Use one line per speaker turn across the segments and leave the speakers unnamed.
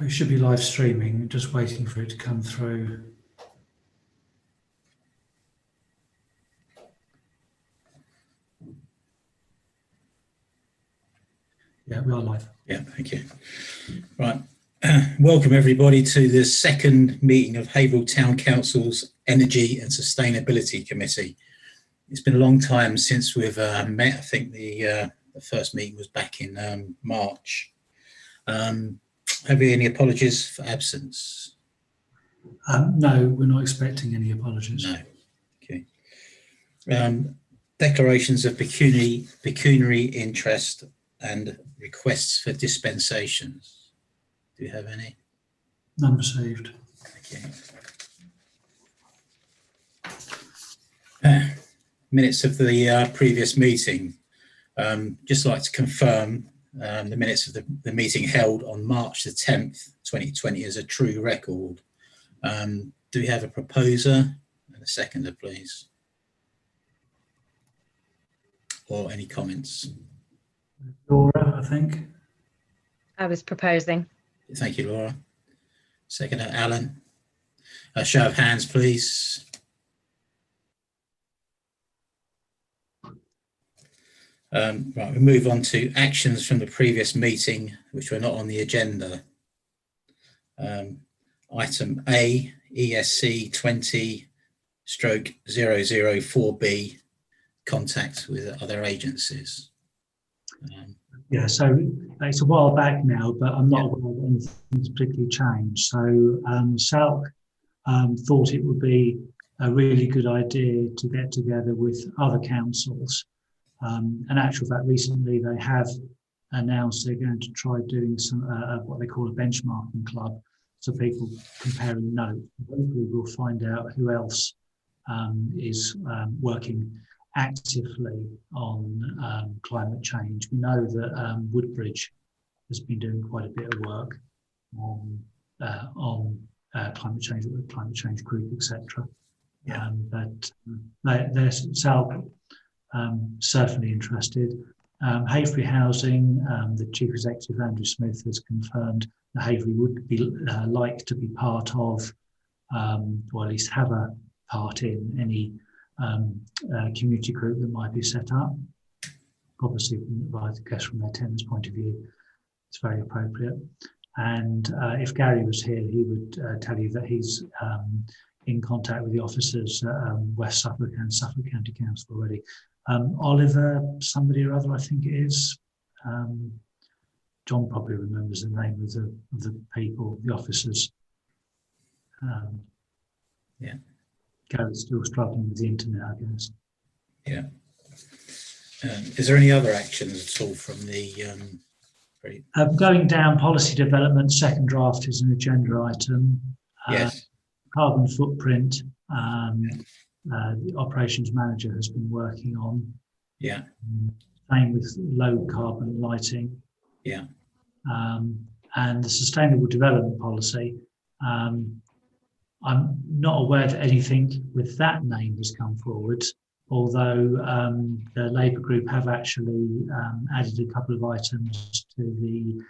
It should be live streaming, just waiting for it to come through. Yeah, we are live.
Yeah, thank you. Right. Welcome everybody to the second meeting of Haverhill Town Council's Energy and Sustainability Committee. It's been a long time since we've met. I think the first meeting was back in March. Have you any apologies for absence?
No, we're not expecting any apologies.
No. Okay. Declarations of pecuniary interest and requests for dispensations. Do you have any?
None received.
Okay. Minutes of the previous meeting. Just like to confirm the minutes of the meeting held on March the 10th, 2020 as a true record. Do we have a proposer and a seconder, please? Or any comments?
Laura, I think.
I was proposing.
Thank you, Laura. Seconder, Alan. A show of hands, please. Right, we move on to actions from the previous meeting, which were not on the agenda. Item A, ESC 20/004B, contact with other agencies.
Yeah, so it's a while back now, but I'm not aware that anything's particularly changed. So SALC thought it would be a really good idea to get together with other councils. In actual fact, recently they have announced they're going to try doing some what they call a benchmarking club, so people comparing notes. Hopefully we'll find out who else is working actively on climate change. We know that Woodbridge has been doing quite a bit of work on climate change, with the climate change group, etc.
Yeah.
But they're certainly interested. Havery Housing, the Chief Executive Andrew Smith has confirmed that Havery would be like to be part of, or at least have a part in any community group that might be set up. Obviously, I guess from their tenants' point of view, it's very appropriate. And if Gary was here, he would tell you that he's in contact with the officers at West Suffolk and Suffolk County Council already. Oliver, somebody or other, I think it is. John probably remembers the name of the people, the officers.
Yeah.
Gary's still struggling with the internet, I guess.
Yeah. Is there any other actions at all from the?
Going down policy development, second draft is an agenda item.
Yes.
Carbon footprint. The operations manager has been working on.
Yeah.
Same with low carbon lighting.
Yeah.
And the sustainable development policy. I'm not aware that anything with that name has come forward, although the Labour group have actually added a couple of items to the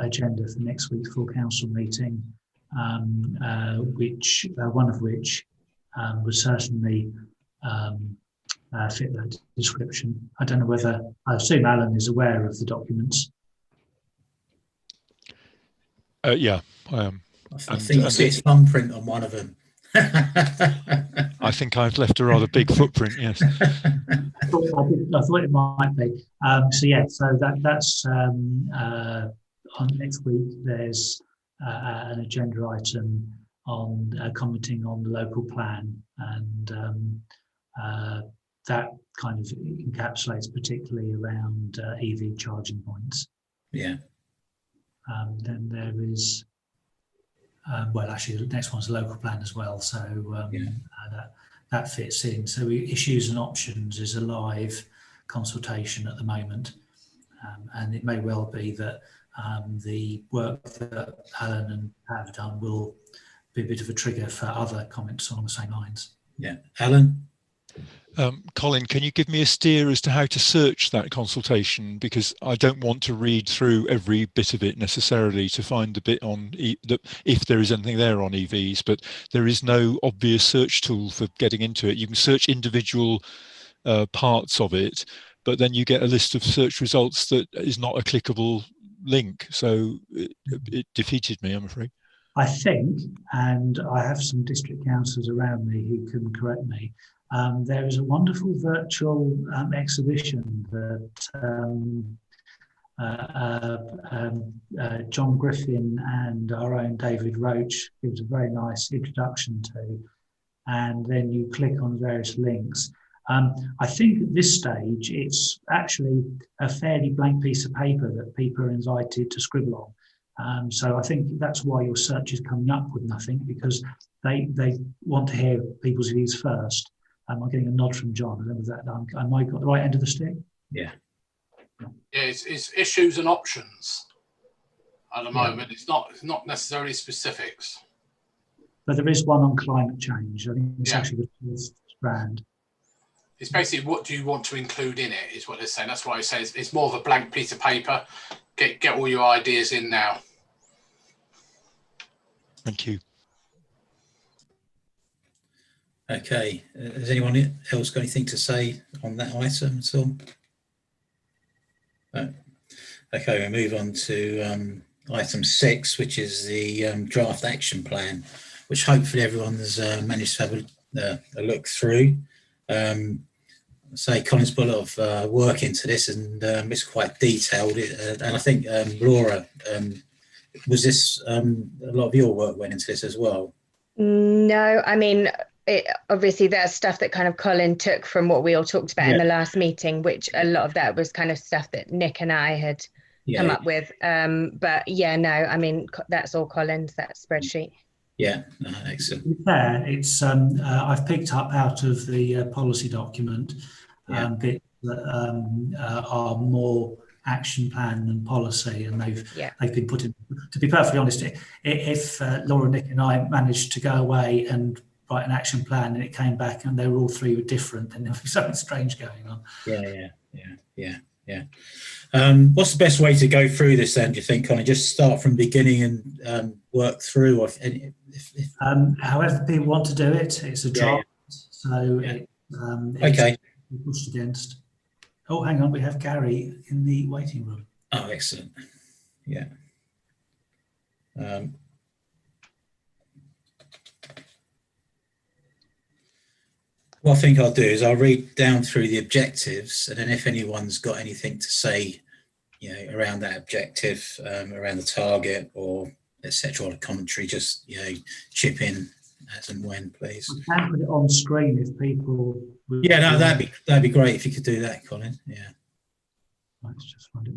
agenda for next week's full council meeting, which one of which would certainly fit that description. I don't know whether, I assume Alan is aware of the documents.
Yeah, I am.
I think I see its thumbprint on one of them.
I think I've left a rather big footprint, yes.
I thought it might be. So that's on next week. There's an agenda item on commenting on the local plan, and that kind of encapsulates particularly around EV charging points.
Yeah.
Then there is, well, actually, the next one's a local plan as well. So that fits in. So issues and options is a live consultation at the moment, and it may well be that the work that Alan and Pat have done will be a bit of a trigger for other comments along the same lines.
Yeah, Alan.
Colin, can you give me a steer as to how to search that consultation? Because I don't want to read through every bit of it necessarily to find the bit on if there is anything there on EVs, but there is no obvious search tool for getting into it. You can search individual parts of it, but then you get a list of search results that is not a clickable link. So it defeated me, I'm afraid.
I think, and I have some district councillors around me who can correct me, there is a wonderful virtual exhibition that John Griffin and our own David Roach gives a very nice introduction to, and then you click on various links. I think at this stage it's actually a fairly blank piece of paper that people are invited to scribble on. So I think that's why your search is coming up with nothing, because they want to hear people's views first. I'm getting a nod from John. I don't know if that I might got the right end of the stick.
Yeah.
Yeah, it's issues and options at the moment. It's not necessarily specifics.
But there is one on climate change. I think it's actually the first strand.
It's basically what do you want to include in it is what they're saying. That's why it says it's more of a blank piece of paper. Get all your ideas in now.
Thank you.
Okay, has anyone else got anything to say on that item at all? No. Okay, we move on to item 6, which is the draft action plan, which hopefully everyone's managed to have a look through. Colin's put a lot of work into this, and it's quite detailed. And I think Laura, was this a lot of your work went into this as well?
No, I mean, obviously there's stuff that kind of Colin took from what we all talked about in the last meeting, which a lot of that was kind of stuff that Nick and I had come up with. But yeah, no, I mean, that's all Colin's, that spreadsheet.
Yeah, excellent.
To be fair, it's I've picked up out of the policy document bits that are more action plan than policy, and they've been put in. To be perfectly honest, if Laura, Nick, and I managed to go away and write an action plan and it came back and they were all three different, then there would be something strange going on. Yeah.
What's the best way to go through this then, do you think, Colin? Just start from the beginning and work through? Or
however people want to do it, it's a draft. So
okay.
It's pushed against. Oh, hang on, we have Gary in the waiting room.
Oh, excellent. Yeah. What I think I'll do is I'll read down through the objectives, and then if anyone's got anything to say, around that objective, around the target or etc. or commentary, just chip in as and when, please.
I can put it on screen if people.
That'd be great if you could do that, Colin. Yeah.
Let's just find it.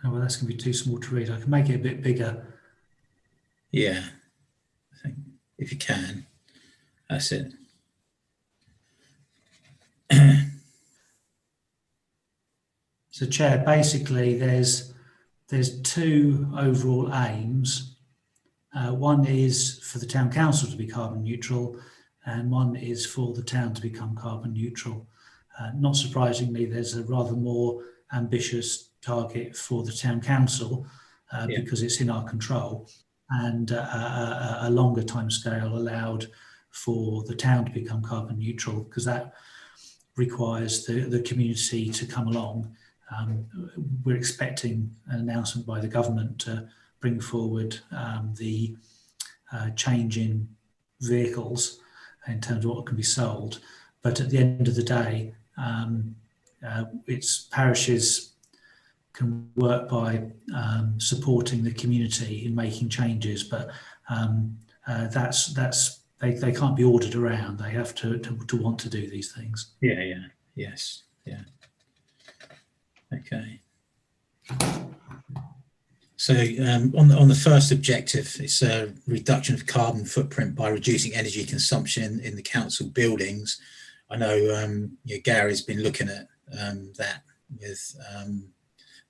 Oh, well, that's going to be too small to read. I can make it a bit bigger.
Yeah, I think if you can, that's it.
So, Chair, basically, there's two overall aims. One is for the town council to be carbon neutral, and one is for the town to become carbon neutral. Not surprisingly, there's a rather more ambitious target for the town council because it's in our control, and a longer timescale allowed for the town to become carbon neutral, because that requires the community to come along. We're expecting an announcement by the government to bring forward the change in vehicles in terms of what can be sold, but at the end of the day, it's parishes can work by supporting the community in making changes, but they can't be ordered around. They have to want to do these things.
Yes. Okay. So on the first objective, it's a reduction of carbon footprint by reducing energy consumption in the council buildings. I know Gary's been looking at that with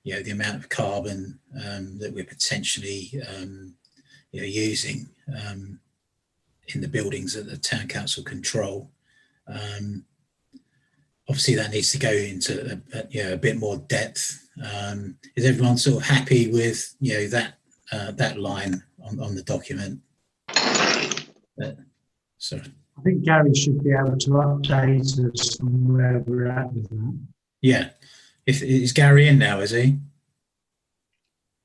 the amount of carbon that we're potentially using in the buildings that the town council control. Obviously, that needs to go into a bit more depth. Is everyone sort of happy with that line on the document? Sorry.
I think Gary should be able to update us on where we're at with that.
Yeah. Is Gary in now, is he?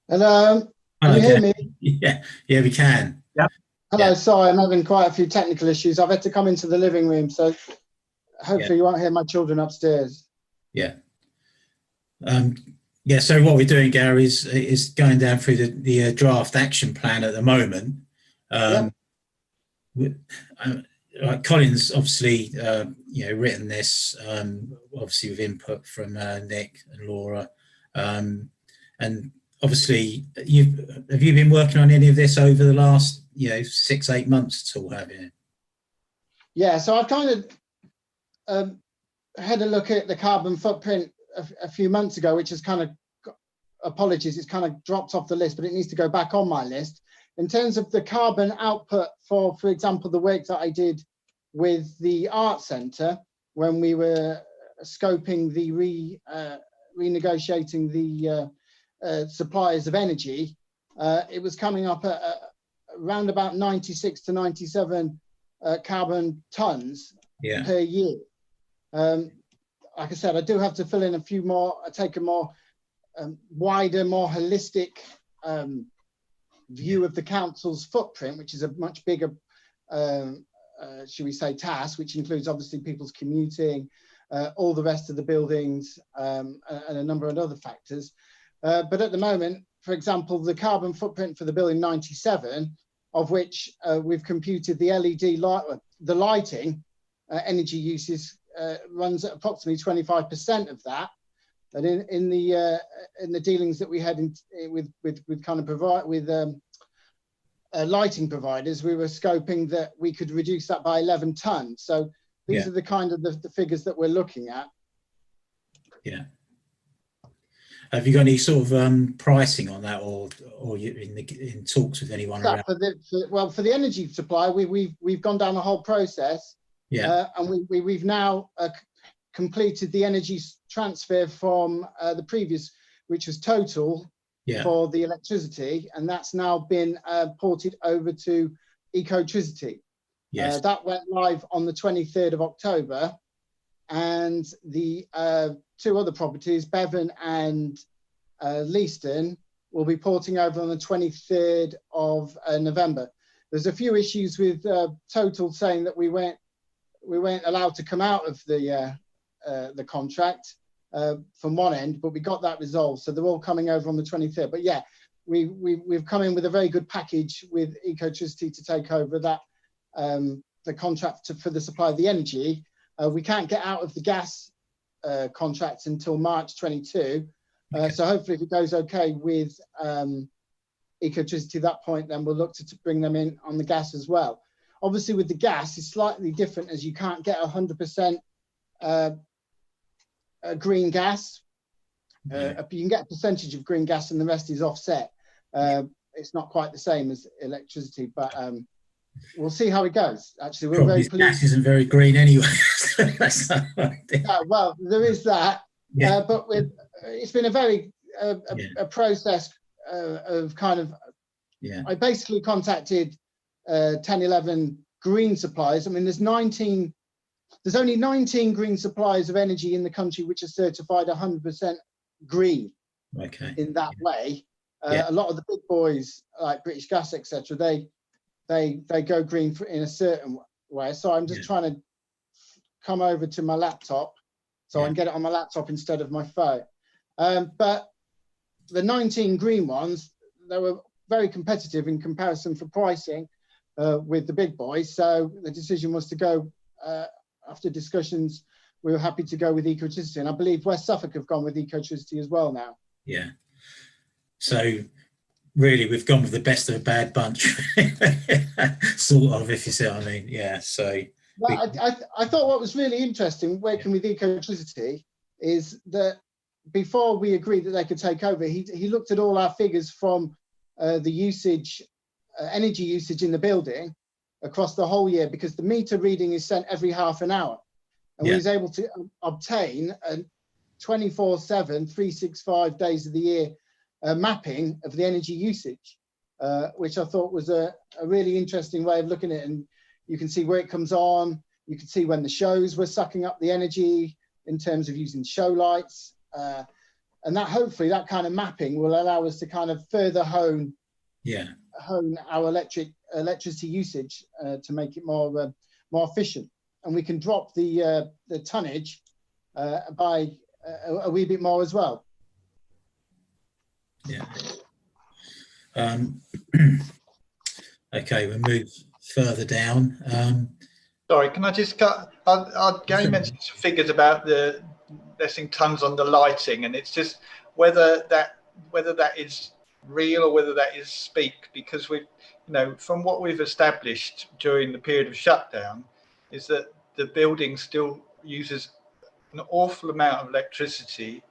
Hello. Can you hear me?
Yeah, we can.
Yeah.
Hello, sorry, I'm having quite a few technical issues. I've had to come into the living room, so hopefully you won't hear my children upstairs.
Yeah. So what we're doing, Gary, is going down through the draft action plan at the moment. Colin's obviously written this, obviously with input from Nick and Laura, and obviously have you been working on any of this over the last 6-8 months at all, have you? Yeah,
so I've kind of had a look at the carbon footprint a few months ago, which has kind of, apologies, it's kind of dropped off the list, but it needs to go back on my list. In terms of the carbon output for example, the work that I did with the art centre when we were scoping the renegotiating the suppliers of energy, it was coming up at around about 96 to 97 carbon tonnes per year. Like I said, I do have to fill in a few more, take a more wider, more holistic view of the council's footprint, which is a much bigger, should we say, task, which includes obviously people's commuting, all the rest of the buildings, and a number of other factors. But at the moment, for example, the carbon footprint for the building 97, of which we've computed the LED light, the lighting energy uses runs at approximately 25% of that. And in the dealings that we had with kind of lighting providers, we were scoping that we could reduce that by 11 tonnes. So these are the kind of the figures that we're looking at. Yeah.
Have you got any sort of pricing on that, or you in talks with anyone around?
For the energy supply, we've gone down the whole process. Yeah. And we've now completed the energy transfer from the previous, which was Total, for the electricity, and that's now been ported over to Ecotricity. Yes. That went live on the 23rd of October, and the two other properties, Bevan and Leaston, will be porting over on the 23rd of November. There's a few issues with Total saying that we weren't allowed to come out of the contract from one end, but we got that resolved, so they're all coming over on the 23rd. But yeah, we've come in with a very good package with Ecotricity to take over that the contract for the supply of the energy. We can't get out of the gas contracts until March 22. So hopefully, if it goes okay with Ecotricity at that point, then we'll look to bring them in on the gas as well. Obviously, with the gas, it's slightly different, as you can't get 100% green gas. You can get a percentage of green gas and the rest is offset. It's not quite the same as electricity, but we'll see how it goes. Actually, we're very pleased.
Gas isn't very green anyway.
Well, there is that. But it's been a very a process of kind of. I basically contacted 10, 11 green suppliers. I mean, there's only 19 green suppliers of energy in the country which are certified 100% green. In that way. A lot of the big boys like British Gas, etc., they go green in a certain way. So I'm just trying to come over to my laptop so I can get it on my laptop instead of my phone. But the 19 green ones, they were very competitive in comparison for pricing with the big boys. So the decision was to go, after discussions, we were happy to go with Ecotricity. And I believe West Suffolk have gone with Ecotricity as well now.
Yeah. So really we've gone with the best of a bad bunch, sort of, if you see what I mean. Yeah. So.
Well, I thought what was really interesting working with Ecotricity is that before we agreed that they could take over, he looked at all our figures from the usage, energy usage in the building across the whole year, because the meter reading is sent every half an hour. And we was able to obtain a 24/7, 365 days of the year mapping of the energy usage, which I thought was a really interesting way of looking at it. And you can see where it comes on. You can see when the shows were sucking up the energy in terms of using show lights. And that hopefully that kind of mapping will allow us to kind of further hone our electricity usage to make it more efficient. And we can drop the tonnage by a wee bit more as well.
Yeah. Okay, we'll move further down.
Sorry, can I just cut? Gary mentioned some figures about the lessing tons on the lighting, and it's just whether that is real or whether that is speak, because we, from what we've established during the period of shutdown, is that the building still uses an awful amount of electricity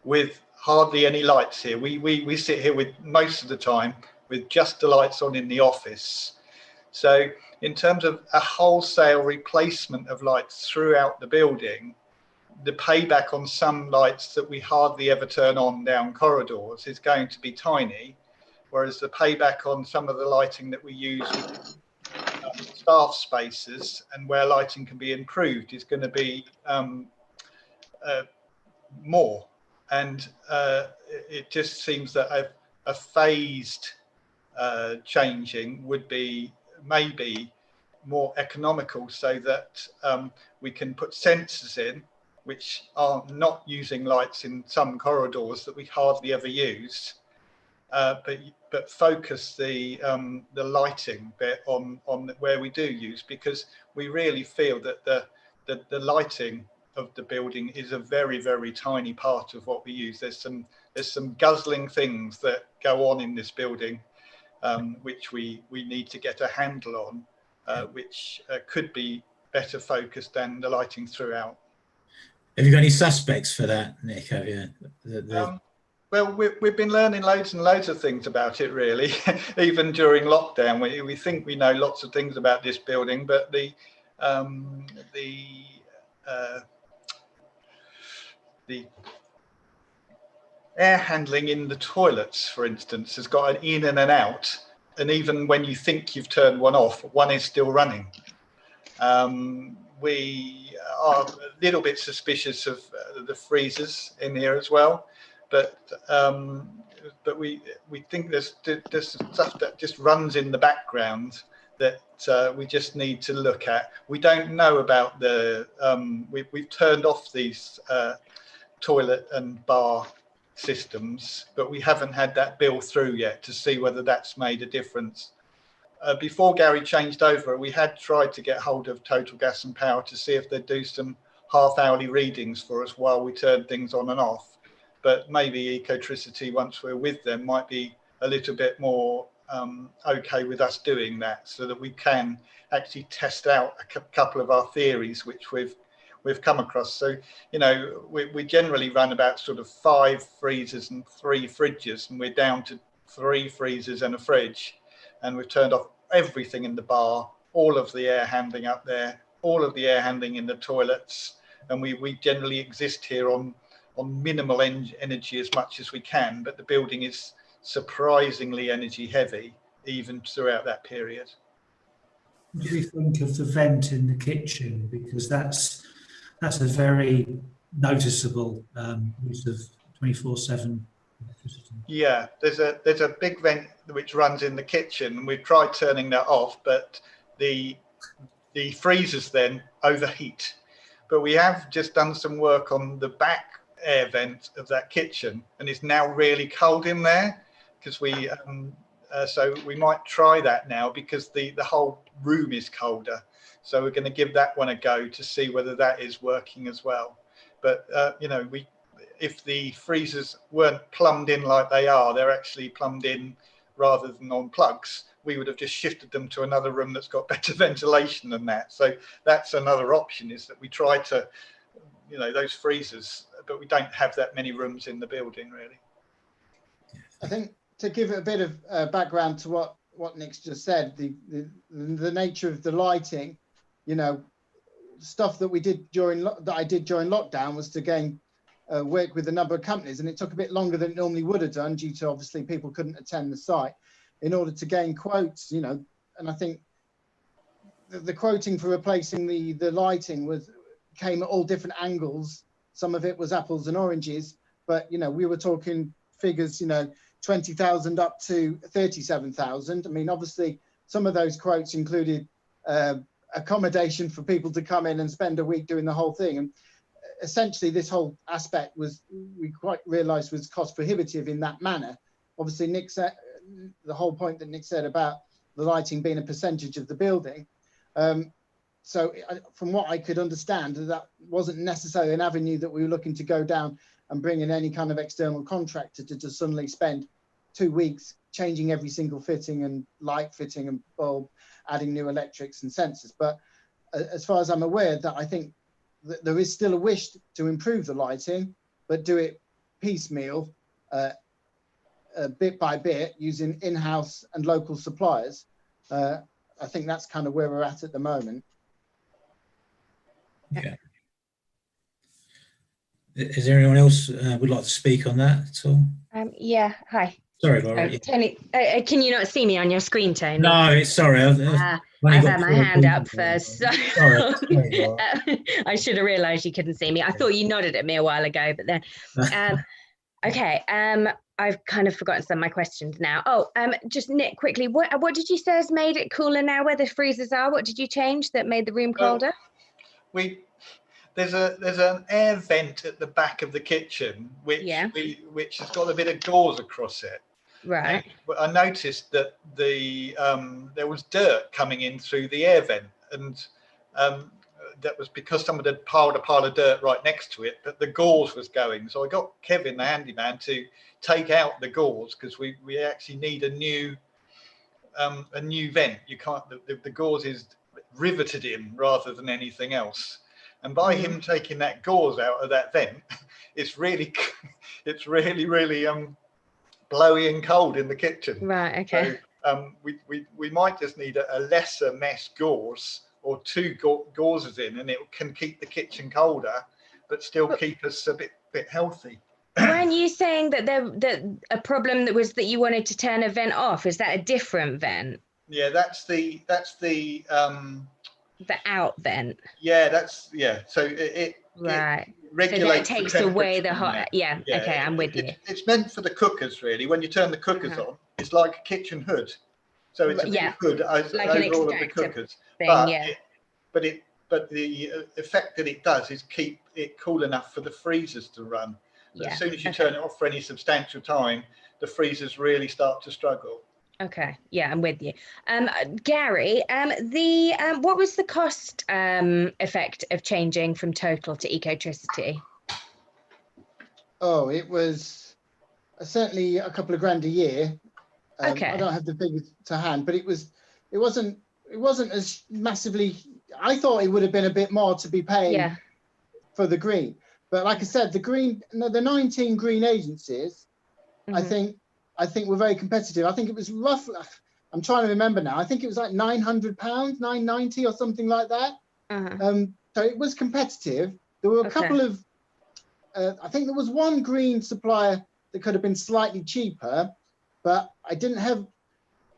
with hardly any lights here. We sit here with most of the time with just the lights on in the office. So in terms of a wholesale replacement of lights throughout the building, the payback on some lights that we hardly ever turn on down corridors is going to be tiny, whereas the payback on some of the lighting that we use with staff spaces and where lighting can be improved is going to be more. And it just seems that a phased changing would be maybe more economical, so that we can put sensors in which are not using lights in some corridors that we hardly ever use, but focus the lighting bit on where we do use, because we really feel that the lighting of the building is a very, very tiny part of what we use. There's some guzzling things that go on in this building, which we need to get a handle on, which could be better focused than the lighting throughout.
Have you got any suspects for that, Nick? Have you?
Well, we've been learning loads and loads of things about it, really. Even during lockdown, we think we know lots of things about this building, but the air handling in the toilets, for instance, has got an in and an out, and even when you think you've turned one off, one is still running. We are a little bit suspicious of the freezers in here as well, but we think there's stuff that just runs in the background that we just need to look at. We don't know about the we've turned off these toilet and bar systems, but we haven't had that bill through yet to see whether that's made a difference. Before Gary changed over, we had tried to get hold of Total Gas and Power to see if they'd do some half-hourly readings for us while we turned things on and off. But maybe Ecotricity, once we're with them, might be a little bit more okay with us doing that, so that we can actually test out a couple of our theories which we've come across. So, we generally run about sort of 5 freezers and 3 fridges, and we're down to 3 freezers and a fridge. And we've turned off everything in the bar, all of the air handling up there, all of the air handling in the toilets. And we generally exist here on minimal energy as much as we can, but the building is surprisingly energy heavy, even throughout that period.
What do we think of the vent in the kitchen? Because that's a very noticeable use of 24/7 electricity.
Yeah, there's a big vent which runs in the kitchen, and we've tried turning that off, but the freezers then overheat. But we have just done some work on the back air vent of that kitchen, and it's now really cold in there, because so we might try that now, because the whole room is colder. So we're going to give that one a go to see whether that is working as well. But if the freezers weren't plumbed in like they are, they're actually plumbed in rather than on plugs, we would have just shifted them to another room that's got better ventilation than that. So that's another option, is that we try to, you know, those freezers, but we don't have that many rooms in the building really.
I think to give a bit of background to what Nick's just said, the nature of the lighting, you know, stuff that we did that I did during lockdown was to gain work with a number of companies, and it took a bit longer than it normally would have done due to obviously people couldn't attend the site, in order to gain quotes, you know. And I think the quoting for replacing the lighting came at all different angles. Some of it was apples and oranges, but you know, we were talking figures, you know, 20,000 up to 37,000. I mean, obviously some of those quotes included accommodation for people to come in and spend a week doing the whole thing. And essentially this whole aspect we quite realized was cost prohibitive in that manner. Obviously Nick said, the whole point that Nick said about the lighting being a percentage of the building. So from what I could understand, that wasn't necessarily an avenue that we were looking to go down and bring in any kind of external contractor to just suddenly spend 2 weeks changing every single fitting and light fitting and bulb, adding new electrics and sensors. But as far as I'm aware, that I think that there is still a wish to improve the lighting, but do it piecemeal, bit by bit, using in-house and local suppliers. I think that's kind of where we're at the moment.
Okay. Is there anyone else would like to speak on that at all?
Yeah, hi.
Sorry, Laura.
Tony, can you not see me on your screen, Tony?
No, sorry.
I've had my hand up first. So
sorry,
I should have realised you couldn't see me. I thought you nodded at me a while ago, but then okay. I've kind of forgotten some of my questions now. Oh, just Nick, quickly, what did you say has made it cooler now where the freezers are? What did you change that made the room colder?
There's an air vent at the back of the kitchen, which has got a bit of gauze across it.
Right.
And I noticed that there was dirt coming in through the air vent, and that was because someone had piled a pile of dirt right next to it, but the gauze was going. So I got Kevin, the handyman, to take out the gauze, because we actually need a new vent. You can't, the gauze is riveted in rather than anything else. And by him taking that gauze out of that vent, it's really blowy and cold in the kitchen.
Right. Okay.
So we might just need a lesser mesh gauze, or 2 gauzes in, and it can keep the kitchen colder, but still keep us a bit healthy.
Weren't you saying that that a problem that was that you wanted to turn a vent off? Is that a different vent?
Yeah, that's the
out vent.
Yeah, so it regulates.
So that takes away the hot. Yeah. Okay, I'm with you.
It's meant for the cookers, really. When you turn the cookers on, it's like a kitchen hood. So it's a big hood like over all of the cookers. Thing, but the effect that it does is keep it cool enough for the freezers to run. As soon as you turn it off for any substantial time, the freezers really start to struggle.
Okay, yeah, I'm with you. Gary, what was the cost effect of changing from Total to Ecotricity?
Oh, it was certainly a couple of grand a year.
Okay.
I don't have the figures to hand, but it wasn't as massively. I thought it would have been a bit more to be paying for the green, but like I said, the 19 green agencies, I think we're very competitive. I think it was roughly, I'm trying to remember now, I think it was like £900, £990 or something like that. So it was competitive. There were a couple of, I think there was one green supplier that could have been slightly cheaper, but I didn't have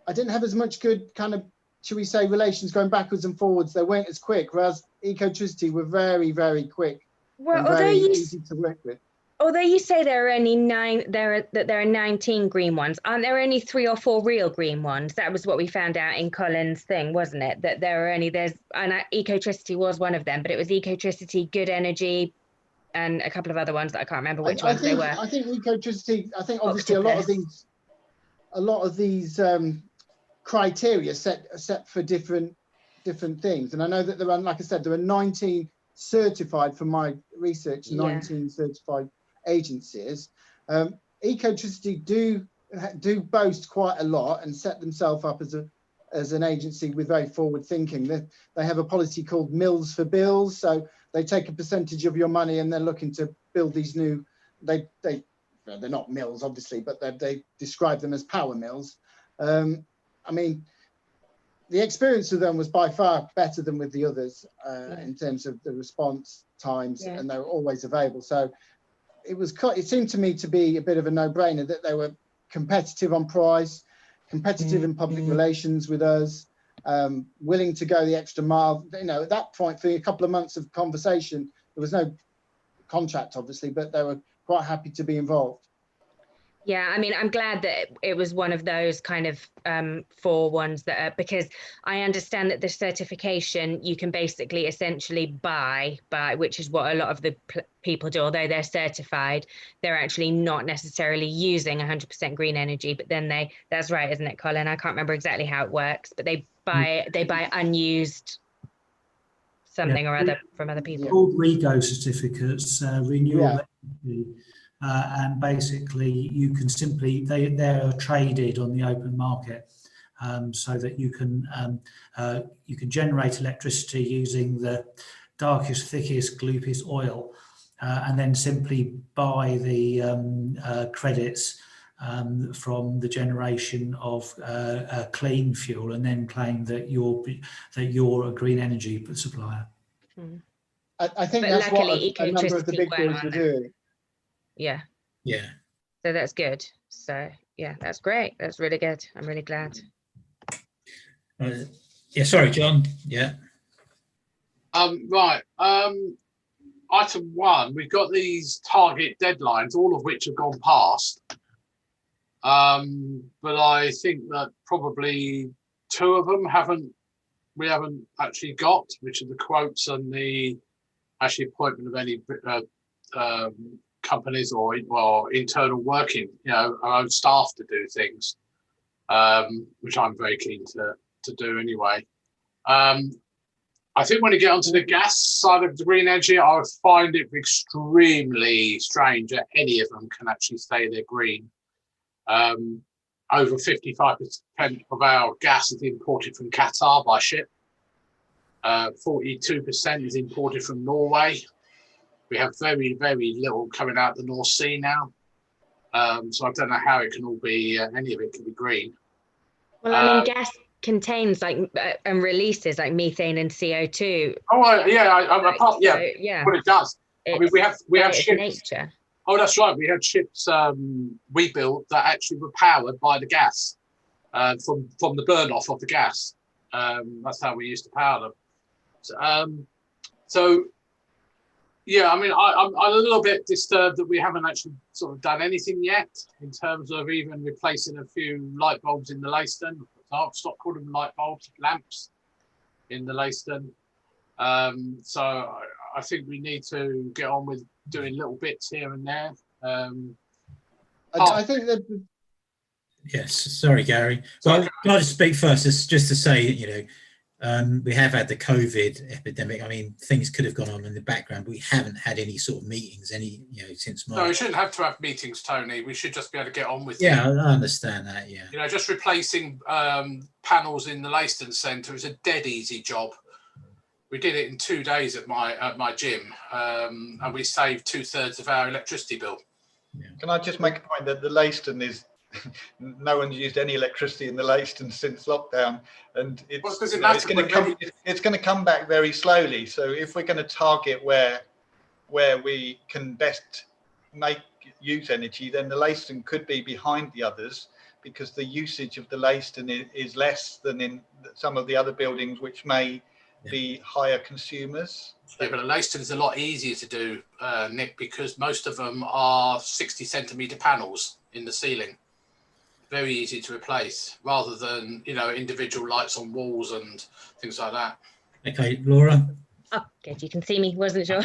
as much good kind of, should we say, relations going backwards and forwards. They weren't as quick, whereas Ecotricity were very, very quick.
Well,
and very easy to work with.
Although you say there are only there are 19 green ones, aren't there only 3 or 4 real green ones? That was what we found out in Colin's thing, wasn't it? That and Ecotricity was one of them, but it was Ecotricity, Good Energy, and a couple of other ones that I can't remember which ones they were.
I think Ecotricity. I think obviously a lot of these criteria set for different things, and I know that there are, like I said, there are 19 certified, from my research, 19 certified agencies. Ecotricity do do boast quite a lot and set themselves up as an agency with very forward thinking. They have a policy called Mills for Bills, so they take a percentage of your money and they're looking to build these new. They're not mills, obviously, but they describe them as power mills. I mean, the experience of them was by far better than with the others in terms of the response times, and they were always available. So it seemed to me to be a bit of a no-brainer that they were competitive on price, competitive in public relations with us, willing to go the extra mile. You know, at that point, for a couple of months of conversation, there was no contract, obviously, but they were quite happy to be involved.
Yeah, I mean, I'm glad that it was one of those kind of 4 ones that are, because I understand that the certification you can basically essentially buy, which is what a lot of the people do. Although they're certified, they're actually not necessarily using 100% green energy. But then that's right, isn't it, Colin? I can't remember exactly how it works, but they buy unused something or other from other people.
Called REGO certificates, renewable energy. And basically you can simply, they're traded on the open market, so that you can generate electricity using the darkest, thickest, gloopest oil, and then simply buy the credits from the generation of clean fuel, and then claim that you're a green energy supplier.
I think that's what a number of the big boys were doing.
Yeah. So that's good. So yeah, that's great. That's really good. I'm really glad.
Yeah, sorry, John. Yeah.
Right. Item 1, we've got these target deadlines, all of which have gone past. But I think that probably 2 of them we haven't actually got, which are the quotes and the actually appointment of any companies or internal working, our own staff to do things, which I'm very keen to do anyway. I think when you get onto the gas side of the green energy, I would find it extremely strange that any of them can actually say they're green. Over 55% of our gas is imported from Qatar by ship. 42% is imported from Norway. We have very, very little coming out of the North Sea now. So I don't know how it can all be, any of it can be green.
Well, I mean, gas contains and releases like methane and CO2.
Oh, yeah, what it does. I mean, we have ships.
Nature.
Oh, that's right. We had ships we built that actually were powered by the gas from the burn off of the gas. That's how we used to power them. So yeah, I mean, I'm a little bit disturbed that we haven't actually sort of done anything yet in terms of even replacing a few light bulbs in the Leiston. I'll stop calling them light bulbs, lamps in the Leiston. So I think we need to get on with doing little bits here and there.
I think that.
Yes, sorry, Gary. Well, can I just speak first? Just to say, we have had the COVID epidemic. I mean, things could have gone on in the background, but we haven't had any sort of meetings since March.
No, we shouldn't have to have meetings, Tony. We should just be able to get on with it.
Yeah, I understand that, yeah.
Just replacing panels in the Leiston Centre is a dead easy job. We did it in 2 days at my gym, and we saved 2/3 of our electricity bill.
Yeah. Can I just make a point that the Leiston is, no one's used any electricity in the Leiston since lockdown, and it's going to come back very slowly. So if we're going to target where we can best use energy, then the Leiston could be behind the others, because the usage of the Leiston is less than in some of the other buildings, which may be higher consumers.
Yeah, but the Leiston is a lot easier to do, Nick, because most of them are 60 centimetre panels in the ceiling. Very easy to replace, rather than individual lights on walls and things like that.
Okay, Laura.
Oh, good. You can see me. Wasn't sure.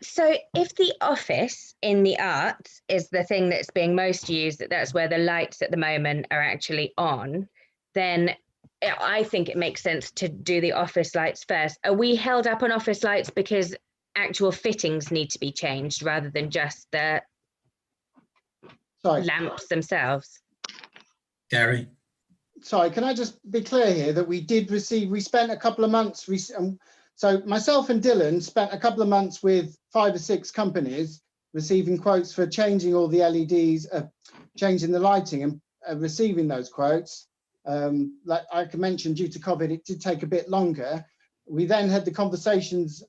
So if the office in the arts is the thing that's being most used, that's where the lights at the moment are actually on, then I think it makes sense to do the office lights first. Are we held up on office lights because actual fittings need to be changed rather than just the lamps themselves.
Gary?
Sorry, can I just be clear here that we spent a couple of months, so myself and Dylan spent a couple of months with 5 or 6 companies receiving quotes for changing all the LEDs, changing the lighting, and receiving those quotes. Like I mentioned, due to COVID, it did take a bit longer. We then had the conversations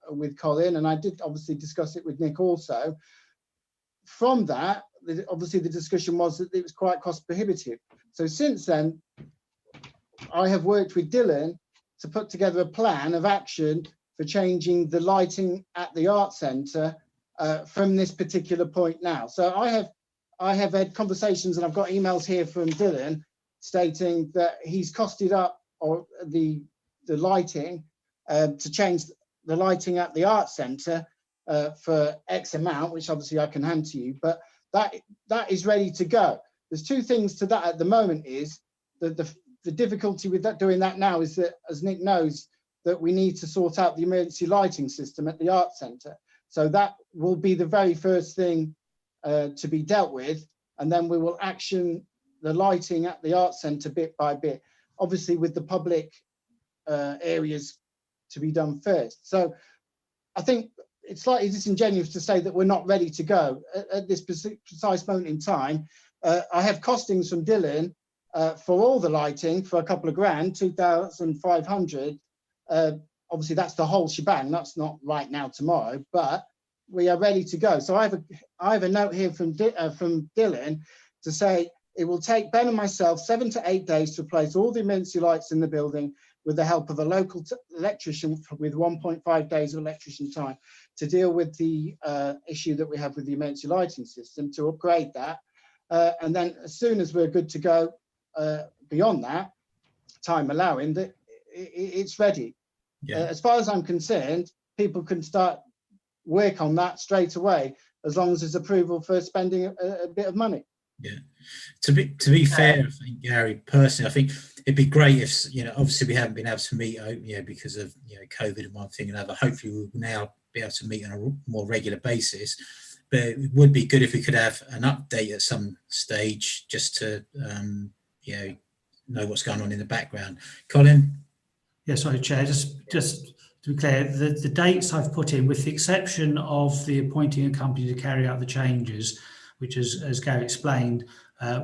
with Colin, and I did obviously discuss it with Nick also. From that, obviously the discussion was that it was quite cost prohibitive. So since then, I have worked with Dylan to put together a plan of action for changing the lighting at the art centre from this particular point now. So I have had conversations, and I've got emails here from Dylan stating that he's costed up or the lighting to change the lighting at the art centre for X amount, which obviously I can hand to you, but that is ready to go. There's 2 things to that at the moment. Is that the difficulty with doing that now is that, as Nick knows, that we need to sort out the emergency lighting system at the art centre. So that will be the very first thing to be dealt with, and then we will action the lighting at the art centre bit by bit, obviously with the public areas to be done first. So I think it's slightly disingenuous to say that we're not ready to go at this precise moment in time. I have costings from Dylan for all the lighting for a couple of grand, 2,500. Obviously that's the whole shebang. That's not right now, tomorrow, but we are ready to go. So I have a note here from Dylan to say it will take Ben and myself 7 to 8 days to replace all the emergency lights in the building with the help of a local electrician with 1.5 days of electrician time to deal with the issue that we have with the emergency lighting system, to upgrade that. And then as soon as we're good to go, beyond that, time allowing, that it's ready.
Yeah.
As far as I'm concerned, people can start work on that straight away, as long as there's approval for spending a bit of money.
Yeah. To be fair, I think, Gary, personally, I think it'd be great if, obviously we haven't been able to meet, because of, COVID and one thing and another. Hopefully we'll now be able to meet on a more regular basis. But it would be good if we could have an update at some stage, just to, know what's going on in the background. Colin?
Yeah, sorry, Chair, just to be clear, the dates I've put in, with the exception of the appointing a company to carry out the changes, which is, as Gary explained,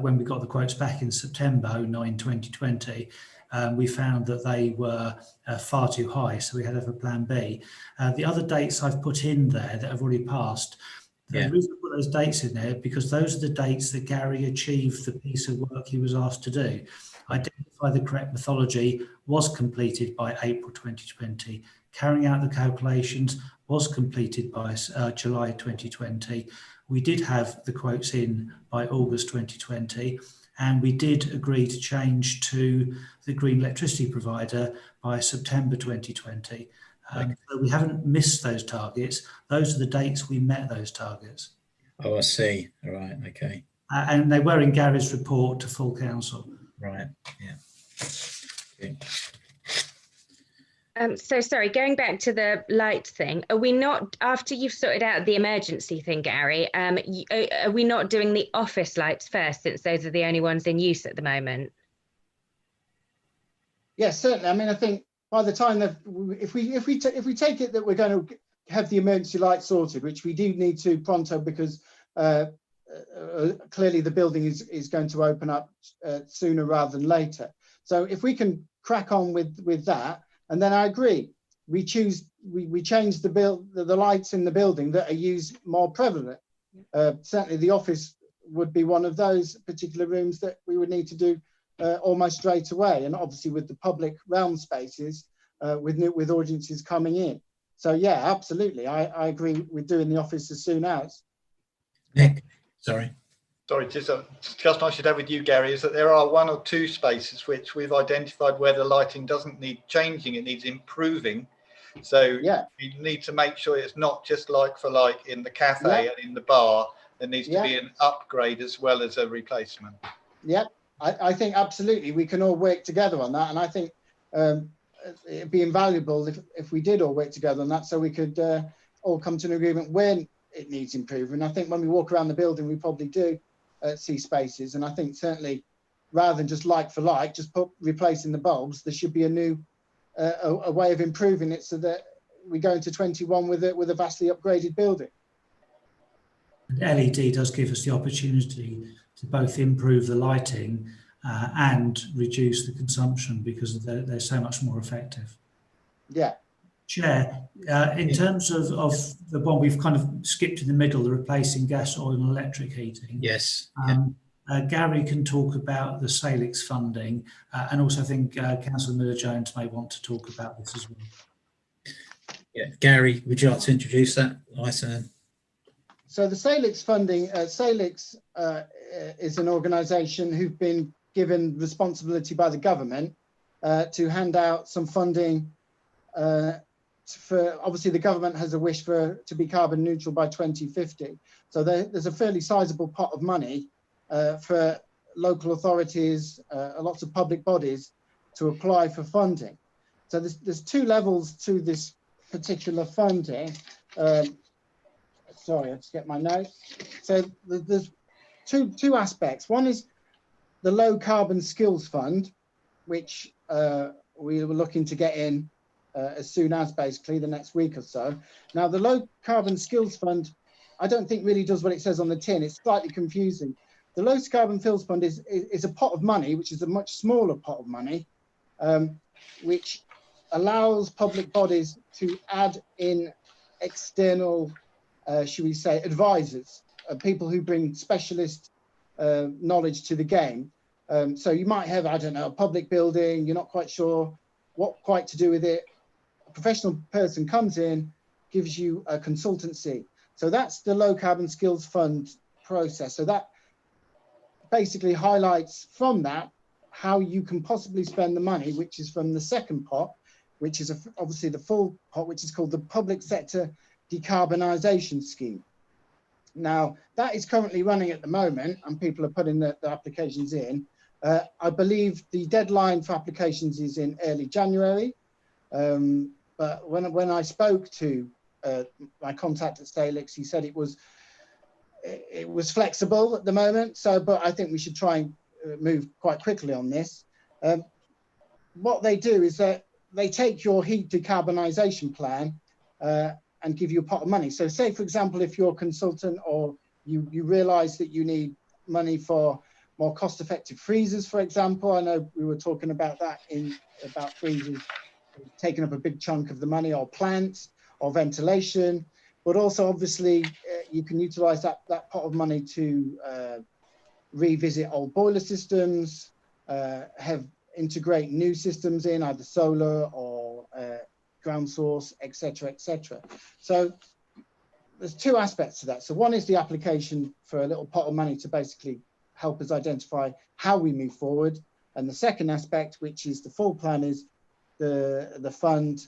when we got the quotes back in September 2020, we found that they were far too high, so we had to have a plan B. The other dates I've put in there that have already passed, the reason I put those dates in there, because those are the dates that Gary achieved the piece of work he was asked to do. Identify the correct methodology was completed by April 2020. Carrying out the calculations was completed by July 2020. We did have the quotes in by August 2020, and we did agree to change to the green electricity provider by September 2020. So we haven't missed those targets. Those are the dates we met those targets.
Oh, I see. All right. Okay.
And they were in Gary's report to full council.
Right. Yeah. Okay.
So sorry, going back to the light thing, are we not, after you've sorted out the emergency thing, Gary, are we not doing the office lights first, since those are the only ones in use at the moment?
Yes, certainly. I mean, I think by the time that if we take it that we're going to have the emergency lights sorted, which we do need to pronto, because clearly the building is going to open up sooner rather than later. So if we can crack on with that, and then I agree, we change the lights in the building that are used more prevalent. Certainly the office would be one of those particular rooms that we would need to do almost straight away, and obviously with the public realm spaces with audiences coming in. So yeah, absolutely, I agree with doing the office as soon as.
Nick, sorry,
just I should have with you, Gary, is that there are 1 or 2 spaces which we've identified where the lighting doesn't need changing, it needs improving. So yeah, we need to make sure it's not just like for like in the cafe and in the bar. There needs to be an upgrade as well as a replacement. Yeah,
I think absolutely we can all work together on that, and I think it'd be invaluable if we did all work together on that, so we could all come to an agreement when it needs improving. I think when we walk around the building, we probably do see spaces, and I think certainly rather than just like for like, just replacing the bulbs, there should be a new a way of improving it so that we go into 21 with a vastly upgraded building.
LED does give us the opportunity to both improve the lighting and reduce the consumption because they're so much more effective.
Yeah.
Chair, in terms of the one we've kind of skipped in the middle, the replacing gas, oil and electric heating.
Yes.
Gary can talk about the Salix funding, and also I think Councillor Miller-Jones may want to talk about this as well.
Yeah, Gary, would you like to introduce that item?
So the Salix funding, Salix is an organisation who've been given responsibility by the government to hand out some funding for, obviously the government has a wish to be carbon neutral by 2050. So there's a fairly sizable pot of money for local authorities, lots of public bodies to apply for funding. So there's two levels to this particular funding. Sorry, I'll just get my notes. So there's two aspects. One is the low carbon skills fund, which we were looking to get in as soon as basically the next week or so. Now the low carbon skills fund, I don't think really does what it says on the tin. It's slightly confusing. The low carbon skills fund is a pot of money, which is a much smaller pot of money, which allows public bodies to add in external, should we say, advisors, people who bring specialist knowledge to the game. So you might have, I don't know, a public building, you're not quite sure what quite to do with it. A professional person comes in, gives you a consultancy. So that's the low carbon skills fund process. So that basically highlights from that how you can possibly spend the money, which is from the second pot, which is obviously the full pot, which is called the Public Sector Decarbonisation Scheme. Now, that is currently running at the moment, and people are putting the applications in. I believe the deadline for applications is in early January. But when I spoke to my contact at Salix, he said it was flexible at the moment. So, but I think we should try and move quite quickly on this. What they do is that they take your heat decarbonisation plan and give you a pot of money. So say, for example, if you're a consultant or you realise that you need money for more cost-effective freezers, for example. I know we were talking about that about freezers taking up a big chunk of the money, or plants, or ventilation. But also, obviously, you can utilise that pot of money to revisit old boiler systems, integrate new systems in, either solar or ground source, etc., etc. So there's two aspects to that. So one is the application for a little pot of money to basically help us identify how we move forward. And the second aspect, which is the full plan, is the fund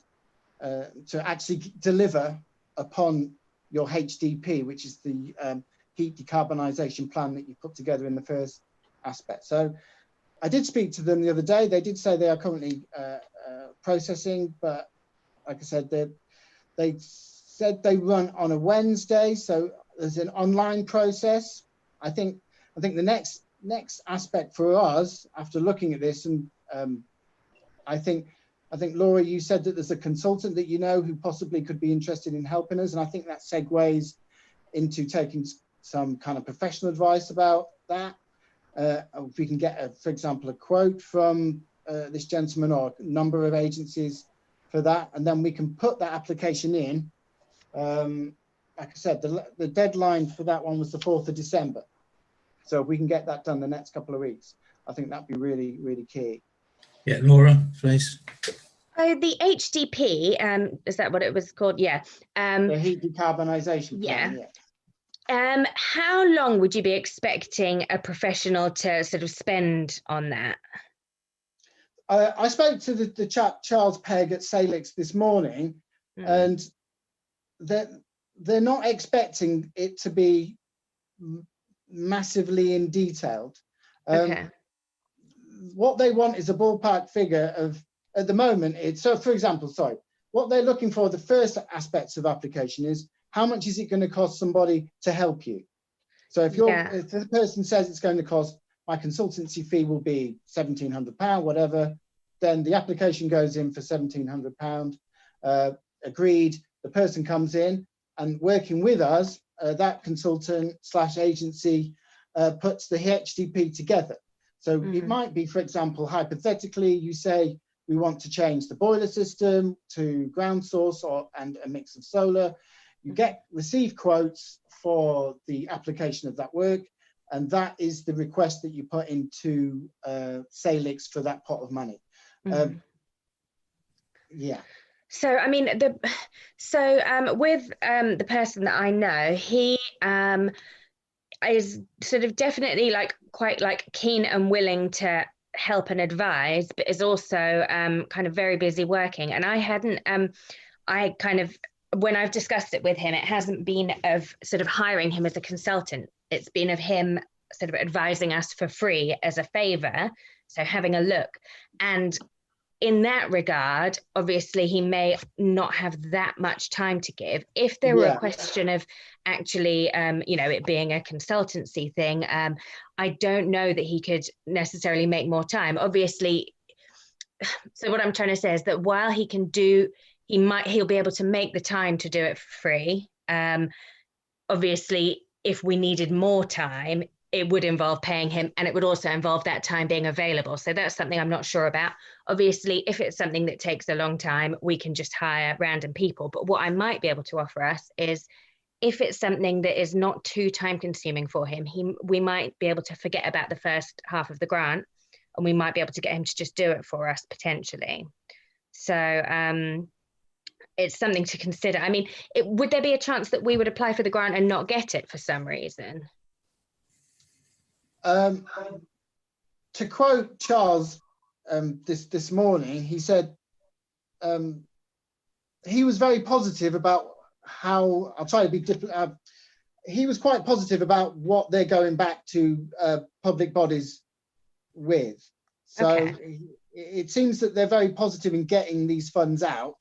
to actually deliver upon your HDP, which is the heat decarbonisation plan that you put together in the first aspect. So I did speak to them the other day. They did say they are currently processing, but like I said, they said they run on a Wednesday, so there's an online process. I think the next aspect for us, after looking at this, and I think Laura, you said that there's a consultant that you know who possibly could be interested in helping us, and I think that segues into taking some kind of professional advice about that. If we can get, for example, a quote from this gentleman or a number of agencies for that, and then we can put that application in. Like I said, the deadline for that one was the 4th of December. So if we can get that done the next couple of weeks, I think that'd be really, really key.
Yeah, Laura, please.
Oh, the HDP, is that what it was called? Yeah.
The heat decarbonisation plan,
yeah. How long would you be expecting a professional to sort of spend on that?
I spoke to the chap, Charles Pegg at Salix this morning, and they're not expecting it to be massively in detailed.
Okay.
What they want is a ballpark figure of, at the moment, it's, so for example, what they're looking for, the first aspects of application is how much is it going to cost somebody to help you? So if if the person says it's going to cost, my consultancy fee will be £1,700, whatever, then the application goes in for £1,700, agreed. The person comes in and working with us, that consultant / agency puts the HDP together. So it might be, for example, hypothetically, you say we want to change the boiler system to ground source and a mix of solar. You receive quotes for the application of that work, and that is the request that you put into Salix for that pot of money. Yeah.
So I mean, with the person that I know, he is sort of definitely like quite like keen and willing to help and advise, but is also kind of very busy working. And I hadn't, I kind of, when I've discussed it with him, it hasn't been of sort of hiring him as a consultant. It's been of him sort of advising us for free as a favor. So having a look. And in that regard, obviously, he may not have that much time to give. If there were a question of actually, you know, it being a consultancy thing, I don't know that he could necessarily make more time. Obviously, so what I'm trying to say is that while he can do, he'll be able to make the time to do it for free. Obviously, if we needed more time, it would involve paying him, and it would also involve that time being available. So that's something I'm not sure about. Obviously, if it's something that takes a long time, we can just hire random people. But what I might be able to offer us is, if it's something that is not too time consuming for him, we might be able to forget about the first half of the grant, and we might be able to get him to just do it for us potentially. So it's something to consider. I mean, would there be a chance that we would apply for the grant and not get it for some reason?
To quote Charles this morning, he said he was very positive about how, I'll try to be diplomatic, he was quite positive about what they're going back to public bodies with. So it seems that they're very positive in getting these funds out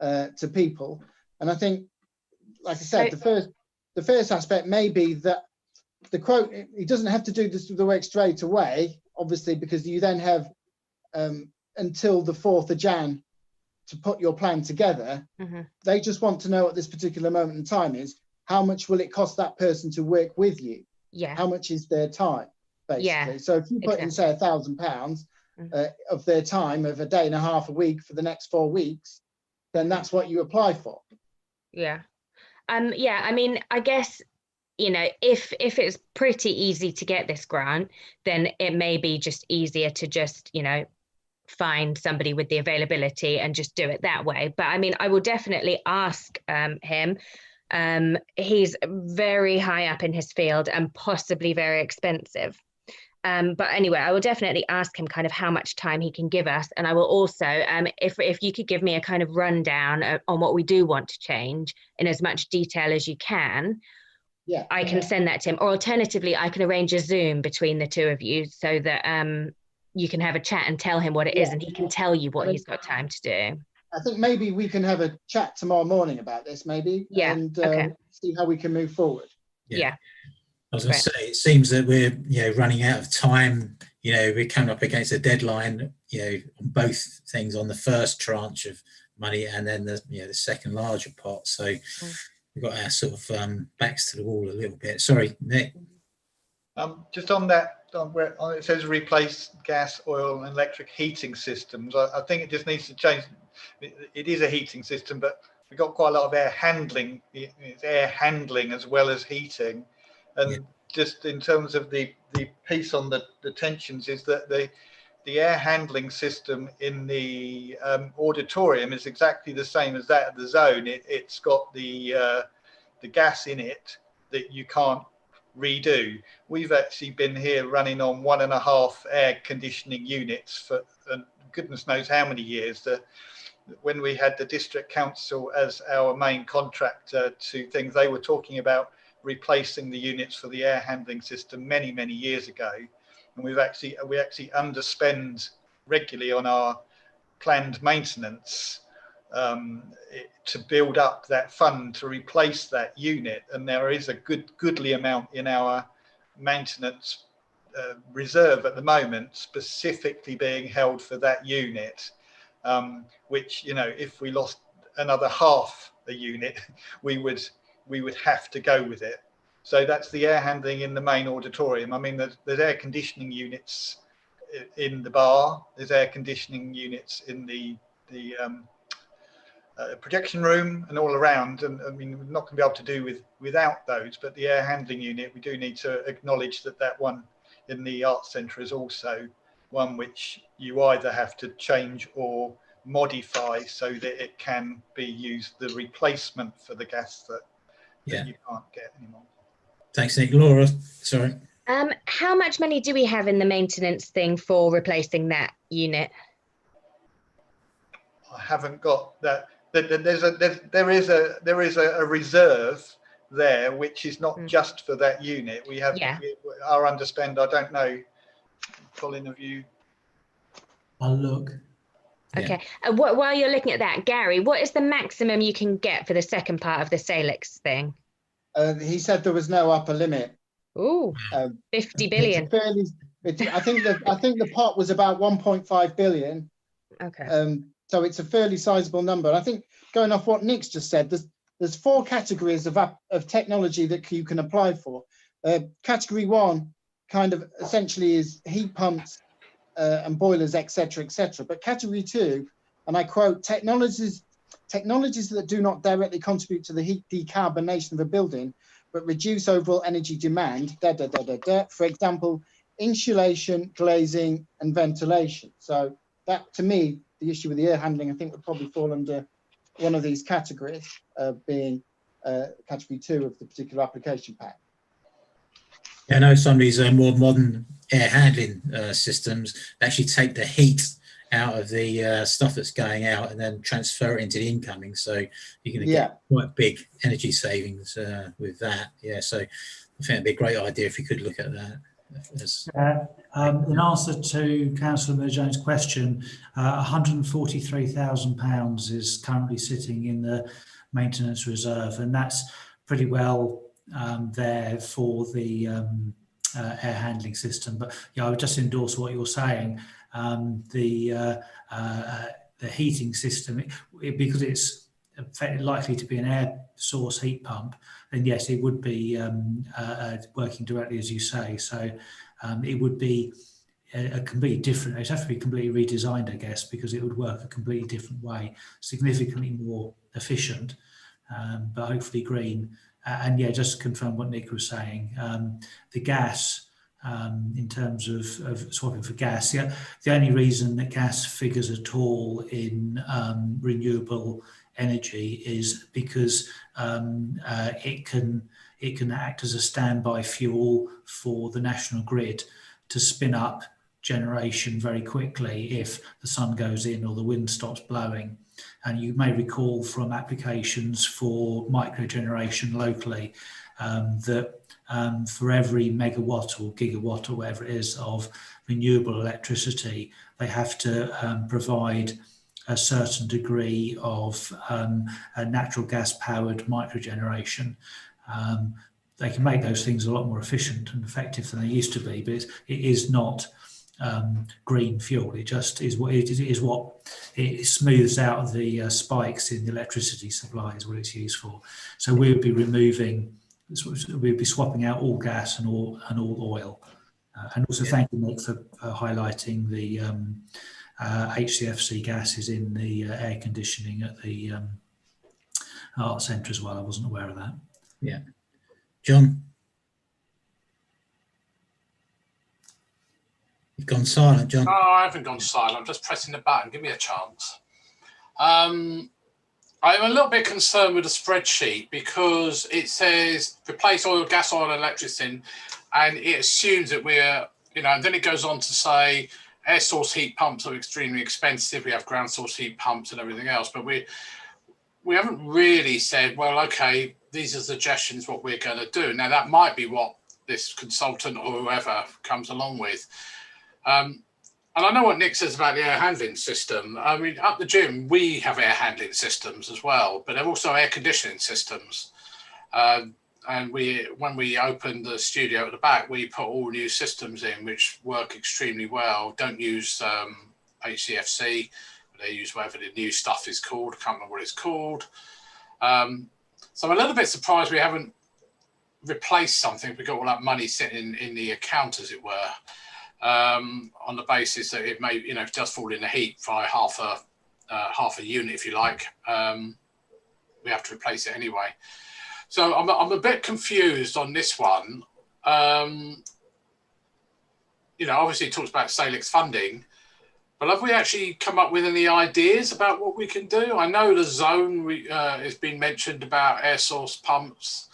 to people. And I think, like I said, the first aspect may be that the quote, he doesn't have to do the work straight away, obviously, because you then have until the 4th of Jan to put your plan together. They just want to know at this particular moment in time is, how much will it cost that person to work with you? How much is their time, basically? So if you put in, say, £1,000 of their time, of a day and a half a week for the next 4 weeks, then that's what you apply for.
Yeah, I mean, I guess, you know, if it's pretty easy to get this grant, then it may be just easier to just, you know, find somebody with the availability and just do it that way. But I mean, I will definitely ask him. He's very high up in his field and possibly very expensive. But anyway, I will definitely ask him kind of how much time he can give us. And I will also, if you could give me a kind of rundown on what we do want to change in as much detail as you can, I can send that to him. Or alternatively, I can arrange a Zoom between the two of you so that you can have a chat and tell him what it is, and he can tell you what he's got time to do.
I think maybe we can have a chat tomorrow morning about this, maybe, and see how we can move forward.
Yeah.
I was going to say, it seems that we're, you know, running out of time. You know, we're coming up against a deadline, you know, on both things, on the first tranche of money and then the, you know, the second larger pot. So we've got our sort of backs to the wall a little bit. Sorry, Nick.
Just on that, where it says replace gas, oil, and electric heating systems. I think it just needs to change. It is a heating system, but we've got quite a lot of air handling. It's air handling as well as heating. And just in terms of the piece on the tensions, is that the air handling system in the auditorium is exactly the same as that of the zone. It's got the gas in it that you can't redo. We've actually been here running on 1.5 air conditioning units for goodness knows how many years. When we had the district council as our main contractor to things, they were talking about replacing the units for the air handling system many years ago, and we actually underspend regularly on our planned maintenance, to build up that fund to replace that unit, and there is a goodly amount in our maintenance reserve at the moment, specifically being held for that unit, which, you know, if we lost another half a unit, we would have to go with it. So that's the air handling in the main auditorium. I mean, there's air conditioning units in the bar, there's air conditioning units in the projection room and all around, and I mean, we're not going to be able to do without those, but the air handling unit, we do need to acknowledge that one in the Arts Centre is also one which you either have to change or modify so that it can be used, the replacement for the gas that you can't get anymore.
Thanks, Nick. Laura, sorry.
How much money do we have in the maintenance thing for replacing that unit?
I haven't got that. There is a reserve there, which is not just for that unit. We have our underspend. I don't know, Colin, have you?
I'll look.
Okay. While you're looking at that, Gary, what is the maximum you can get for the second part of the Salix thing?
He said there was no upper limit.
Ooh, 50 billion.
I think the pot was about 1.5 billion.
Okay.
So it's a fairly sizable number. I think, going off what Nick's just said, there's 4 categories of technology that you can apply for. Category 1 kind of essentially is heat pumps and boilers, etc., etc. But category 2, and I quote, technologies that do not directly contribute to the heat decarbonation of a building, but reduce overall energy demand, for example, insulation, glazing, and ventilation. So that, to me, the issue with the air handling, I think, would probably fall under one of these categories, being category 2 of the particular application pack.
I know some of these more modern air handling systems actually take the heat out of the stuff that's going out and then transfer it into the incoming. So you're going to get quite big energy savings with that. Yeah, so I think it'd be a great idea if you could look at that.
In answer to Councillor Miller-Jones' question, £143,000 is currently sitting in the maintenance reserve, and that's pretty well there for the air handling system. But yeah, I would just endorse what you're saying. The heating system, because it's likely to be an air source heat pump, then yes, it would be working directly, as you say. So it would be a completely different, it'd have to be completely redesigned, I guess, because it would work a completely different way, significantly more efficient, but hopefully green. And yeah, just to confirm what Nick was saying, the gas, in terms of swapping for gas, the only reason that gas figures at all in renewable energy is because it can act as a standby fuel for the national grid to spin up generation very quickly if the sun goes in or the wind stops blowing. And you may recall from applications for micro generation locally that for every megawatt or gigawatt or whatever it is of renewable electricity, they have to provide a certain degree of a natural gas powered micro generation. They can make those things a lot more efficient and effective than they used to be, but it is not green fuel. It just is what it smooths out the spikes in the electricity supply is what it's used for. So we would be we'd be swapping out all gas and all oil. And also thank you, Nick, for highlighting the HCFC gases in the air conditioning at the Arts Centre as well. I wasn't aware of that.
Yeah. John? You've gone silent, John.
No, I haven't gone silent. I'm just pressing the button. Give me a chance. I'm a little bit concerned with the spreadsheet because it says replace oil, gas, oil, and electricity, and it assumes that we're, and then it goes on to say air source heat pumps are extremely expensive. We have ground source heat pumps and everything else, but we haven't really said, well, okay, these are suggestions what we're going to do. Now, that might be what this consultant or whoever comes along with. And I know what Nick says about the air handling system. I mean, up the gym, we have air handling systems as well, but they're also air conditioning systems. And when we opened the studio at the back, we put all new systems in, which work extremely well. Don't use HCFC. They use whatever the new stuff is called. I can't remember what it's called. So I'm a little bit surprised we haven't replaced something. We've got all that money sitting in the account, as it were. On the basis that it may, if it does fall in the heat by half a unit, if you like, we have to replace it anyway. So I'm a bit confused on this one. Obviously it talks about Salix funding, but have we actually come up with any ideas about what we can do? I know the zone has been mentioned about air source pumps,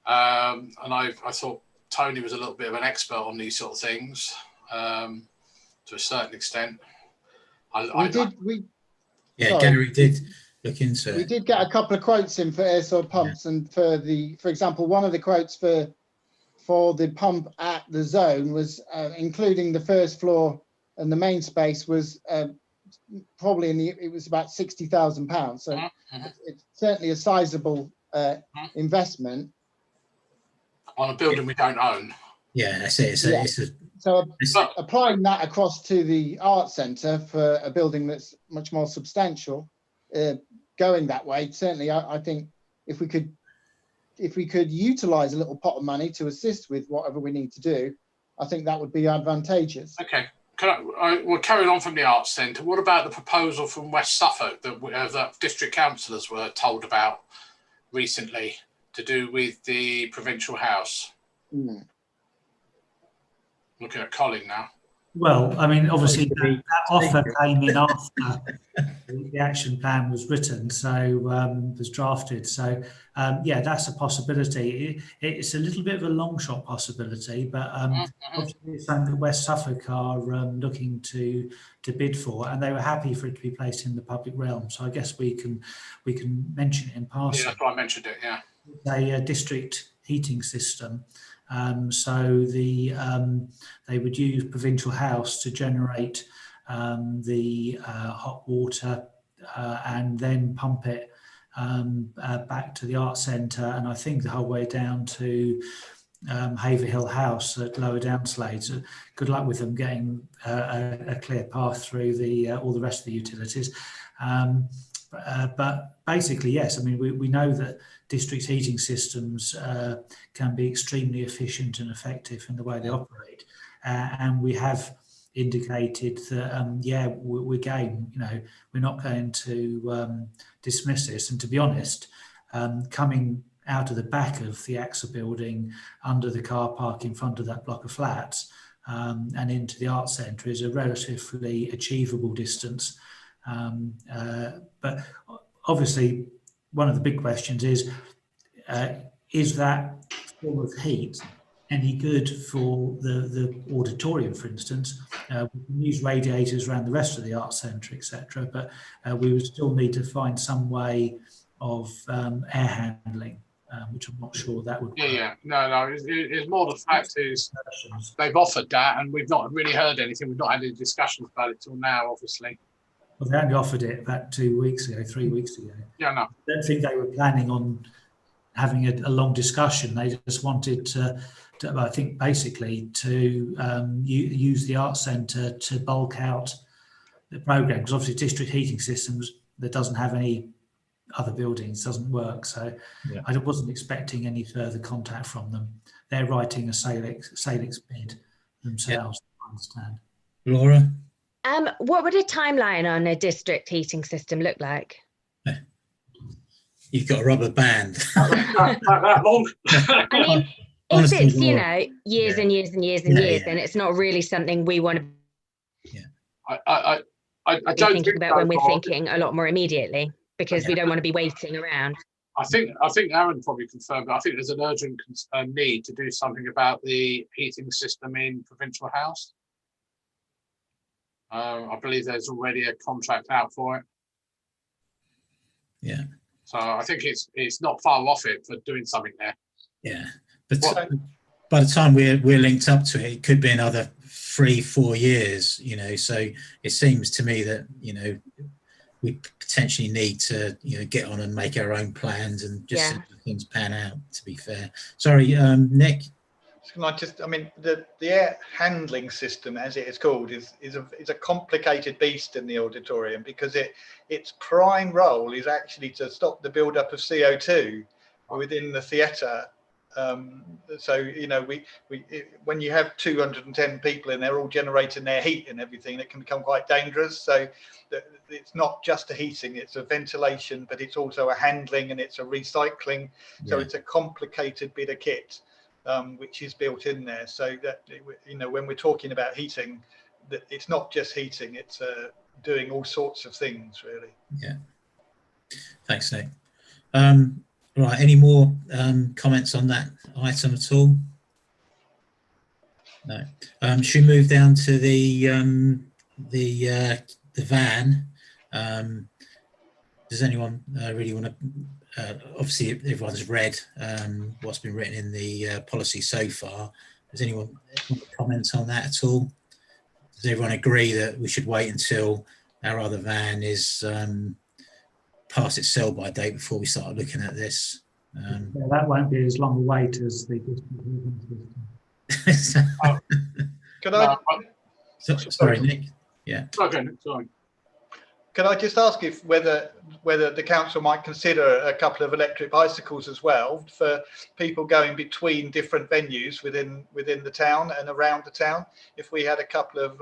and I thought Tony was a little bit of an expert on these sort of things. To a certain extent.
Gary did look into it.
We did get a couple of quotes in for air source pumps, and for example, one of the quotes for the pump at the zone was including the first floor and the main space was probably it was about £60,000. So it's certainly a sizable investment
on a building we don't own.
Yeah, that's it.
So applying that across to the art centre for a building that's much more substantial, going that way, certainly I think if we could utilise a little pot of money to assist with whatever we need to do, I think that would be advantageous.
Okay, we're carrying on from the arts centre. What about the proposal from West Suffolk that district councillors were told about recently to do with the provincial house? Looking at Colin now.
Well, I mean, obviously that offer came in after the action plan was written, so was drafted. So that's a possibility. It's a little bit of a long shot possibility, but obviously it's something that West Suffolk are looking to bid for, and they were happy for it to be placed in the public realm. So I guess we can mention it in passing.
Yeah, that's why I mentioned it. Yeah,
it's a district heating system. So they would use Provincial House to generate the hot water and then pump it back to the Arts Centre, and I think the whole way down to Haverhill House at Lower Downslade. So good luck with them getting a clear path through all the rest of the utilities. But basically, yes, I mean, we know that district heating systems can be extremely efficient and effective in the way they operate. And we have indicated that, we're game, we're not going to dismiss this. And to be honest, coming out of the back of the AXA building, under the car park in front of that block of flats, and into the Arts Centre is a relatively achievable distance. But obviously, one of the big questions is that form of heat any good for the auditorium, for instance? We can use radiators around the rest of the Arts Centre, etc. But we would still need to find some way of air handling, which I'm not sure that would work.
No, it's more the fact is they've offered that and we've not really heard anything. We've not had any discussions about it till now, obviously.
Well, they only offered it about 3 weeks ago.
Yeah, no.
I don't think they were planning on having a long discussion. They just wanted to I think, basically to use the Arts Centre to bulk out the programme, because obviously district heating systems that doesn't have any other buildings doesn't work. So I wasn't expecting any further contact from them. They're writing a Salix bid themselves, I understand.
Laura?
What would a timeline on a district heating system look like?
You've got a rubber band.
that long.
I mean, if it's, years and years and years and years, then it's not really something we want to
I
be thinking about when we're thinking a lot more immediately, because we don't want to be waiting around.
I think Aaron probably confirmed, but I think there's an urgent need to do something about the heating system in Provincial House. I believe there's already a contract out for it.
Yeah.
So I think it's not far off it for doing something there.
Yeah, but by the time we're linked up to it, it could be another 3-4 years, you know, so it seems to me that, you know, we potentially need to, you know, get on and make our own plans and just see how things pan out, to be fair. Sorry, Nick.
I mean, the air handling system, as it is called, is a complicated beast in the auditorium, because its prime role is actually to stop the buildup of CO2 within the theatre. So, you know, when you have 210 people and they're all generating their heat and everything, it can become quite dangerous. So it's not just a heating, it's a ventilation, but it's also a handling and it's a recycling. So it's a complicated bit of kit, which is built in there. So that, you know, when we're talking about heating, that it's not just heating, it's doing all sorts of things, really.
Yeah. Thanks, Nick. Right, any more comments on that item at all? No. Should we move down to the van? Does anyone really want to? Obviously, everyone's read what's been written in the policy so far. Does anyone want to comment on that at all? Does everyone agree that we should wait until our other van is past its sell-by date before we start looking at this?
Yeah, that won't be as long a wait as the system.
Could I?
Sorry, Nick. Yeah.
Okay, sorry.
Can I just ask if whether the council might consider a couple of electric bicycles as well for people going between different venues within the town and around the town? If we had a couple of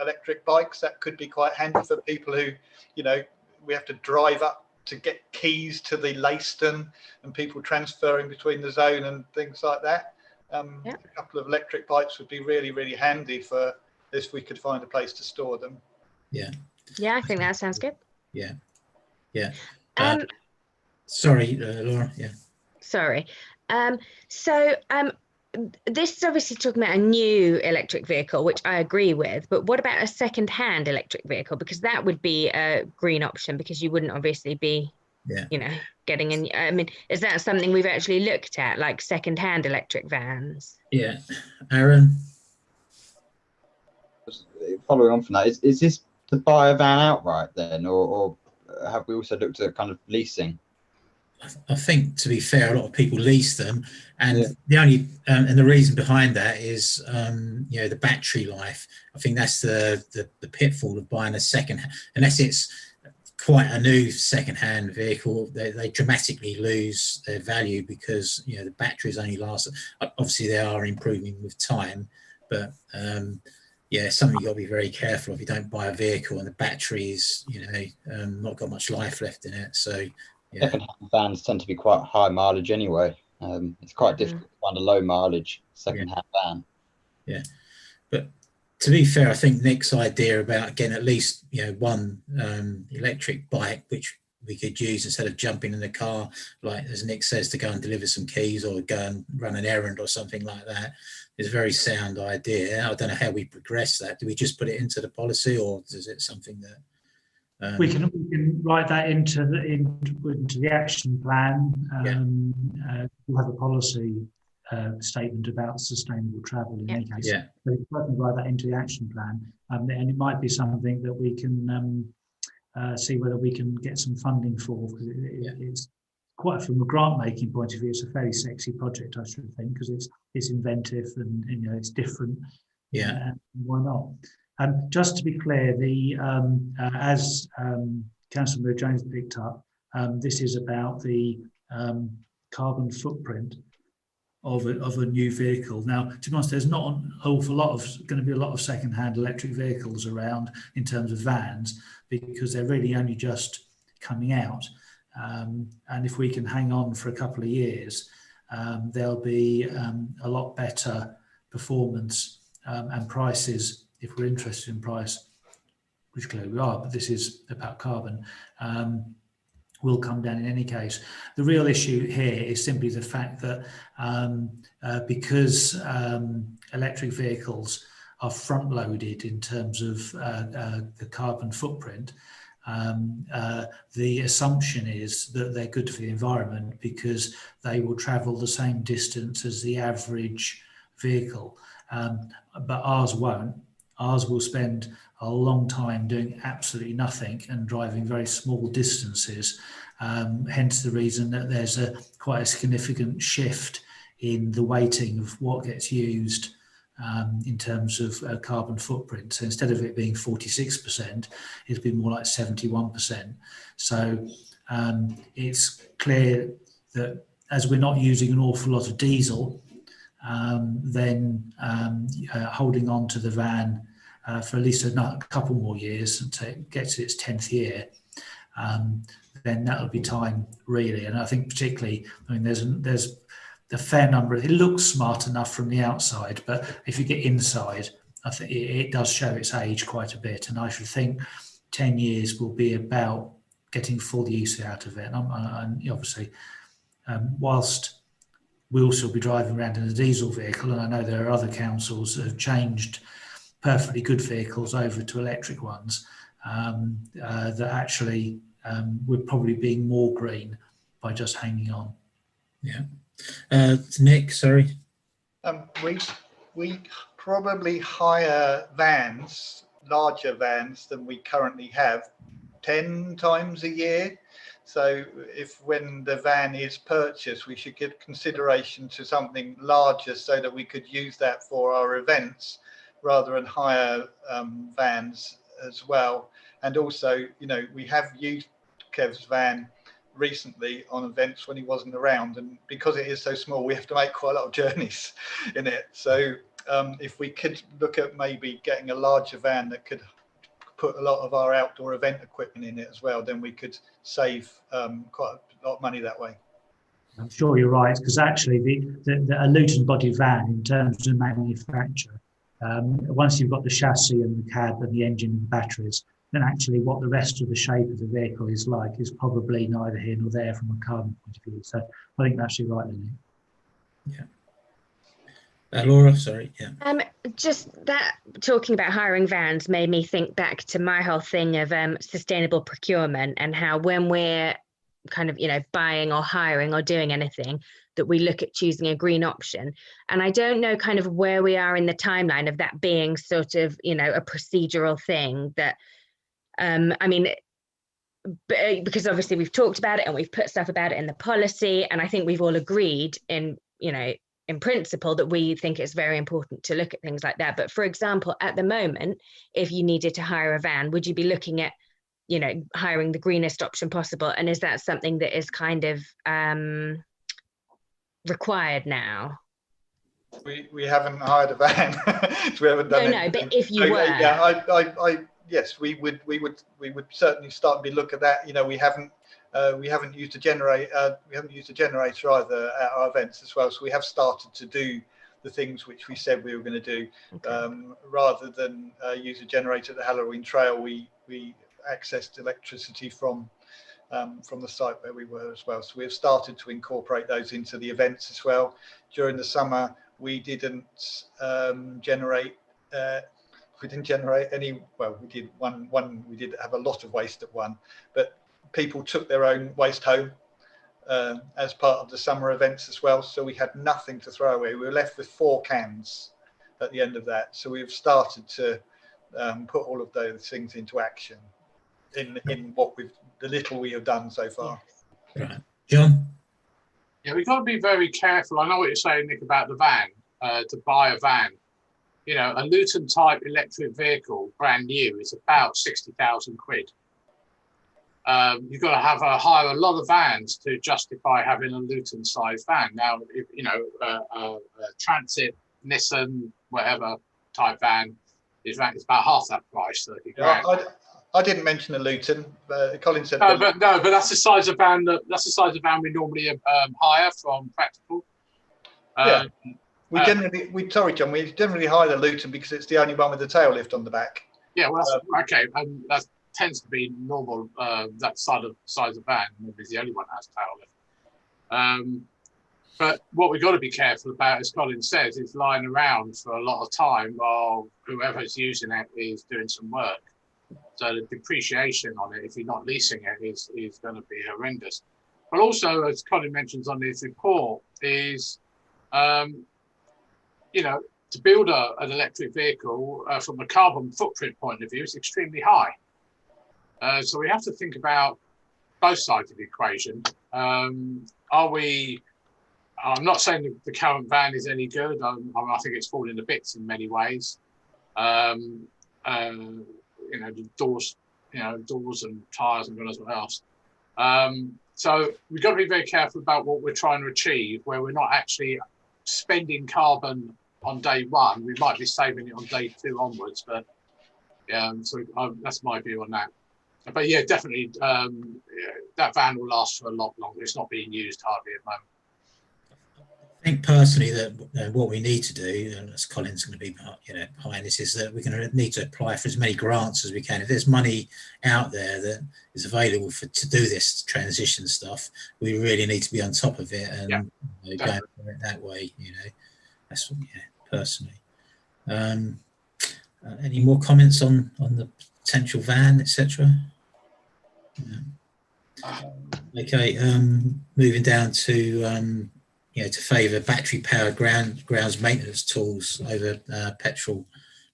electric bikes, that could be quite handy for people who, you know, we have to drive up to get keys to the Leyston and people transferring between the zone and things like that. A couple of electric bikes would be really, really handy for if we could find a place to store them.
Yeah.
Yeah, I think that sounds good.
Yeah. Yeah. Sorry, Laura. Yeah.
Sorry. This is obviously talking about a new electric vehicle, which I agree with, but what about a second-hand electric vehicle? Because that would be a green option, because you wouldn't obviously be, you know, getting in. I mean, is that something we've actually looked at, like second-hand electric vans?
Yeah. Aaron?
Following on from that, is this to buy a van outright then, or have we also looked at kind of leasing?
I think, to be fair, a lot of people lease them, and the only and the reason behind that is you know, the battery life. I think that's the pitfall of buying a second, unless it's quite a new second-hand vehicle. They dramatically lose their value, because, you know, the batteries only last. Obviously, they are improving with time, but yeah, something you've got to be very careful of. You don't buy a vehicle and the battery's, you know, not got much life left in it. So yeah.
Second-hand vans tend to be quite high mileage anyway. It's quite difficult to find a low mileage second-hand van.
Yeah, but to be fair, I think Nick's idea about getting at least, you know, one electric bike which we could use instead of jumping in the car, like as Nick says, to go and deliver some keys or go and run an errand or something like that, is a very sound idea. I don't know how we progress that. Do we just put it into the policy, or is it something that
we can write that into the action plan? We'll have a policy statement about sustainable travel in any case.
Yeah.
So we can write that into the action plan, and it might be something that we can see whether we can get some funding for, because it's quite, from a grant making point of view, it's a fairly sexy project, I should think, because it's inventive and, you know, it's different.
Yeah.
Why not? Just to be clear, as Councillor Jones picked up, this is about the carbon footprint of a new vehicle. Now, to be honest, there's not an awful lot going to be a lot of second-hand electric vehicles around in terms of vans, because they're really only just coming out. And if we can hang on for a couple of years, there'll be a lot better performance and prices, if we're interested in price, which clearly we are, but this is about carbon, will come down in any case. The real issue here is simply the fact that because electric vehicles are front-loaded in terms of the carbon footprint, the assumption is that they're good for the environment because they will travel the same distance as the average vehicle. but ours won't. Ours will spend a long time doing absolutely nothing and driving very small distances. Hence the reason that there's quite a significant shift in the weighting of what gets used in terms of carbon footprint. So instead of it being 46%, it'll be more like 71%. So it's clear that as we're not using an awful lot of diesel, then holding on to the van for at least a couple more years until it gets to its 10th year, then that'll be time really. And I think particularly, I mean, there's a fair number. It looks smart enough from the outside, but if you get inside, I think it does show its age quite a bit. And I should think 10 years will be about getting full use out of it. And obviously, whilst we'll still be driving around in a diesel vehicle, and I know there are other councils that have changed perfectly good vehicles over to electric ones, that actually we're probably being more green by just hanging on.
Yeah. Nick, sorry.
We probably hire vans, larger vans than we currently have, 10 times a year. So if when the van is purchased, we should give consideration to something larger so that we could use that for our events rather than hire vans as well. And also, you know, we have used Kev's van recently on events when he wasn't around, and because it is so small, we have to make quite a lot of journeys in it. So if we could look at maybe getting a larger van that could put a lot of our outdoor event equipment in it as well, then we could save quite a lot of money that way.
I'm sure you're right, because actually the Luton body van, in terms of manufacture, once you've got the chassis and the cab and the engine and the batteries, then actually what the rest of the shape of the vehicle is like is probably neither here nor there from a carbon point of view. So I think that's actually right, Lily.
Yeah. Laura, sorry. Yeah.
Just that talking about hiring vans made me think back to my whole thing of sustainable procurement, and how when we're kind of, you know, buying or hiring or doing anything, that we look at choosing a green option. And I don't know kind of where we are in the timeline of that being sort of, you know, a procedural thing that, I mean, because obviously we've talked about it and we've put stuff about it in the policy, and I think we've all agreed in, you know, in principle that we think it's very important to look at things like that. But for example, at the moment, if you needed to hire a van, would you be looking at, you know, hiring the greenest option possible? And is that something that is kind of required now?
We haven't hired a van. So we haven't done
no, but if you were,
yeah, yes, we would certainly start to look at that. You know, we haven't used a generator. We haven't used a generator either at our events as well. So we have started to do the things which we said we were going to do. Okay. Rather than use a generator at the Halloween Trail, we accessed electricity from the site where we were as well. So we have started to incorporate those into the events as well. During the summer, we didn't generate. We didn't generate any. Well, we did one. We did have a lot of waste at one, but people took their own waste home as part of the summer events as well. So we had nothing to throw away. We were left with 4 cans at the end of that. So we've started to put all of those things into action in what the little we have done so far.
Right. John?
Yeah, we've got to be very careful. I know what you're saying, Nick, about the van, to buy a van. You know, a Luton type electric vehicle, brand new, is about 60,000 quid. You've got to hire a lot of vans to justify having a Luton size van. Now, if, you know, a Transit, Nissan, whatever type van is about half that price, 30 grand.
I didn't mention a Luton. Colin said
no, but that's the size of van we normally hire from Practical.
Yeah. We generally hire the Luton because it's the only one with the tail lift on the back.
Yeah, well, that's okay. That tends to be normal. That size of van, maybe the only one that has tail lift. But what we've got to be careful about, as Colin says, is lying around for a lot of time while whoever's using it is doing some work. So the depreciation on it, if you're not leasing it, is going to be horrendous. But also, as Colin mentions on his report, is you know, to build an electric vehicle from a carbon footprint point of view is extremely high. So we have to think about both sides of the equation. I'm not saying the current van is any good. I think it's fallen to bits in many ways. The doors and tyres and God knows what else. So we've got to be very careful about what we're trying to achieve, where we're not actually spending carbon on day one. We might be saving it on day 2 onwards, but that's my view on that. But yeah, definitely that van will last for a lot longer. It's not being used hardly at the moment.
I think personally that what we need to do, and as Colin's going to be behind this, is that we're going to need to apply for as many grants as we can. If there's money out there that is available to do this transition stuff, we really need to be on top of it and go for it that way. That's personally. Any more comments on the potential van, etc.? Okay, moving down to to favour battery-powered grounds maintenance tools over petrol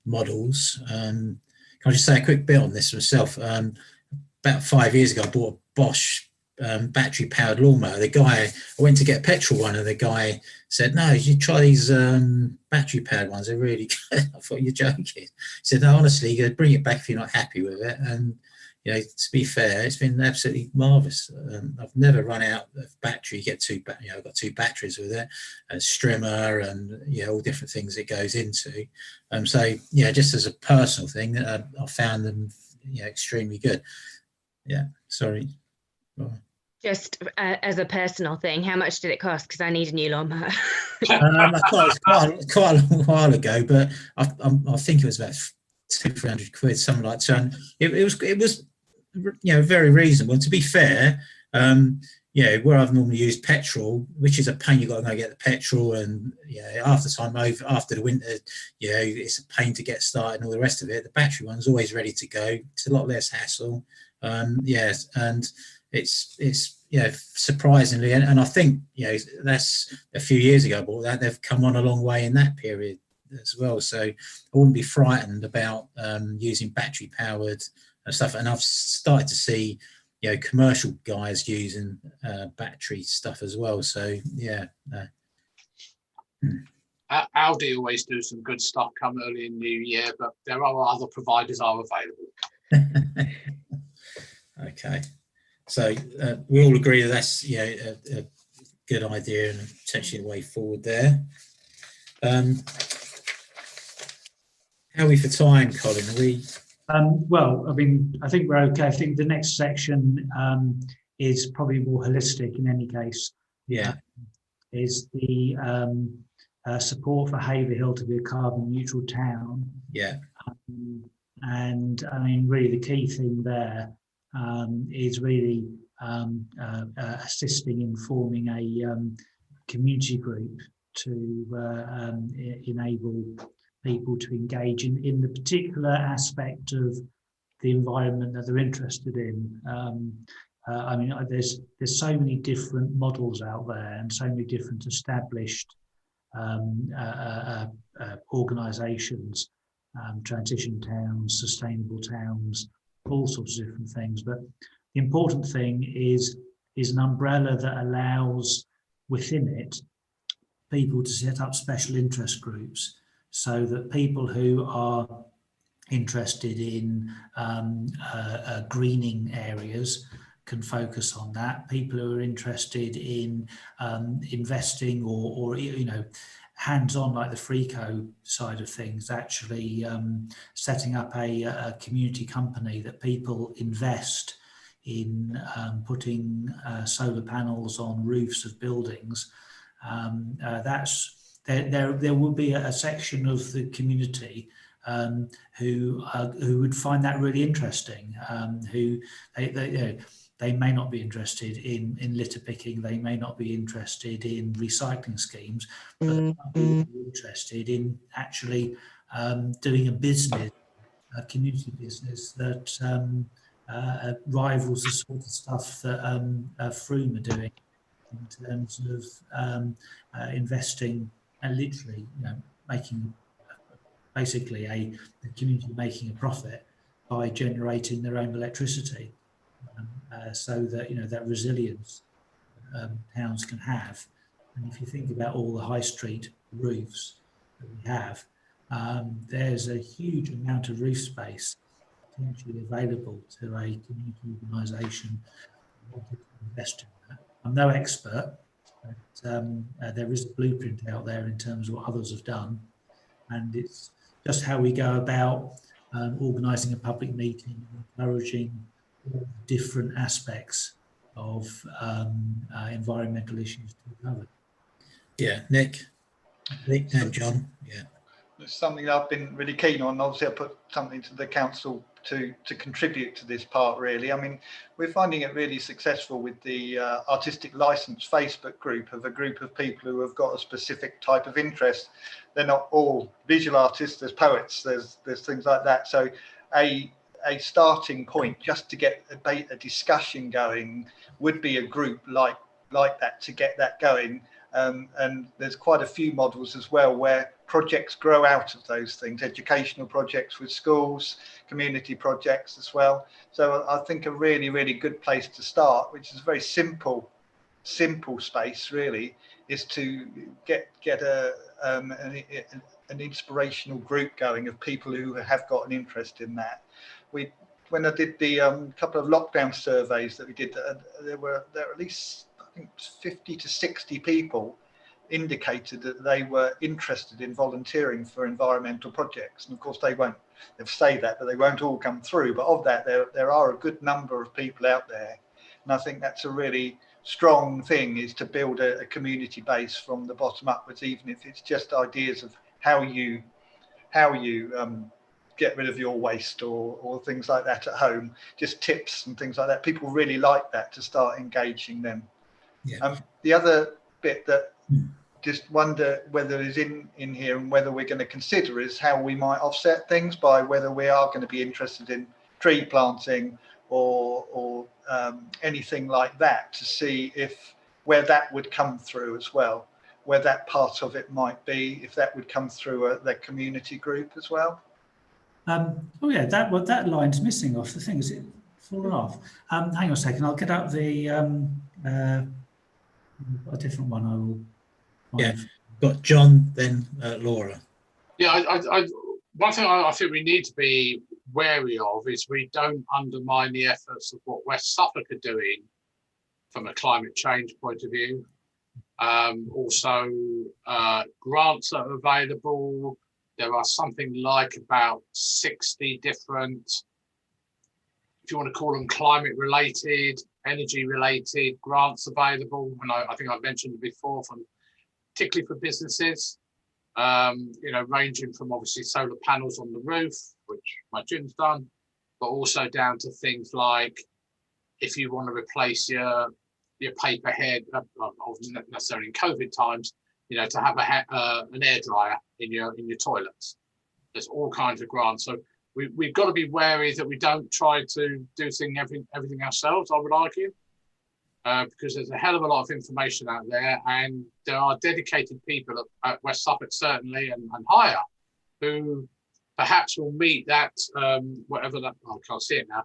models. Can I just say a quick bit on this myself? About 5 years ago, I bought a Bosch battery-powered lawnmower. I went to get a petrol one, and the guy said, "No, you try these battery-powered ones. They're really good." I thought, "You're joking." He said, "No, honestly, you bring it back if you're not happy with it." And to be fair, it's been absolutely marvellous. I've never run out of battery. You get I've got 2 batteries with it, a strimmer, and all different things it goes into. So just as a personal thing, I found them extremely good. Yeah, sorry.
Just as a personal thing, how much did it cost? Because I need a new lawnmower.
Quite a long while ago, but I think it was about 200-300 quid, something like that. It was very reasonable. And to be fair, where I've normally used petrol, which is a pain, you've got to go get the petrol, and after the winter, it's a pain to get started and all the rest of it. The battery one's always ready to go. It's a lot less hassle. And it's surprisingly, and I think that's a few years ago I bought that. They've come on a long way in that period as well. So I wouldn't be frightened about using battery powered stuff. And I've started to see commercial guys using battery stuff as well. So
Audi always do some good stuff come early in New Year, but there are other providers are available.
Okay, so we all agree that that's a good idea and potentially a way forward there. How are we for time, Colin? Are we?
Well, I think we're okay. I think the next section is probably more holistic in any case.
Yeah.
Is the support for Haverhill to be a carbon neutral town.
Yeah.
And really the key thing there is really assisting in forming a community group to enable people to engage in the particular aspect of the environment that they're interested in. There's so many different models out there and so many different established organisations, transition towns, sustainable towns, all sorts of different things. But the important thing is an umbrella that allows within it people to set up special interest groups, so that people who are interested in greening areas can focus on that. People who are interested in investing or hands-on, like the Freeco side of things, actually setting up a community company that people invest in putting solar panels on roofs of buildings. There will be a section of the community who would find that really interesting. Who they may not be interested in litter picking, they may not be interested in recycling schemes, but they might be interested in actually doing a business, a community business that rivals the sort of stuff that Froome are doing in terms of investing and literally making basically the community making a profit by generating their own electricity, so that that resilience towns can have. And if you think about all the high street roofs that we have, there's a huge amount of roof space potentially available to a community organisation wanting to invest in that. I'm no expert, but there is a blueprint out there in terms of what others have done, and it's just how we go about organising a public meeting, encouraging different aspects of environmental issues to be covered.
Yeah, Nick and John. Yeah,
it's something I've been really keen on. Obviously, I put something to the council to contribute to this part. Really, I mean, we're finding it really successful with the artistic license Facebook group of a group of people who have got a specific type of interest. They're not all visual artists. There's poets. There's things like that. So a starting point just to get a discussion going would be a group like that to get that going. And there's quite a few models as well where projects grow out of those things, educational projects with schools, community projects as well. So I think a really, really good place to start, which is a very simple space really, is to get an inspirational group going of people who have got an interest in that. When I did the couple of lockdown surveys that we did, there were at least, I think, 50 to 60 people indicated that they were interested in volunteering for environmental projects. And of course they'll say that, but they won't all come through. But of that, there are a good number of people out there. And I think that's a really strong thing, is to build a community base from the bottom upwards, even if it's just ideas of how you get rid of your waste or things like that at home, just tips and things like that. People really like that, to start engaging them.
Yeah.
The other bit that just wonder whether is in here and whether we're going to consider is how we might offset things, by whether we are going to be interested in tree planting or anything like that, to see where that would come through as well, where that part of it might be, if that would come through the community group as well.
Oh yeah, that line's missing off the thing. Is it fallen off? Hang on a second. I'll get up the a different one. I will.
Yeah, got John, then Laura.
Yeah, one thing I think we need to be wary of is we don't undermine the efforts of what West Suffolk are doing from a climate change point of view. Also, grants are available. There are something like about 60 different, if you want to call them climate related, energy related grants available. And I think I've mentioned it before, particularly for businesses, ranging from obviously solar panels on the roof, which my gym's done, but also down to things like if you want to replace your paper head, not necessarily in COVID times, to have an air dryer in your toilets. There's all kinds of grants. So we've got to be wary that we don't try to do everything ourselves, I would argue, because there's a hell of a lot of information out there, and there are dedicated people at West Suffolk certainly and higher who perhaps will meet that, whatever that, I can't see it now,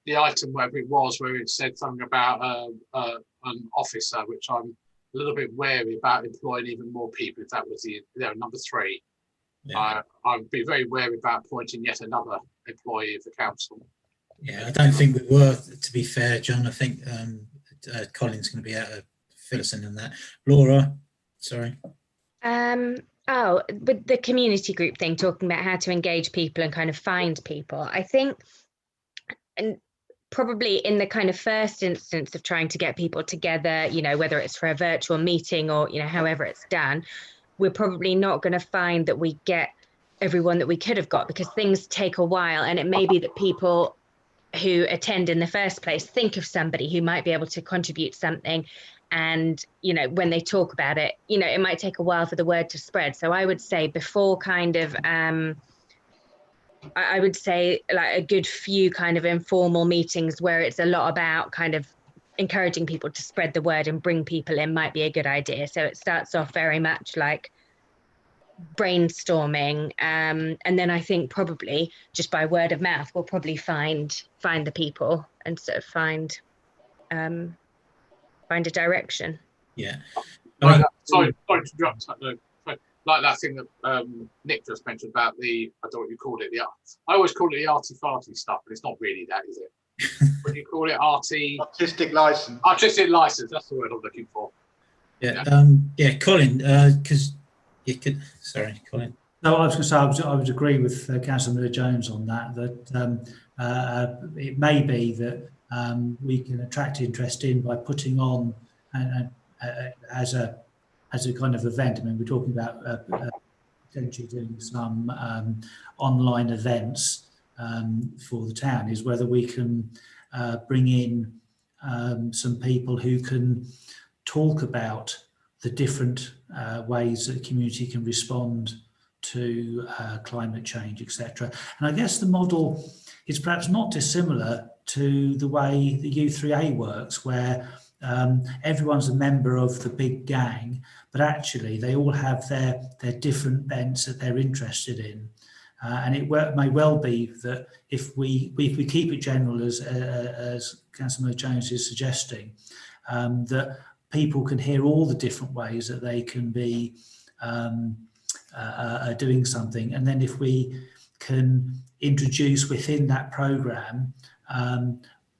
the item, whatever it was, where it said something about an officer, which I'm a little bit wary about employing even more people if that was number 3. Yeah. I'd be very wary about appointing yet another employee of the council.
Yeah, I don't think we were, to be fair, John. I think Colin's going to be able to fill us in on that. Laura, sorry.
With the community group thing, talking about how to engage people and kind of find people, I think, and probably in the kind of first instance of trying to get people together, whether it's for a virtual meeting or, however it's done, we're probably not going to find that we get everyone that we could have got, because things take a while. And it may be that people who attend in the first place think of somebody who might be able to contribute something. And, when they talk about it, it might take a while for the word to spread. So I would say before kind of, I would say like a good few kind of informal meetings where it's a lot about kind of encouraging people to spread the word and bring people in might be a good idea. So it starts off very much like brainstorming, and then I think probably just by word of mouth we'll probably find the people and sort of find a direction.
Yeah.
Sorry to interrupt. Like that thing that Nick just mentioned about I don't know what you called it. I always call it the arty-farty stuff, but it's not really that, is it? What do you call it?
Artistic license.
Artistic license. That's the word I'm looking for.
Yeah. Yeah, Colin, because you could. Sorry, Colin.
No, I was going to say I would agree with Councillor Miller-Jones on that. It may be that we can attract interest in by putting on as a kind of event. I mean, we're talking about potentially doing some online events for the town. Is whether we can bring in some people who can talk about the different ways that the community can respond to climate change, etc. And I guess the model is perhaps not dissimilar to the way the U3A works, where everyone's a member of the big gang, but actually they all have their different bents that they're interested in. And it may well be that if we keep it general, as Councillor Jones is suggesting, that people can hear all the different ways that they can be doing something. And then if we can introduce within that programme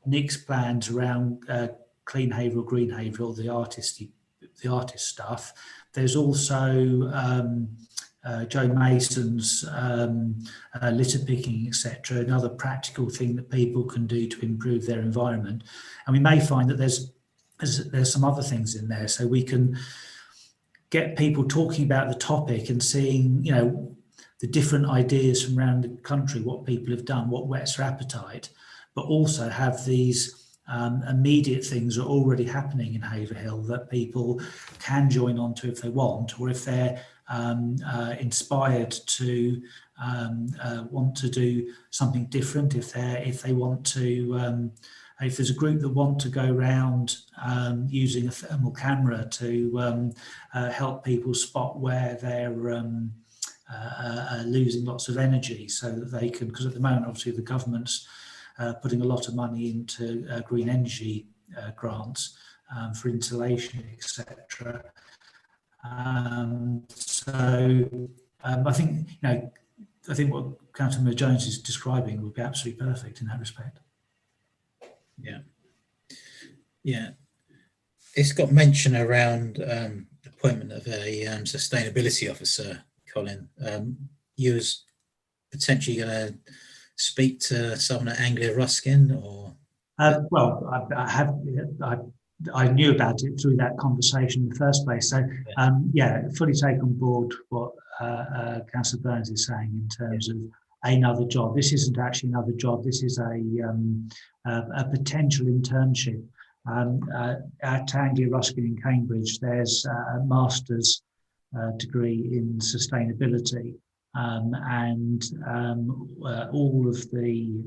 Nick's plans around Clean Haverhill, Green Haverhill, the artist stuff. There's also Joe Mason's litter picking, etc. Another practical thing that people can do to improve their environment. And we may find that there's some other things in there, so we can get people talking about the topic and seeing, the different ideas from around the country, what people have done, what whets their appetite, but also have these immediate things that are already happening in Haverhill that people can join on to if they want, or if they're inspired to want to do something different, if they want to. If there's a group that want to go around using a thermal camera to help people spot where they're losing lots of energy, so that they can, because at the moment obviously the government's putting a lot of money into green energy grants for insulation, etc. I think what Councillor Jones is describing would be absolutely perfect in that respect.
Yeah. It's got mention around the appointment of a sustainability officer, Colin. You was potentially going to speak to someone at Anglia Ruskin, or?
Well, I knew about it through that conversation in the first place. So, fully take on board what Councillor Burns is saying in terms of another job. This isn't actually another job. This is a potential internship. At Anglia Ruskin in Cambridge, there's a master's degree in sustainability, and all of the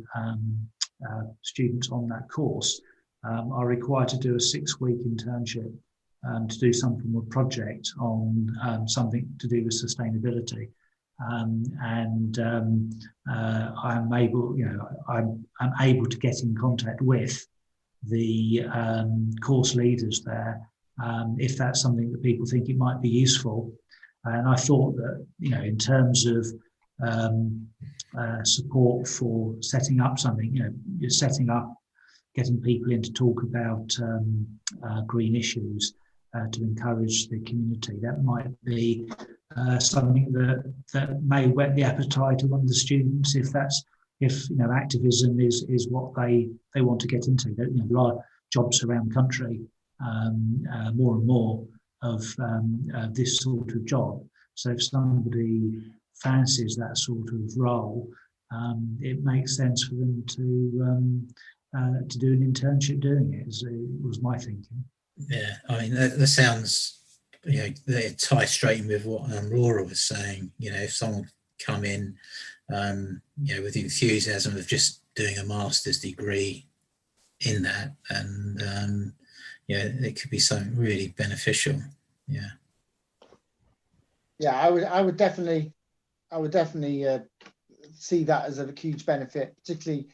students on that course are required to do a 6-week internship to do some form of project on something to do with sustainability. I'm able to get in contact with the course leaders there if that's something that people think it might be useful. And I thought that, in terms of support for setting up something, getting people in to talk about green issues to encourage the community, that might be something that may whet the appetite of one of the students if activism is what they want to get into. There are jobs around the country, more and more of this sort of job. So if somebody fancies that sort of role, it makes sense for them to do an internship doing it. Was my thinking.
Yeah, I mean that sounds, they tie straight in with what Laura was saying. If someone come in, with enthusiasm of just doing a master's degree in that, and it could be something really beneficial. Yeah.
Yeah, I would definitely see that as a huge benefit, particularly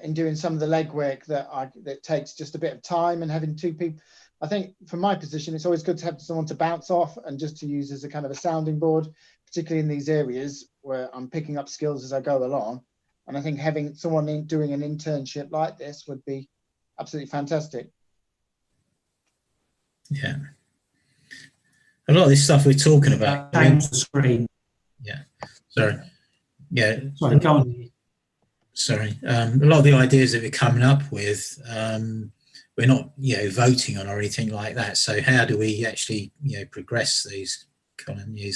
in doing some of the legwork that takes just a bit of time, and having two people. I think from my position, it's always good to have someone to bounce off and just to use as a kind of a sounding board, particularly in these areas where I'm picking up skills as I go along. And I think having someone doing an internship like this would be absolutely fantastic.
Yeah. A lot of this stuff we're talking about.
Change the screen.
Yeah. Sorry. Yeah.
Sorry, go on.
Sorry. A lot of the ideas that we're coming up with, we're not, voting on or anything like that. So how do we actually, progress these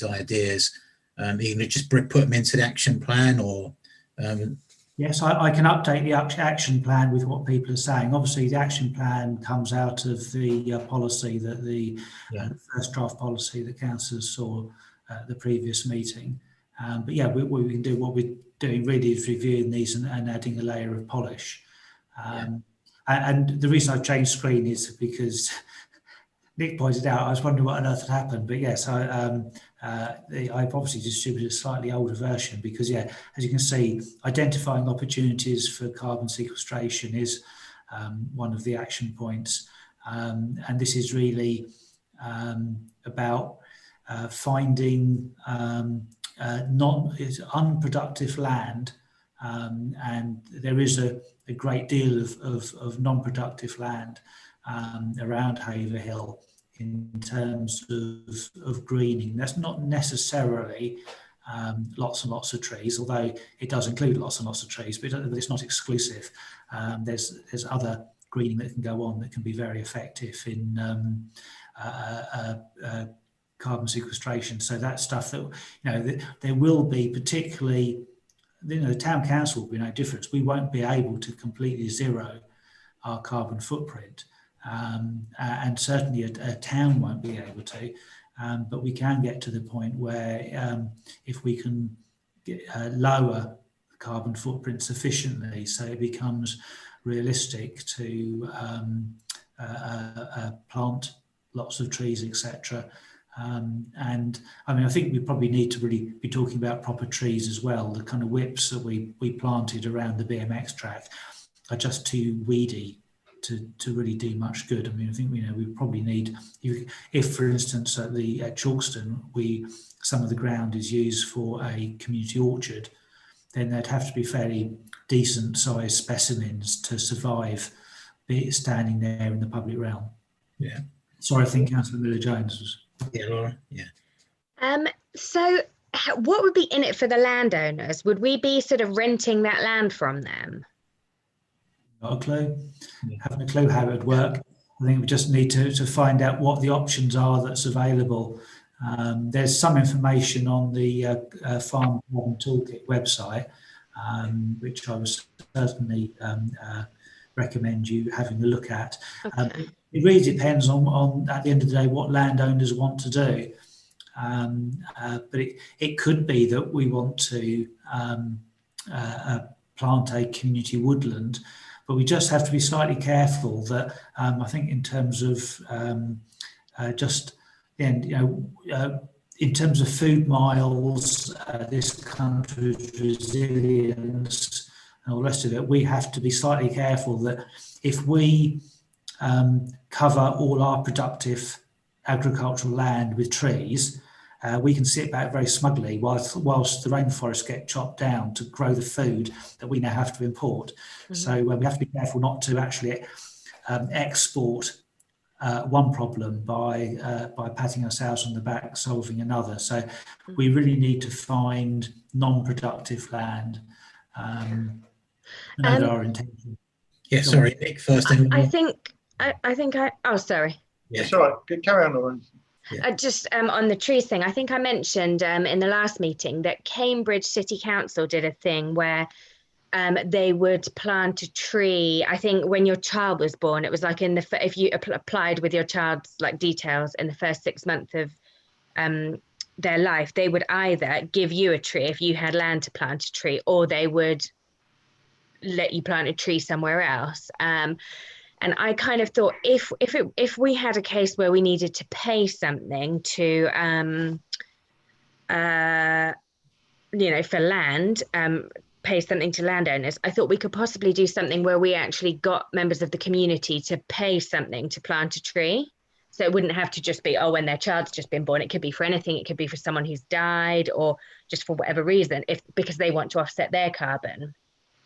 ideas? You can just put them into the action plan, or
yes, I can update the action plan with what people are saying. Obviously, the action plan comes out of the policy that the first draft policy that councillors saw at the previous meeting. But yeah, what we can do, what we're doing really is reviewing these and adding a layer of polish. And the reason I've changed screen is because Nick pointed out, I was wondering what on earth had happened. But yes, I've obviously distributed a slightly older version because, as you can see, identifying opportunities for carbon sequestration is one of the action points. And this is really about finding unproductive land, and there is a great deal of non-productive land around Haverhill in terms of greening. That's not necessarily lots and lots of trees, although it does include lots and lots of trees, but it's not exclusive. There's other greening that can go on that can be very effective in carbon sequestration. So that's stuff that, there will be, particularly, the town council will be no difference. We won't be able to completely zero our carbon footprint, and certainly a town won't be able to, but we can get to the point where if we can lower the carbon footprint sufficiently so it becomes realistic to plant lots of trees, etc. And I mean, I think we probably need to really be talking about proper trees as well. The kind of whips that we planted around the BMX track are just too weedy to really do much good. I mean, I think we probably need, if for instance at Chalkston some of the ground is used for a community orchard, then there'd have to be fairly decent sized specimens to survive standing there in the public realm.
Yeah.
Sorry, I think Councillor Miller-Jones was.
Yeah, Laura. Yeah.
So what would be in it for the landowners? Would we be sort of renting that land from them?
Not a clue. Haven't a clue how it would work. I think we just need to find out what the options are that's available. There's some information on the Farm Carbon Toolkit website, which I would certainly recommend you having a look at.
Okay.
It really depends on at the end of the day what landowners want to do, but it could be that we want to plant a community woodland, but we just have to be slightly careful that I think in terms of in terms of food miles, this country's resilience and all the rest of it, we have to be slightly careful that if we cover all our productive agricultural land with trees, we can sit back very smugly whilst the rainforests get chopped down to grow the food that we now have to import. Mm-hmm. So we have to be careful not to actually export one problem by patting ourselves on the back, solving another. So we really need to find non-productive land. Our intention.
Yeah, sorry, Nick, first.
Oh, sorry.
Yeah, it's all right. Carry on, Lauren.
Yeah. Just on the trees thing, I think I mentioned in the last meeting that Cambridge City Council did a thing where they would plant a tree. I think when your child was born, it was like if you applied with your child's details in the first 6 months of their life, they would either give you a tree if you had land to plant a tree, or they would let you plant a tree somewhere else. And I kind of thought if we had a case where we needed to pay something to for land, pay something to landowners, I thought we could possibly do something where we actually got members of the community to pay something to plant a tree. So it wouldn't have to just be, oh, when their child's just been born. It could be for anything. It could be for someone who's died, or just for whatever reason, because they want to offset their carbon.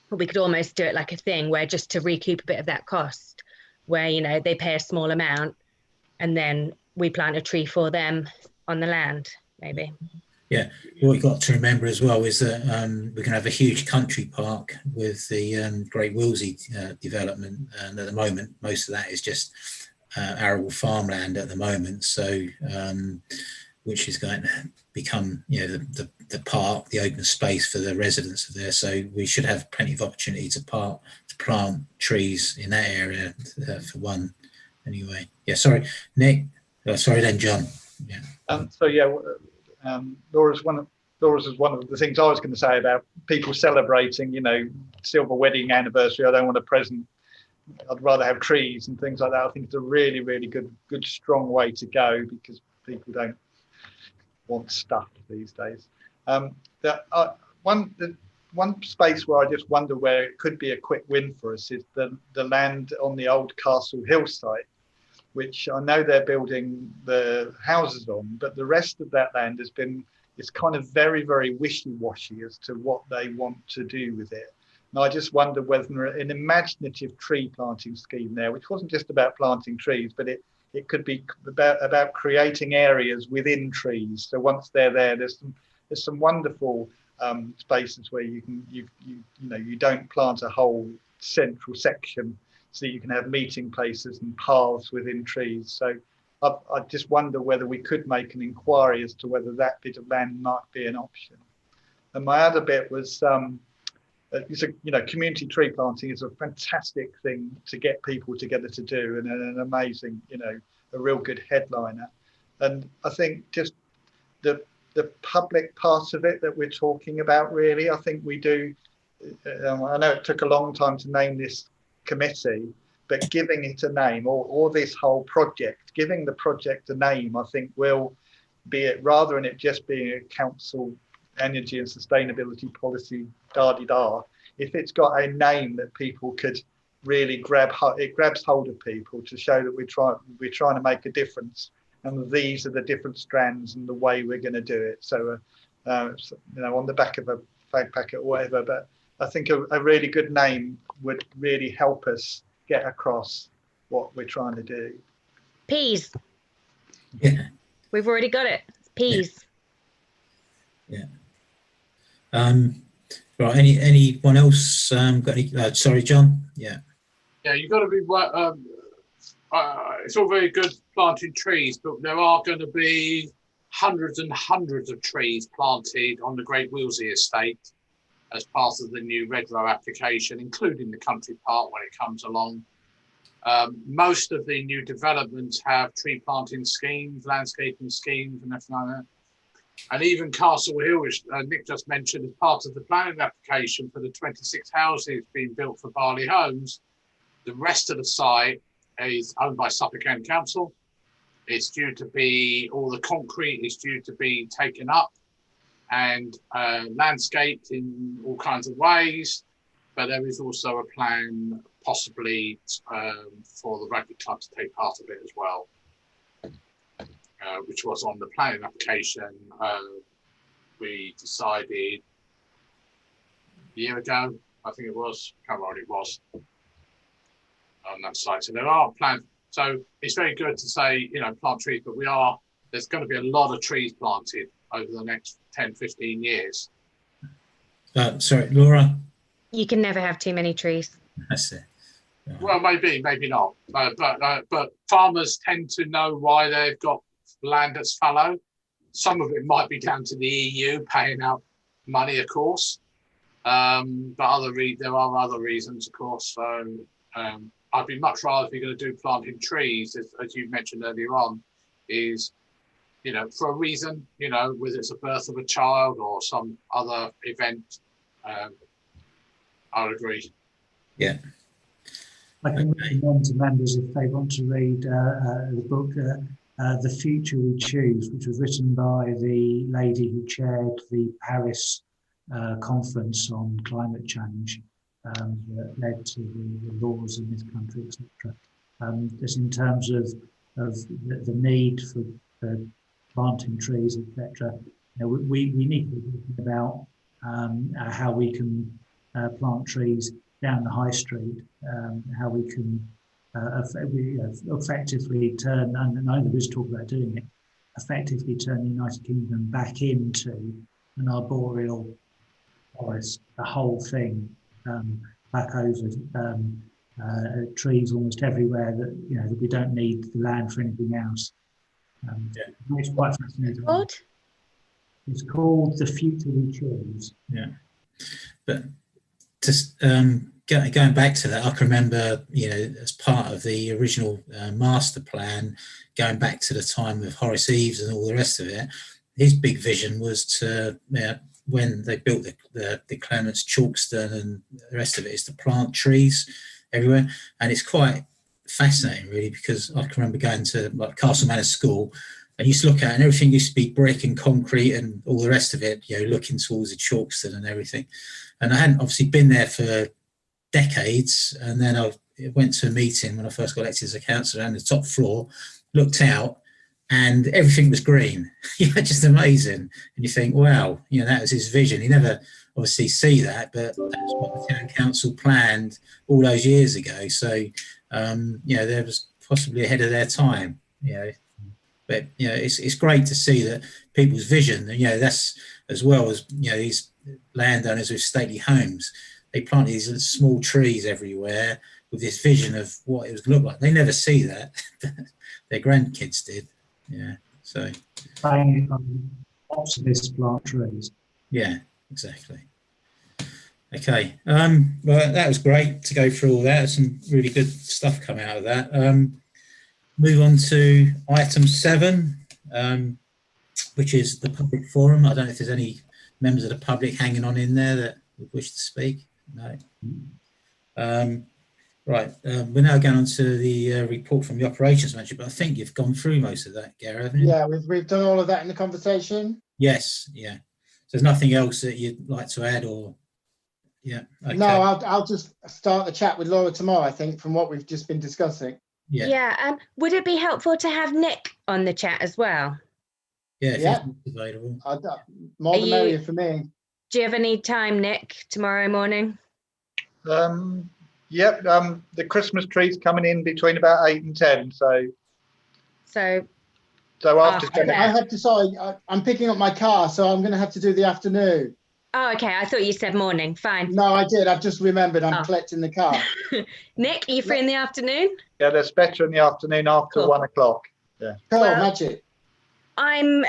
But we could almost do it like a thing where, just to recoup a bit of that cost, where, they pay a small amount and then we plant a tree for them on the land, maybe.
Yeah, what we've got to remember as well is that we're going to have a huge country park with the Great Willsey development, and at the moment most of that is just arable farmland at the moment, so which is going to become the park, the open space for the residents of there. So we should have plenty of opportunity to plant trees in that area for one anyway. Yeah, sorry Nick, sorry then John. Yeah.
Laura's one of the things I was going to say about people celebrating, silver wedding anniversary. I don't want a present. I'd rather have trees and things like that. I think it's a really, really good, strong way to go, because people don't want stuff these days. One space where I just wonder where it could be a quick win for us is the land on the old Castle Hill site, which I know they're building the houses on, but the rest of that land it's kind of very, very wishy-washy as to what they want to do with it. And I just wonder whether an imaginative tree planting scheme there, which wasn't just about planting trees, but it could be about creating areas within trees. So once they're there, there's some wonderful spaces where you don't plant a whole central section, so you can have meeting places and paths within trees. So I just wonder whether we could make an inquiry as to whether that bit of land might be an option. And my other bit was, community tree planting is a fantastic thing to get people together to do, and an amazing, a real good headliner. And I think just the public part of it that we're talking about, really, I think we do. I know it took a long time to name this committee, but giving it a name, or this whole project, giving the project a name, I think will be it, rather than it just being a council energy and sustainability policy da-di-da. If it's got a name that people could really grabs hold of people to show that we're trying to make a difference, and these are the different strands and the way we're going to do it. So on the back of a fag packet or whatever, but I think a really good name would really help us get across what we're trying to do.
Peas.
Yeah.
We've already got it. Peas.
Yeah. Right. Anyone else got any? Sorry, John. Yeah.
Yeah, you've got to be. It's all very good planting trees, but there are going to be hundreds and hundreds of trees planted on the Great Willsey estate as part of the new Redrow application, including the country park when it comes along. Most of the new developments have tree planting schemes, landscaping schemes, and everything like that. And even Castle Hill, which Nick just mentioned, as part of the planning application for the 26 houses being built for Barley Homes. The rest of the site is owned by Suffolk County Council. It's due to be, all the concrete is due to be taken up and landscaped in all kinds of ways. But there is also a plan possibly for the rugby club to take part of it as well. Which was on the planning application. We decided a year ago, I think it was, I can't remember what it was, on that site. So there are plans. So it's very good to say, plant trees, but there's going to be a lot of trees planted over the next 10, 15 years.
Sorry, Laura?
You can never have too many trees.
That's it.
Well, maybe not. But farmers tend to know why they've got land that's fallow. Some of it might be down to the EU paying out money, of course, but there are other reasons, of course. So I'd be much rather, if you're going to do planting trees, as you mentioned earlier on, is for a reason, whether it's a birth of a child or some other event. I'll agree.
Yeah.
I can recommend to members, if they want to read the book, The Future We Choose, which was written by the lady who chaired the Paris conference on climate change that led to the laws in this country, etc. Just in terms of the need for planting trees, etc. We need to be thinking about how we can plant trees down the high street, how we can effectively turn, and I know there is talk about doing it, effectively turn the United Kingdom back into an arboreal forest, the whole thing, back over trees almost everywhere that we don't need the land for anything else. It's quite fascinating.
What?
It's called The Future We Choose.
Yeah, but just going back to that, I can remember, as part of the original master plan, going back to the time of Horace Eaves and all the rest of it, his big vision was to, when they built the Clements Chalkstone and the rest of it, is to plant trees everywhere. And it's quite fascinating, really, because I can remember going to like Castle Manor School, and you used to look at it, and everything used to be brick and concrete and all the rest of it, looking towards the Chalkstone and everything. And I hadn't obviously been there for decades, and then I went to a meeting when I first got elected as a councillor, and the top floor, looked out, and everything was green. Just amazing. And you think, wow, that was his vision. He never obviously see that, but that's what the town council planned all those years ago. So, they was possibly ahead of their time. But it's great to see that people's vision. And that's as well as these landowners with stately homes. They planted these little small trees everywhere with this vision of what it was going to look like. They never see that. Their grandkids did. Yeah. So.
Lots of this plant trees.
Yeah, exactly. Okay. Well, that was great to go through all that. There's some really good stuff come out of that. Move on to item 7, which is the public forum. I don't know if there's any members of the public hanging on in there that would wish to speak. No. Right. We're now going on to the report from the operations manager, but I think you've gone through most of that, Gary, haven't you?
Yeah, we've done all of that in the conversation.
Yes. Yeah. So there's nothing else that you'd like to add, or? Yeah. Okay.
No, I'll just start the chat with Laura tomorrow, I think, from what we've just been discussing.
Yeah.
Would it be helpful to have Nick on the chat as well?
Yeah, if he's available.
More the merrier for me.
Do you have any time, Nick, tomorrow morning?
Yep. The Christmas tree's coming in between about 8 and 10. So after.
I have to. Sorry, I'm picking up my car, so I'm going to have to do the afternoon.
Oh, okay. I thought you said morning. Fine.
No, I did. I've just remembered. I'm collecting the car.
Nick, are you free in the afternoon?
Yeah, that's better in the afternoon after 1 o'clock. Yeah.
Cool, magic.
I'm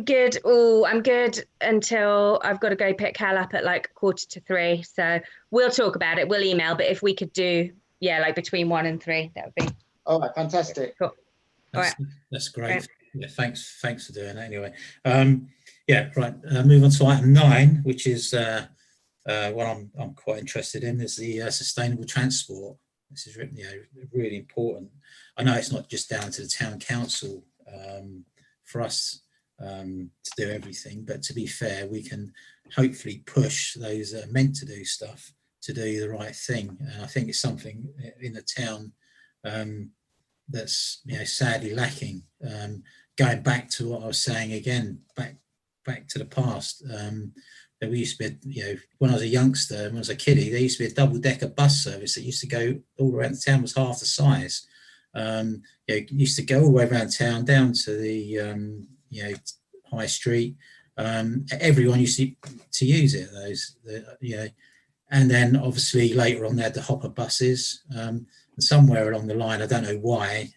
good. Oh, I'm good until I've got to go pick Hal up at like 2:45. So we'll talk about it. We'll email. But if we could do, like between 1 and 3, that would be.
All right, fantastic.
Cool. All right.
That's great. Right. Yeah, thanks for doing that. Anyway, right. Move on to item 9, which is what I'm quite interested in, is the sustainable transport. This is really important. I know it's not just down to the town council for us to do everything, but to be fair, we can hopefully push those that are meant to do stuff to do the right thing. And I think it's something in the town that's sadly lacking. Going back to what I was saying again, back to the past, that we used to be, when I was a youngster, when I was a kiddie, there used to be a double-decker bus service that used to go all around the town, was half the size. Used to go all the way around town, down to the high street. Everyone used to use it. And then obviously later on they had the hopper buses. And somewhere along the line, I don't know why,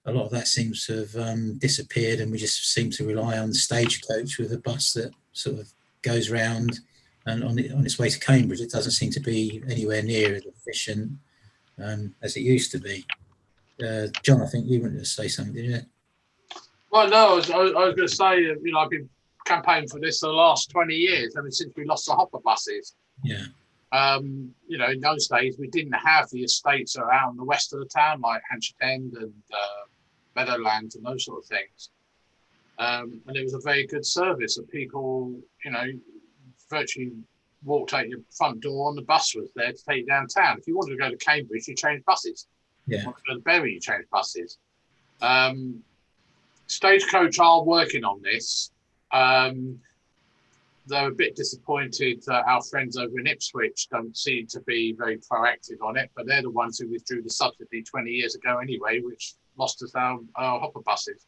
a lot of that seems to have disappeared, and we just seem to rely on the stagecoach with a bus that sort of goes round and on its way to Cambridge. It doesn't seem to be anywhere near as efficient as it used to be. John, I think you wanted to say something, didn't you?
Well, no, I was going to say, I've been campaigning for this for the last 20 years, I mean, since we lost the hopper buses.
Yeah.
In those days, we didn't have the estates around the west of the town, like Hampshire End and Meadowlands and those sort of things. And it was a very good service that people, you know, virtually walked out your front door and the bus was there to take you downtown. If you wanted to go to Cambridge, you changed buses.
Yeah.
If you wanted to go to Bury, you changed buses. Stagecoach are working on this. They're a bit disappointed that our friends over in Ipswich don't seem to be very proactive on it, but they're the ones who withdrew the subsidy 20 years ago anyway, which lost us our hopper buses.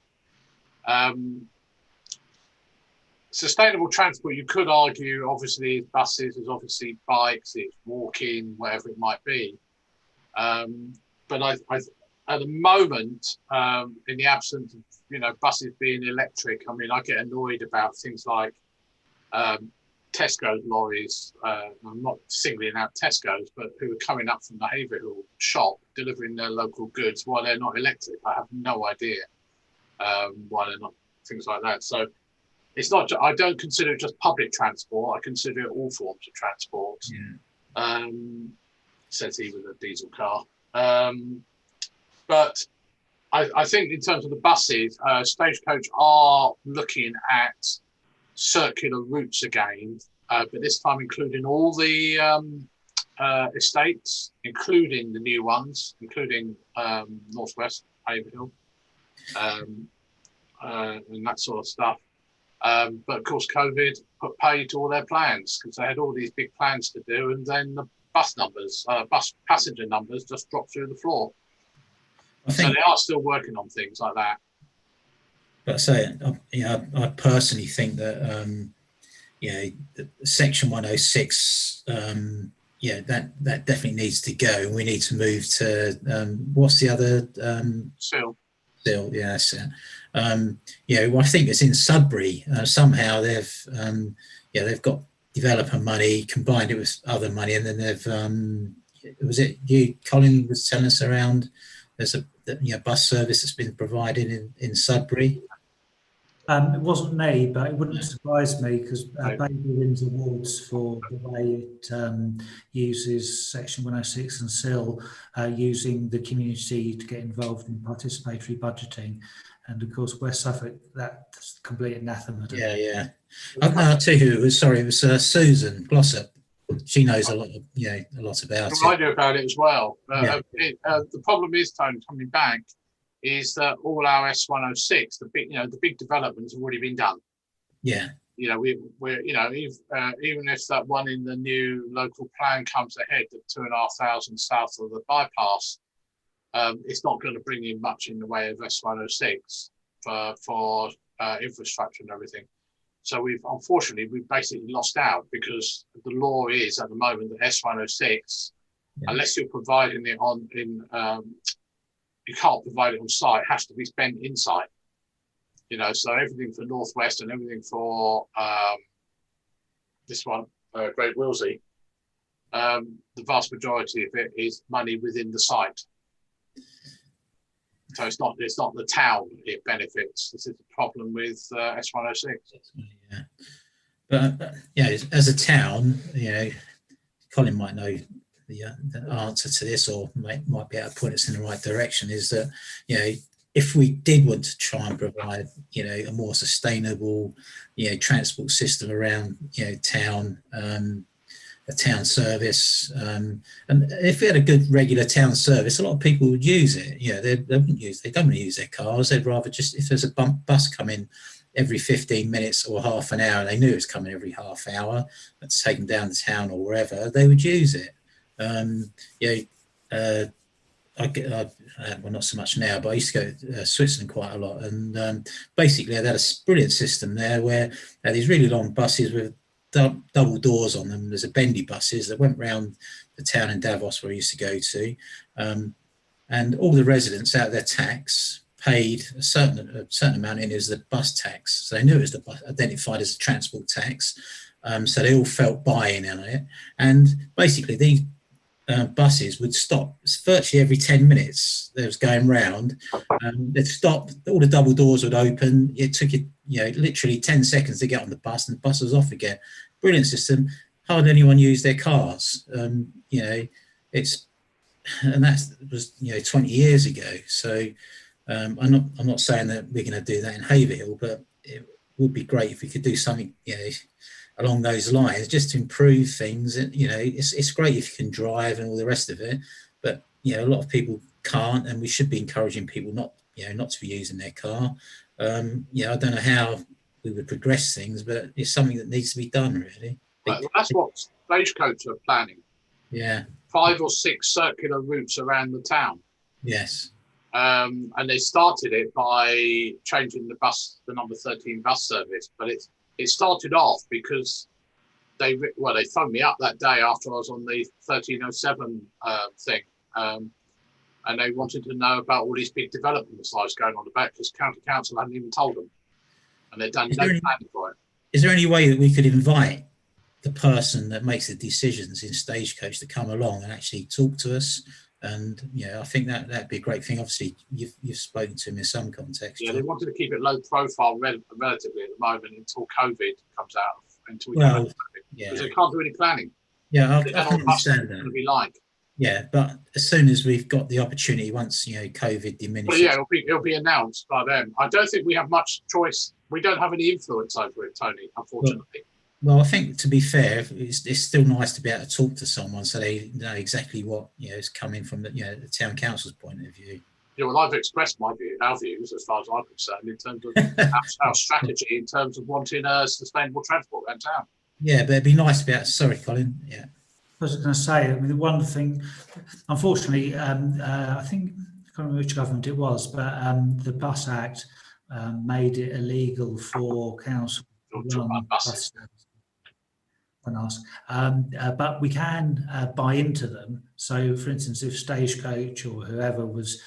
Sustainable transport, you could argue, obviously, is buses, is obviously bikes, it's walking, whatever it might be. But I at the moment, in the absence of, you know, buses being electric, I mean, I get annoyed about things like Tesco's lorries. I'm not singling out Tesco's, but who are coming up from the Haverhill shop delivering their local goods while they're not electric. I have no idea why they're not, things like that. So it's not, I don't consider it just public transport. I consider it all forms of transport. Yeah. Says he with a diesel car. But I think in terms of the buses, Stagecoach are looking at circular routes again, but this time including all the estates, including the new ones, including Northwest, Haverhill, and that sort of stuff. But of course, COVID put paid to all their plans because they had all these big plans to do, and then the bus passenger numbers just dropped through the floor. So they are still working on things like that.
But I personally think that Section 106, that definitely needs to go, and we need to move to what's the other
Still,
yeah, that's it. I think it's in Sudbury. Somehow they've got developer money, combined it with other money, and then they've was it you, Colin, was telling us around. There's a bus service that's been provided in Sudbury.
It wasn't me, but it wouldn't surprise me because Baby wins awards for the way it uses Section 106 and SIL, using the community to get involved in participatory budgeting. And of course, West Suffolk, that's complete anathema.
Yeah. I'll tell you who it was. Sorry, it was Susan Glossop. She knows a lot about it.
I do about it as well. The problem is, Tony, coming back, is that all our S106, the big developments have already been done.
Yeah.
We're even if that one in the new local plan comes ahead, the 2,500 south of the bypass, it's not going to bring in much in the way of S106 for infrastructure and everything. So we've basically lost out because the law is at the moment that S106, unless you're providing it you can't provide it on site, it has to be spent in site. So everything for Northwest and everything for this one, Great Willesey, the vast majority of it is money within the site. So it's not the town it benefits. This is the problem with S106.
Yeah, but as a town, Colin might know the answer to this, or might be able to point us in the right direction. Is that if we did want to try and provide a more sustainable transport system around town. A town service, and if we had a good regular town service, a lot of people would use it. They don't want to use their cars. They'd rather just, if there's a bus coming every 15 minutes or half an hour, and they knew it was coming every half hour, to take them down the town or wherever, they would use it. Well, not so much now, but I used to go to Switzerland quite a lot, and basically they had a brilliant system there where they had these really long buses with double doors on them. There's a bendy buses that went round the town in Davos where I used to go to, and all the residents out of their tax paid a certain amount in as the bus tax. So they knew it was the bus, identified as a transport tax. So they all felt buy-in on it, and basically these buses would stop virtually every 10 minutes. They was going round. They'd stop. All the double doors would open. It took you, literally 10 seconds to get on the bus, and the bus was off again. Brilliant system. Hardly anyone used their cars. That was 20 years ago. So I'm not saying that we're going to do that in Haverhill, but it would be great if we could do something, along those lines, just to improve things. And it's great if you can drive and all the rest of it, but a lot of people can't, and we should be encouraging people not to be using their car. I don't know how we would progress things, but it's something that needs to be done, really.
Well, that's what Stagecoach are planning.
Yeah.
5 or 6 circular routes around the town.
Yes.
And they started it by changing the number 13 bus service, but it started off because they phoned me up that day after I was on the 1307 thing, and they wanted to know about all these big development sites going on about, because county council hadn't even told them, and they'd done no planning for it.
Is there any way that we could invite the person that makes the decisions in Stagecoach to come along and actually talk to us? And I think that'd be a great thing. Obviously, you've spoken to him in some context.
Yeah, they wanted to keep it low profile relatively at the moment until COVID comes out, because they can't do any planning.
Yeah, I can understand that.
Going to be like.
Yeah, but as soon as we've got the opportunity, once COVID diminishes.
Well, yeah, it'll be announced by them. I don't think we have much choice. We don't have any influence over it, Tony, unfortunately.
Well, I think, to be fair, it's still nice to be able to talk to someone so they know exactly what is coming from the the town council's point of view.
Yeah, well, I've expressed our views as far as I'm concerned in terms of our strategy in terms of wanting sustainable transport around town.
Yeah, but it'd be nice to be able to. Sorry, Colin. Yeah.
I was going to say, the one thing, unfortunately, I think, I can't remember which government it was, but the Bus Act made it illegal for council to run buses. But we can buy into them. So, for instance, if Stagecoach or whoever was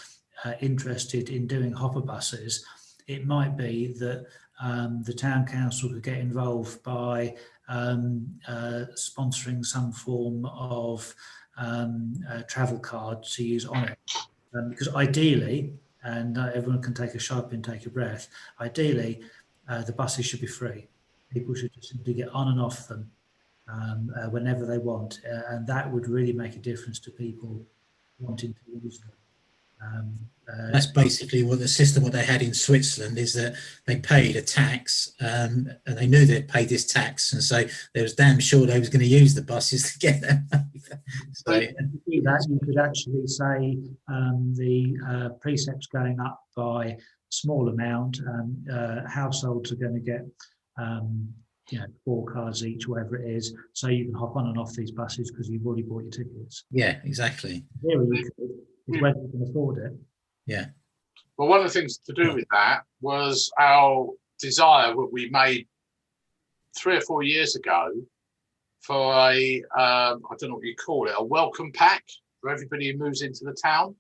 interested in doing hopper buses, it might be that the town council could get involved by sponsoring some form of travel card to use on it. Because ideally, and everyone can take a sharp intake of breath, ideally the buses should be free. People should just simply get on and off them whenever they want, and that would really make a difference to people wanting to use them.
That's basically what they had in Switzerland, is that they paid a tax, and they knew they paid this tax, and so they was damn sure they was going to use the buses to get them. So
to do that, you could actually say the precept's going up by a small amount. Households are going to get 4 cars each, whatever it is, so you can hop on and off these buses because you've already bought your tickets.
Yeah, exactly.
Here you could, is whether you can afford it.
Yeah.
Well, one of the things to do with that was our desire that we made 3 or 4 years ago for a, I don't know what you call it, a welcome pack for everybody who moves into the town.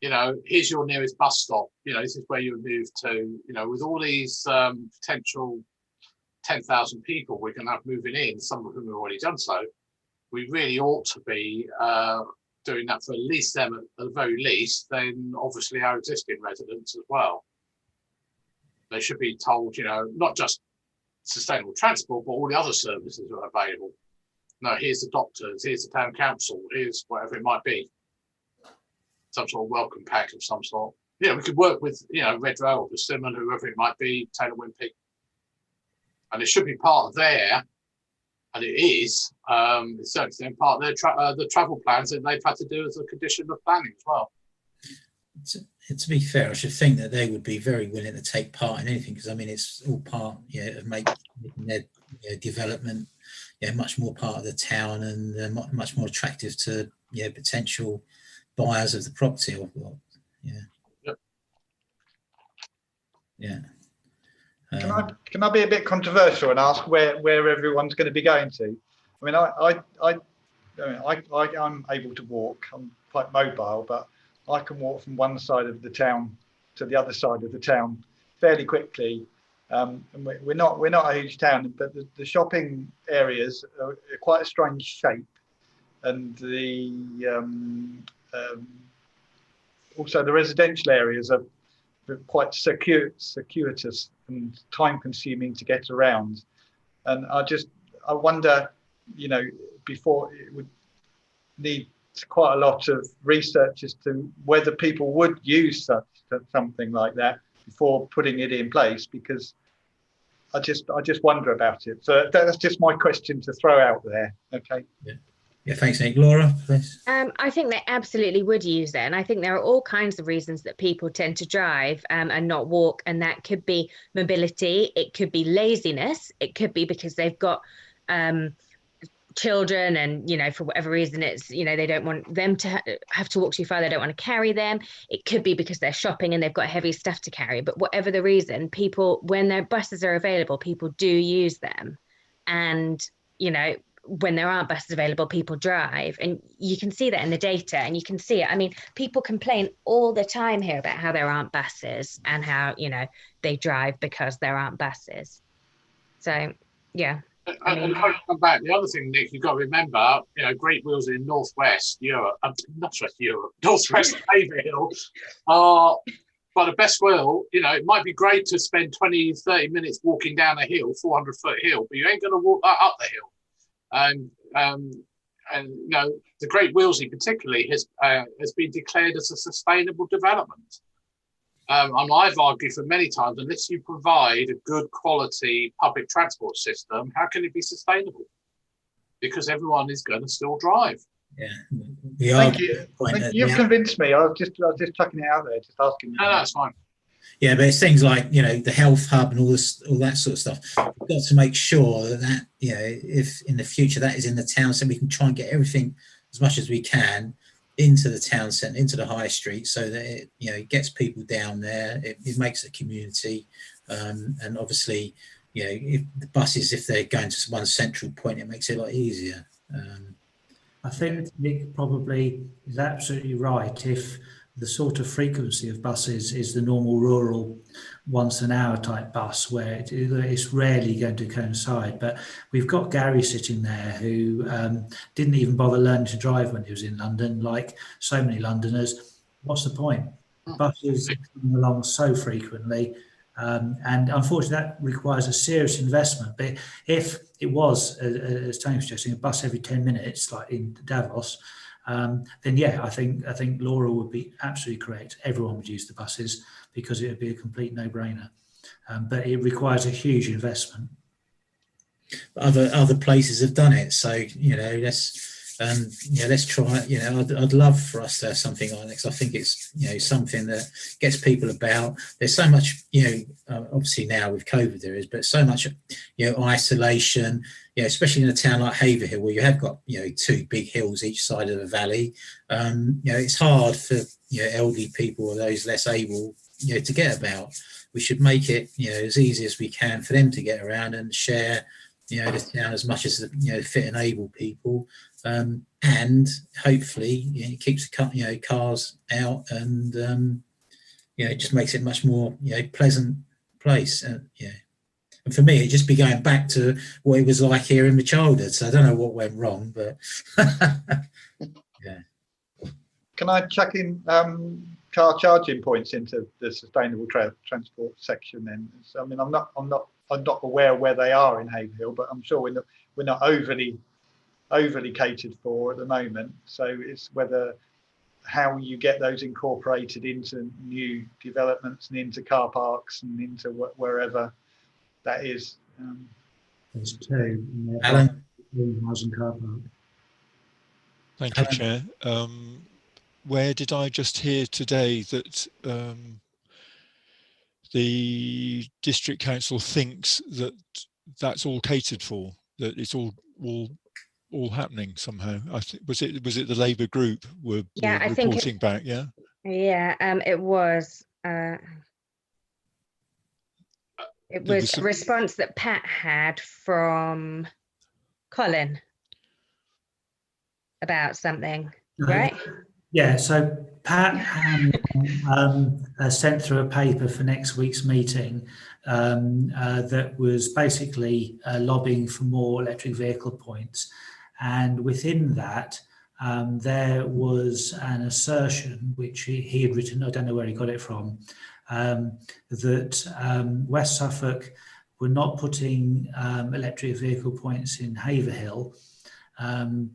Here's your nearest bus stop. This is where you move to. With all these potential 10,000 people we're going to have moving in, some of whom have already done so, we really ought to be doing that for at least them at the very least, then obviously our existing residents as well. They should be told, not just sustainable transport, but all the other services that are available. No, here's the doctors, here's the town council, here's whatever it might be. Some sort of welcome pack of some sort. We could work with, Red Rail, Persimmon, whoever it might be, Taylor Wimpey. And it should be part of their, and it is, it's certainly part of their the travel plans that they've had to do as a condition of planning as well.
To be fair, I should think that they would be very willing to take part in anything, because it's all part of making their development much more part of the town, and much more attractive to potential buyers of the property.
Can I be a bit controversial and ask where everyone's going to be going to? I'm able to walk. I'm quite mobile, but I can walk from one side of the town to the other side of the town fairly quickly. And we're not a huge town, but the shopping areas are quite a strange shape, and also the residential areas are quite circuitous and time-consuming to get around. And I wonder, before it would need quite a lot of research as to whether people would use something like that before putting it in place, because I just wonder about it. So that's just my question to throw out there. Okay.
Yeah, thanks, Nick. Laura, please.
I think they absolutely would use it. And I think there are all kinds of reasons that people tend to drive and not walk. And that could be mobility. It could be laziness. It could be because they've got children and, you know, for whatever reason, it's, you know, they don't want them to have to walk too far. They don't want to carry them. It could be because they're shopping and they've got heavy stuff to carry. But whatever the reason, people, when their buses are available, people do use them. And, you know, when there aren't buses available, people drive, and you can see that in the data, and you can see it. I mean, people complain all the time here about how there aren't buses and how, you know, they drive because there aren't buses. So, yeah.
And come back, the other thing, Nick, you've got to remember, you know, Great Wheels in Northwest Europe, Northwest Haverhill are by the best will. You know, it might be great to spend 20, 30 minutes walking down a hill, 400-foot hill, but you ain't going to walk that up the hill. And you know, the Great Willesey particularly has been declared as a sustainable development. And I've argued for many times, unless you provide a good quality public transport system, how can it be sustainable? Because everyone is going to still drive.
Yeah,
thank you. You've convinced me. I was just chucking it out there, just asking.
No, that's fine.
Yeah, but it's things like, you know, the health hub and all that sort of stuff. We've got to make sure that, you know, if in the future that is in the town, so we can try and get everything as much as we can into the town centre, into the high street, so that it, you know, it gets people down there. It makes a community, and obviously, you know, if the buses, if they're going to one central point, it makes it a lot easier.
I think Nick probably is absolutely right. If the sort of frequency of buses is the normal rural once an hour type bus, where it's rarely going to coincide. But we've got Gary sitting there who didn't even bother learning to drive when he was in London, like so many Londoners. What's the point? Buses come along so frequently, and unfortunately that requires a serious investment. But if it was, as Tony was suggesting, a bus every 10 minutes, like in Davos, then yeah, I think Laura would be absolutely correct. Everyone would use the buses because it would be a complete no-brainer. But it requires a huge investment.
Other places have done it, so you know, let's try it. You know, I'd love for us to have something like this. I think it's, you know, something that gets people about. There's so much, you know, obviously now with COVID there is, but so much, you know, isolation. You know, especially in a town like Haverhill, where you have got, you know, two big hills each side of the valley. You know, it's hard for, you know, elderly people or those less able, you know, to get about. We should make it, you know, as easy as we can for them to get around and share, you know, the town as much as, you know, fit and able people. And hopefully, you know, it keeps the, you know, cars out, and you know, it just makes it much more, you know, pleasant place. Yeah. And for me, it just be going back to what it was like here in my childhood. So I don't know what went wrong, but yeah.
Can I chuck in car charging points into the sustainable transport section then? So, I mean, I'm not aware where they are in Haverhill, but I'm sure we're not overly catered for at the moment. So it's whether how you get those incorporated into new developments and into car parks and into wherever that is.
There's two.
Alan?
Car park.
Thank you, Chair. Where did I just hear today that the district council thinks that that's all catered for, that it's all happening somehow? I think was it the Labour group were reporting back? Yeah.
Yeah, it was. It was a response that Pat had from Colin about something, right?
Yeah, so Pat sent through a paper for next week's meeting that was basically lobbying for more electric vehicle points. And within that, there was an assertion, which he had written, I don't know where he got it from, that West Suffolk were not putting electric vehicle points in Haverhill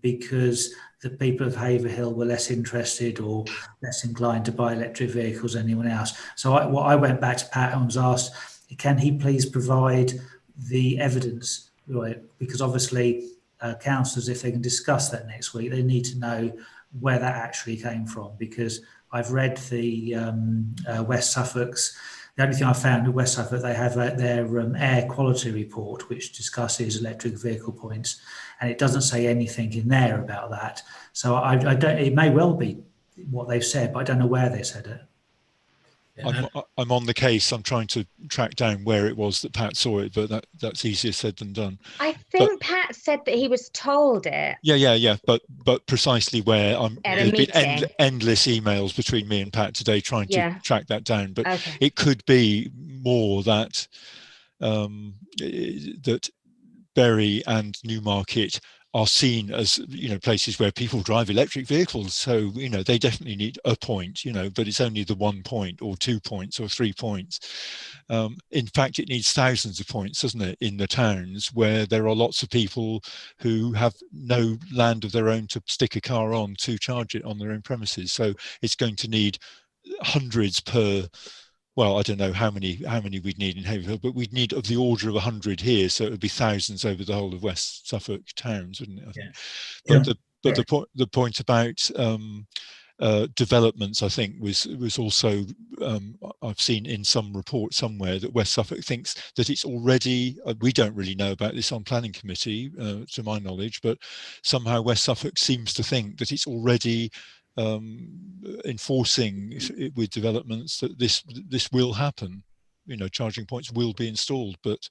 because the people of Haverhill were less interested or less inclined to buy electric vehicles than anyone else. So I went back to Pat and was asked, can he please provide the evidence? Right? Because obviously councillors, if they can discuss that next week, they need to know where that actually came from, because I've read the West Suffolk's. The only thing I found in West Suffolk, they have their air quality report, which discusses electric vehicle points, and it doesn't say anything in there about that. So I don't. It may well be what they've said, but I don't know where they said it.
I'm on the case. I'm trying to track down where it was that Pat saw it, but that's easier said than done.
I think Pat said that he was told it.
Yeah. But precisely where there's been endless emails between me and Pat today trying to track that down. But it could be more that that Bury and Newmarket are seen as, places where people drive electric vehicles. So, they definitely need a point, but it's only the 1 point or 2 points or 3 points. In fact, it needs thousands of points, doesn't it, in the towns where there are lots of people who have no land of their own to stick a car on to charge it on their own premises. So it's going to need hundreds per. Well, I don't know how many we'd need in Haverhill, but we'd need of the order of 100 here, so it would be thousands over the whole of West Suffolk towns, wouldn't it? I think. But the point about developments, I think, was also I've seen in some report somewhere that West Suffolk thinks that it's already. We don't really know about this on planning committee, to my knowledge, but somehow West Suffolk seems to think that it's already enforcing with developments that this will happen. Charging points will be installed, but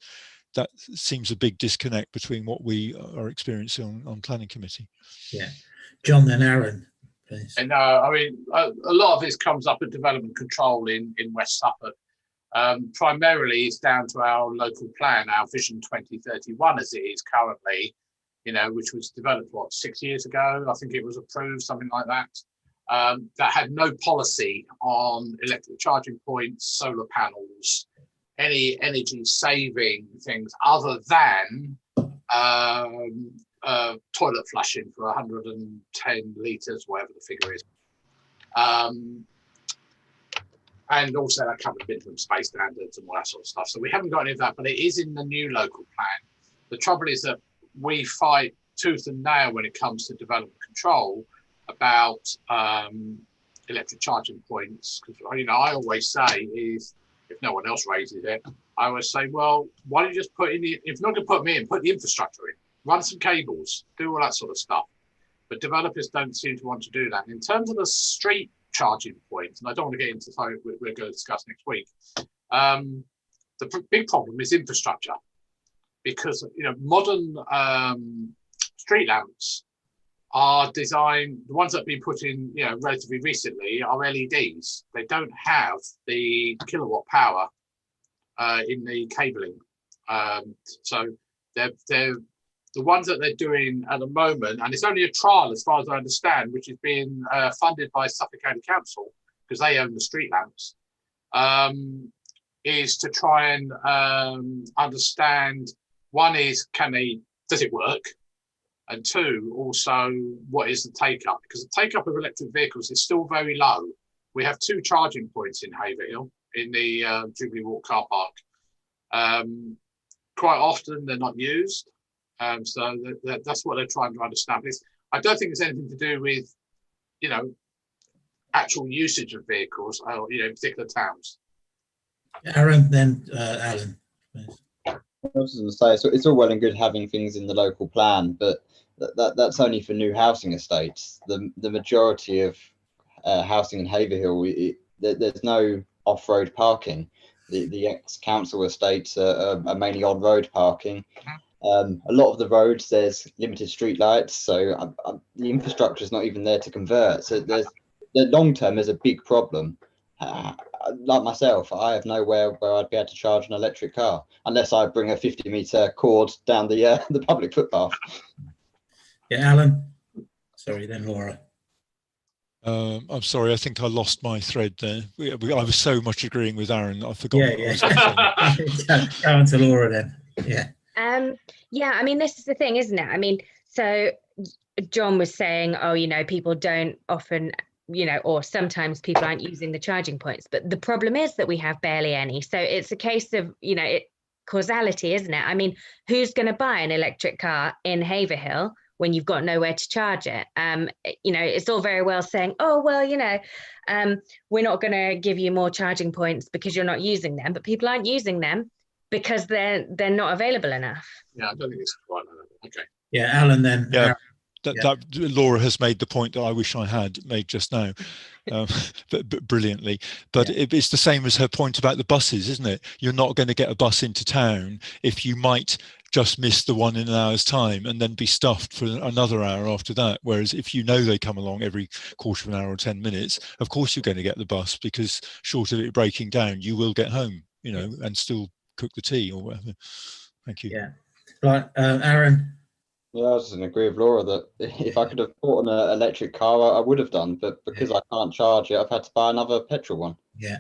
that seems a big disconnect between what we are experiencing on planning committee.
Yeah, John, then Aaron, please.
And I mean, a lot of this comes up at development control in West Suffolk. Primarily, it's down to our local plan, our Vision 2031, as it is currently. Which was developed 6 years ago. I think it was approved, something like that. That had no policy on electric charging points, solar panels, any energy saving things other than toilet flushing for 110 litres, whatever the figure is. And also that covered minimum space standards and all that sort of stuff. So we haven't got any of that, but it is in the new local plan. The trouble is that we fight tooth and nail when it comes to development control about electric charging points, because I always say is, if no one else raises it, I always say, well, why don't you just put in if you're not going to put me in, put the infrastructure in, run some cables, do all that sort of stuff. But developers don't seem to want to do that. In terms of the street charging points, and I don't want to get into something we're going to discuss next week, the big problem is infrastructure, because modern street lamps are designed, the ones that have been put in relatively recently are LEDs. They don't have the kilowatt power in the cabling. So they're the ones that they're doing at the moment, and it's only a trial as far as I understand, which is being funded by Suffolk County Council, because they own the street lamps, is to try and understand, one is, does it work? And two, also, what is the take-up? Because the take-up of electric vehicles is still very low. We have 2 charging points in Haverhill, in the Jubilee Walk car park. Quite often, they're not used. So that's what they're trying to understand. I don't think it's anything to do with, actual usage of vehicles, in particular towns.
Aaron, then Alan, please.
I was going to say, so it's all well and good having things in the local plan, but that's only for new housing estates. The majority of housing in Haverhill, there's no off-road parking. The ex-council estates are mainly on-road parking. A lot of the roads, there's limited street lights, so the infrastructure is not even there to convert. So the long term is a big problem. Like myself, I have nowhere where I'd be able to charge an electric car unless I bring a 50-metre cord down the public footpath.
Yeah, Alan. Sorry, then Laura.
I'm sorry, I think I lost my thread there. I was so much agreeing with Aaron, I forgot.
Go on to Laura then. Yeah.
Yeah, I mean, this is the thing, isn't it? I mean, So John was saying, oh, people don't often, or sometimes people aren't using the charging points. But the problem is that we have barely any. So it's a case of, causality, isn't it? I mean, who's going to buy an electric car in Haverhill when you've got nowhere to charge it? It's all very well saying, oh, well, we're not going to give you more charging points because you're not using them. But people aren't using them because they're not available enough.
Yeah, I don't think it's quite like that. Okay.
Yeah, Alan then.
Yeah. That Laura has made the point that I wish I had made just now, but brilliantly. But it's the same as her point about the buses, isn't it? You're not going to get a bus into town if you might just miss the one in an hour's time and then be stuffed for another hour after that. Whereas if they come along every quarter of an hour or 10 minutes, of course you're going to get the bus, because short of it breaking down, you will get home, and still cook the tea or whatever. Thank you.
Yeah. Right, Aaron.
Yeah, I just agree with Laura that if I could have bought an electric car, I would have done. But because I can't charge it, I've had to buy another petrol one.
Yeah,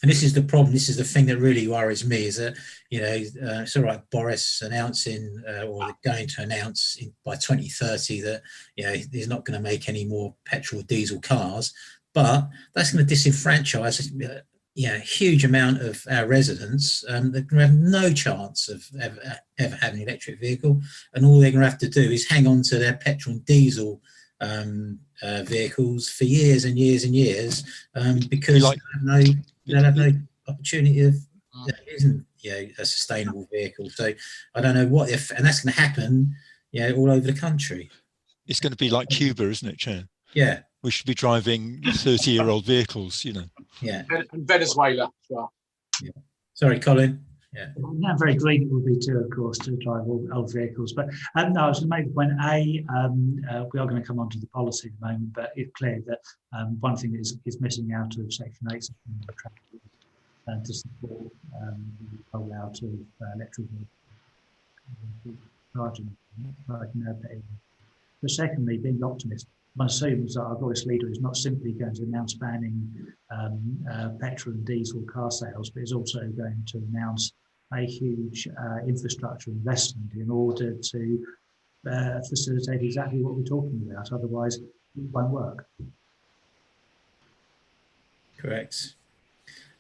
and this is the problem. This is the thing that really worries me, is that it's all right, Boris announcing or they're going to announce by 2030 that he's not going to make any more petrol or diesel cars, but that's going to disenfranchise a huge amount of our residents that have no chance of ever having an electric vehicle, and all they're going to have to do is hang on to their petrol and diesel vehicles for years and years and years, because they'll have no opportunity of that isn't a sustainable vehicle. So I don't know what if, and that's going to happen all over the country.
It's going to be like Cuba, isn't it, Chair?
Yeah. We
should be driving 30-year-old vehicles,
Yeah.
And Venezuela as well.
Yeah. Sorry, Colin. Yeah.
Not very green it would be too, of course, to drive old vehicles. But no, I was going to make the point, we are going to come on to the policy in a moment, but it's clear that one thing that is missing out of Section 8 to support the rollout of electric charging. But secondly, being optimist, one assumes that our voice leader is not simply going to announce banning petrol and diesel car sales, but is also going to announce a huge infrastructure investment in order to facilitate exactly what we're talking about. Otherwise, it won't work.
Correct.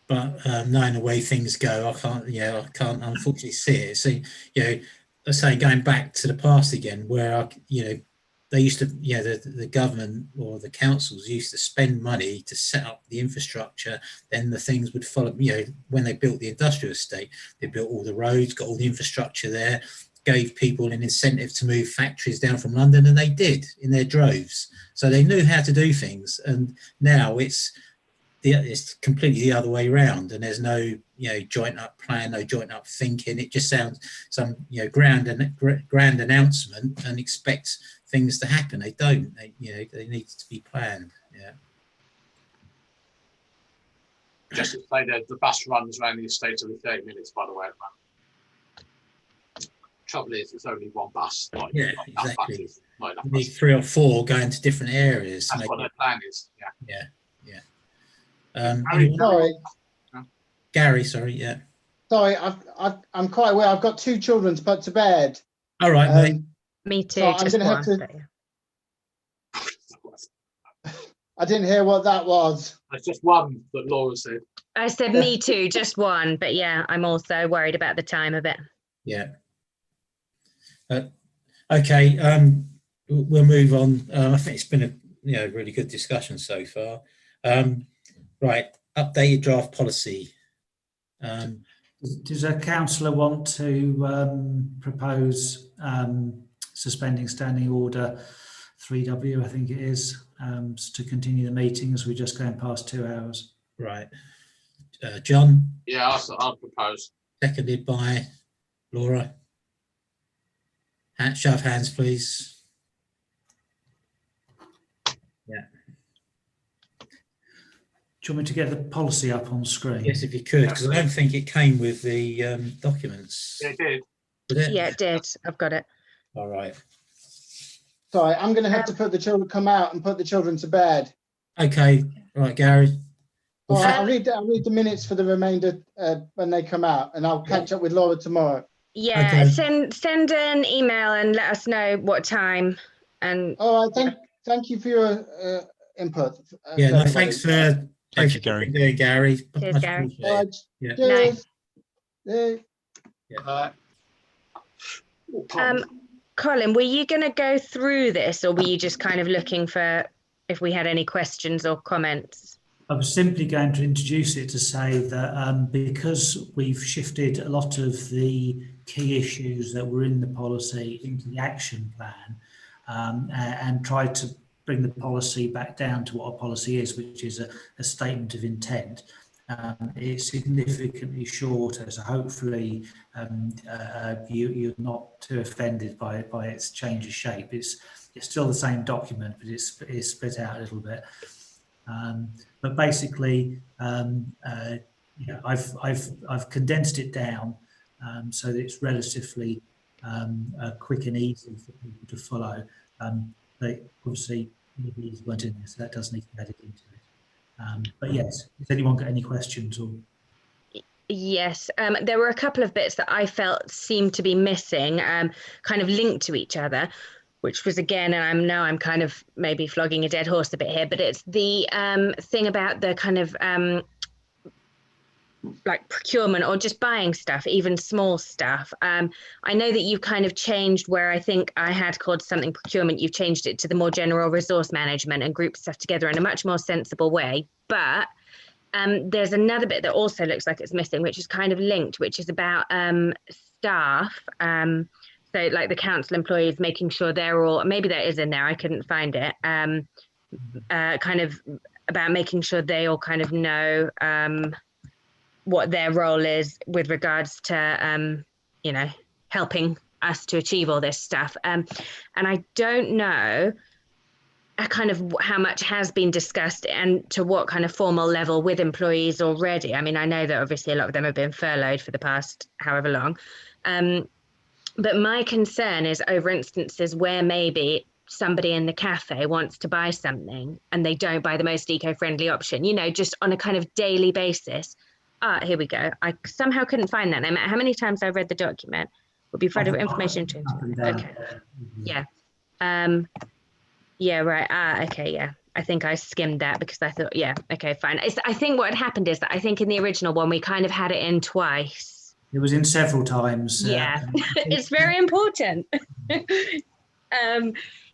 But knowing the way things go, I can't unfortunately see it. So, let's say going back to the past again, where they used to, the government or the councils used to spend money to set up the infrastructure. Then the things would follow. When they built the industrial estate, they built all the roads, got all the infrastructure there, gave people an incentive to move factories down from London, and they did in their droves. So they knew how to do things. And now it's completely the other way around, and there's no joint up plan, no joint up thinking. It just sounds some grand announcement and expect things to happen. They don't. They need to be planned. Yeah.
Just to say that the bus runs around the estate every 30 minutes, by the way. Trouble is, it's only one bus.
Exactly. You need 3 or 4 going to different areas.
That's what their plan is.
Yeah.
Sorry.
Gary, sorry, yeah.
Sorry, I'm quite aware. I've got 2 children to put to bed.
All right, mate.
Me too.
So I'm going to have to. I didn't hear what that was.
It's just one that Laura said.
I said me too, just one. But yeah, I'm also worried about the time of it.
Yeah. Okay. We'll move on. I think it's been a really good discussion so far. Right. Updated draft policy.
Does a councillor want to propose suspending standing order 3W, I think it is, to continue the meeting as we're just going past 2 hours?
Right. John?
Yeah, I'll propose.
Seconded by Laura. Show of hands, please. Yeah.
Do you want me to get the policy up on screen?
Yes, if you could, because I don't think it came with the documents.
Yeah, it did.
Did it?
Yeah, it did. I've got it.
All right.
Sorry, I'm going to have to come out and put the children to bed.
Okay. Right, Gary.
All right, I'll read the minutes for the remainder when they come out, and I'll catch up with Laura tomorrow.
Yeah, okay. Send an email and let us know what time. And
all right, thank you for your input.
Yeah, no, thanks for
thank you, Gary.
Doing, Gary.
Cheers, Gary.
All right.
Yeah.
Cheers.
Yeah.
Colin, were you going to go through this, or were you just kind of looking for if we had any questions or comments?
I was simply going to introduce it to say that because we've shifted a lot of the key issues that were in the policy into the action plan and tried to bring the policy back down to what a policy is, which is a statement of intent. It's significantly shorter, so hopefully you're not too offended by its change of shape. It's still the same document, but it's split out a little bit. But basically, I've condensed it down so that it's relatively quick and easy for people to follow. But obviously, EVs weren't in there, so that does need to be added into it. But yes, has anyone got any questions? Or
Yes, there were a couple of bits that I felt seemed to be missing, kind of linked to each other, which was again, and I'm kind of maybe flogging a dead horse a bit here, but it's the thing about the kind of like procurement or just buying stuff, even small stuff. I know that you've kind of changed where I think I had called something procurement, you've changed it to the more general resource management and group stuff together in a much more sensible way. But there's another bit that also looks like it's missing, which is kind of linked, which is about staff. So like the council employees, making sure they're all, maybe that is in there, I couldn't find it, kind of about making sure they all kind of know what their role is with regards to, helping us to achieve all this stuff. And I don't know kind of how much has been discussed and to what kind of formal level with employees already. I mean, I know that obviously a lot of them have been furloughed for the past however long. But my concern is over instances where maybe somebody in the cafe wants to buy something and they don't buy the most eco-friendly option, just on a kind of daily basis. Here we go. I somehow couldn't find that. No matter how many times I've read the document, would be further information change. Okay. Yeah. Yeah, right. Okay, yeah. I think I skimmed that because I thought, yeah, okay, fine. I think what had happened is that I think in the original one, we kind of had it in twice.
It was in several times.
Yeah, it's very important.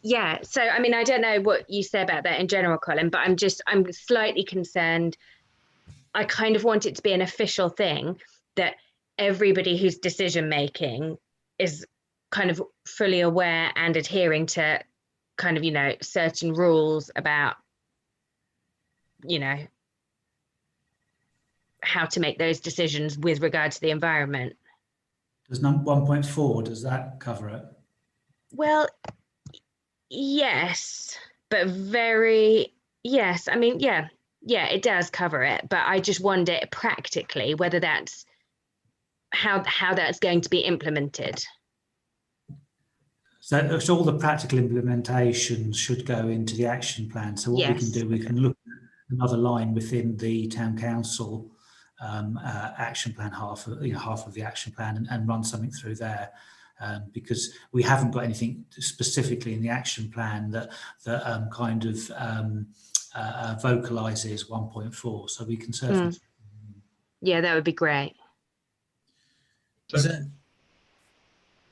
Yeah, so I mean, I don't know what you say about that in general, Colin, but I'm slightly concerned. I kind of want it to be an official thing that everybody who's decision making is kind of fully aware and adhering to kind of, certain rules about, how to make those decisions with regard to the environment.
Does 1.4, does that cover it?
Well, yes, but yes. I mean, yeah, it does cover it, but I just wonder practically whether that's how that's going to be implemented.
So all the practical implementations should go into the action plan. So what we can do, we can look at another line within the town council action plan, half of the action plan, and run something through there, because we haven't got anything specifically in the action plan that kind of vocalizes 1.4. So we can certainly.
Yeah, that would be great.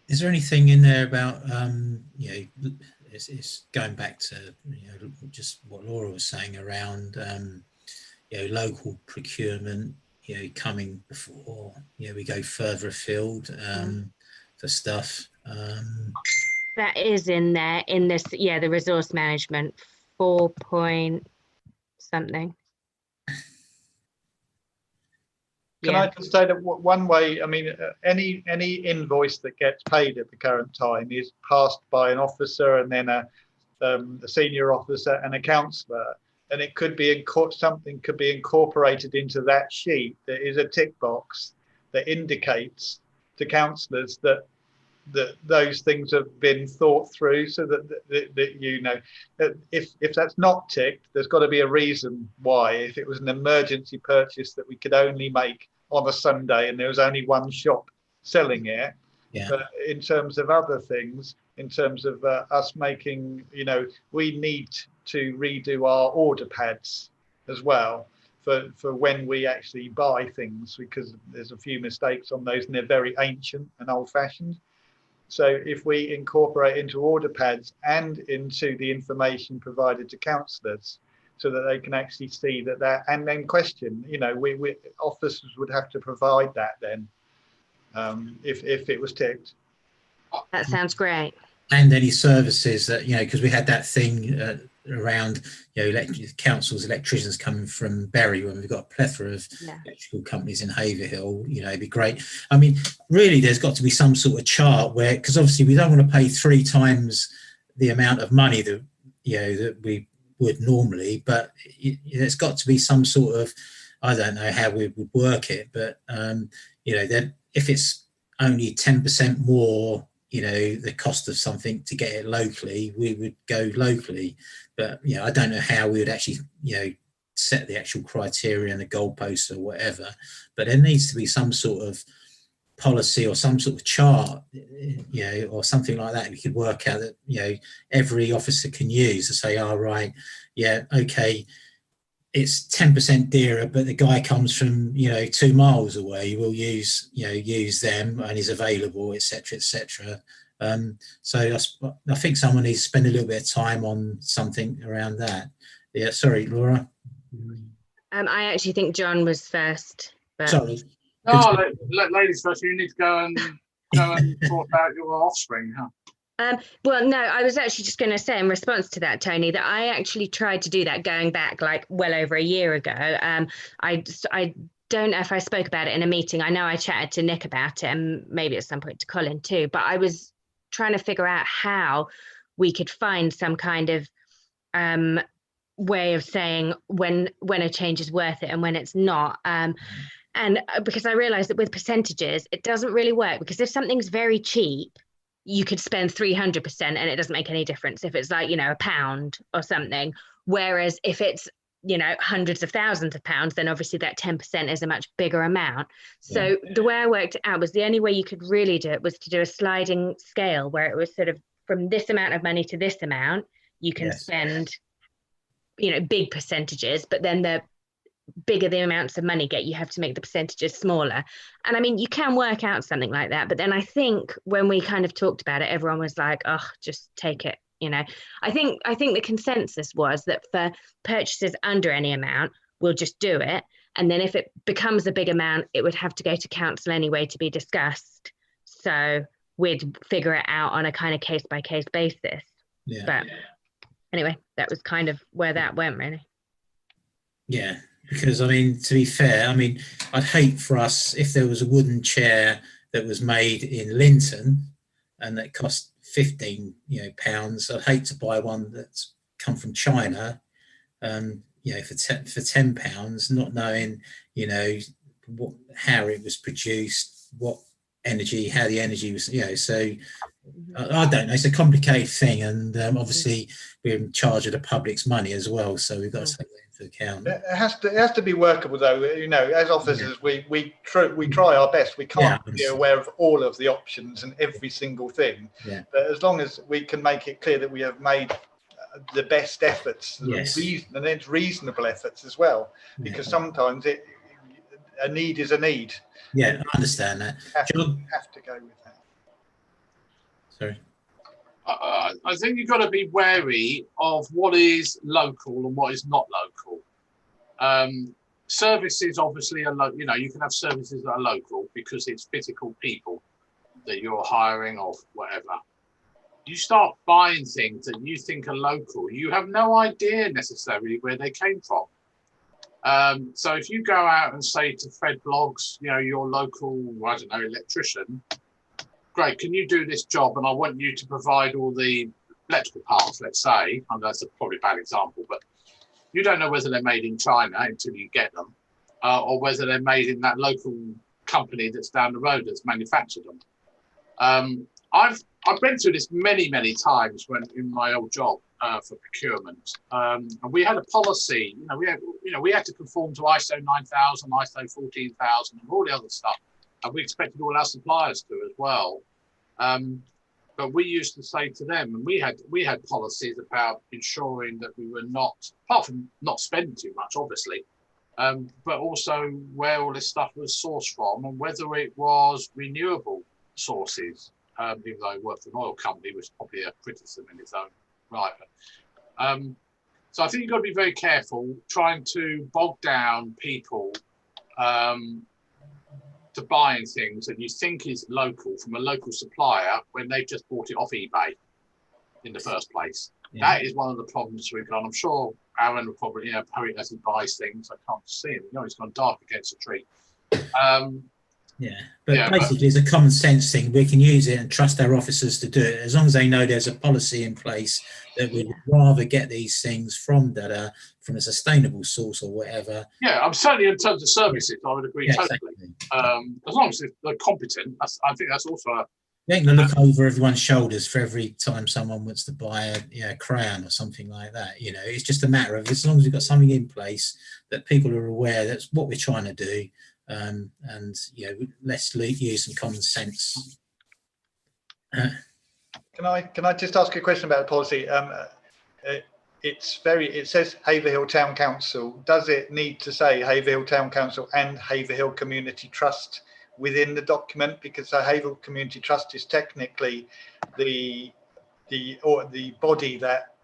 Is there anything in there about it's going back to just what Laura was saying around local procurement coming before we go further afield for stuff?
That is in there in this, the resource management 4 point something.
Can I just say that one way, I mean, any invoice that gets paid at the current time is passed by an officer and then a senior officer and a councillor, and it could be something could be incorporated into that sheet. There is a tick box that indicates to councillors that those things have been thought through, so that if that's not ticked, there's got to be a reason why. If it was an emergency purchase that we could only make on a Sunday and there was only one shop selling it, But in terms of other things, in terms of us making, we need to redo our order pads as well for when we actually buy things, because there's a few mistakes on those and they're very ancient and old-fashioned. So if we incorporate into order pads and into the information provided to councillors, so that they can actually see that, and then question, we officers would have to provide that then, if it was ticked.
That sounds great.
And any services that, because we had that thing around, councils, electricians coming from Bury, when we've got a plethora of electrical companies in Haverhill, it'd be great. I mean, really, there's got to be some sort of chart where, because obviously we don't want to pay 3 times the amount of money that, that we would normally, but there's got to be some sort of, I don't know how we would work it, but, then if it's only 10% more, the cost of something to get it locally, we would go locally. But, I don't know how we would actually, set the actual criteria and the goalposts or whatever. But there needs to be some sort of policy or some sort of chart, or something like that we could work out that, every officer can use to say, right, okay, it's 10% dearer, but the guy comes from 2 miles away. We'll use them and is available, etc., etc. So I think someone needs to spend a little bit of time on something around that. Yeah, sorry, Laura.
I actually think John was first. But...
Sorry.
No, ladies first. You need to go and talk about your offspring, huh?
Well, no, I was actually just going to say in response to that, Tony, that I actually tried to do that going back like well over a year ago. I don't know if I spoke about it in a meeting. I know I chatted to Nick about it and maybe at some point to Colin too, but I was trying to figure out how we could find some kind of way of saying when a change is worth it and when it's not. And because I realized that with percentages, it doesn't really work, because if something's very cheap, you could spend 300% and it doesn't make any difference if it's like, £1 or something. Whereas if it's, hundreds of thousands of pounds, then obviously that 10% is a much bigger amount. So the way I worked it out was the only way you could really do it was to do a sliding scale where it was sort of from this amount of money to this amount, you can spend, big percentages, but then the bigger the amounts of money get, you have to make the percentages smaller. And I mean, you can work out something like that, but then I think when we kind of talked about it, everyone was like, oh, just take it. I think the consensus was that for purchases under any amount, we'll just do it. And then if it becomes a big amount, it would have to go to council anyway to be discussed. So we'd figure it out on a kind of case by case basis. Yeah. But anyway, that was kind of where that went, really.
Yeah. Because, I mean, to be fair, I'd hate for us if there was a wooden chair that was made in Linton and that cost 15 pounds. I'd hate to buy one that's come from China, for £10, not knowing, how it was produced, what energy, how the energy was, so I don't know. It's a complicated thing, and obviously we're in charge of the public's money as well, so we've got to take that into account.
It has to be workable, though. As officers, we try our best. We can't be aware of all of the options and every single thing. Yeah. But as long as we can make it clear that we have made the best efforts, and it's reasonable efforts as well, because sometimes a need is a need.
Yeah, I understand that.
Have to go with that.
Sorry.
I think you've got to be wary of what is local and what is not local. Services obviously are local. You can have services that are local because it's physical people that you're hiring or whatever. You start buying things that you think are local, you have no idea necessarily where they came from. So if you go out and say to Fred Bloggs, your local, I don't know, electrician, great, can you do this job? And I want you to provide all the electrical parts, let's say. That's probably a bad example, but you don't know whether they're made in China until you get them, or whether they're made in that local company that's down the road that's manufactured them. I've been through this many, many times when in my old job for procurement, and we had a policy. We had to conform to ISO 9000, ISO 14000, and all the other stuff, and we expected all our suppliers to as well. But we used to say to them, and we had policies about ensuring that we were not, apart from not spending too much, obviously, but also where all this stuff was sourced from and whether it was renewable sources. Even though I worked for an oil company, which is probably a criticism in its own right. But, so I think you've got to be very careful trying to bog down people to buying things that you think is local from a local supplier when they've just bought it off eBay in the first place. Yeah. That is one of the problems we've got. I'm sure Aaron will probably, Poet as he buys things, I can't see him. He's gone dark against a tree.
Basically it's a common sense thing. We can use it and trust our officers to do it as long as they know there's a policy in place that we'd rather get these things from from a sustainable source or whatever.
Yeah, I'm certainly in terms of services, I would agree totally. Exactly. As long as they're competent, I think that's also a...
You ain't gonna look over everyone's shoulders for every time someone wants to buy a crayon or something like that. It's just a matter of, as long as we've got something in place that people are aware that's what we're trying to do. And let's use some common sense.
Can I just ask you a question about the policy? It says Haverhill Town Council. Does it need to say Haverhill Town Council and Haverhill Community Trust within the document? Because the Haverhill Community Trust is technically the body that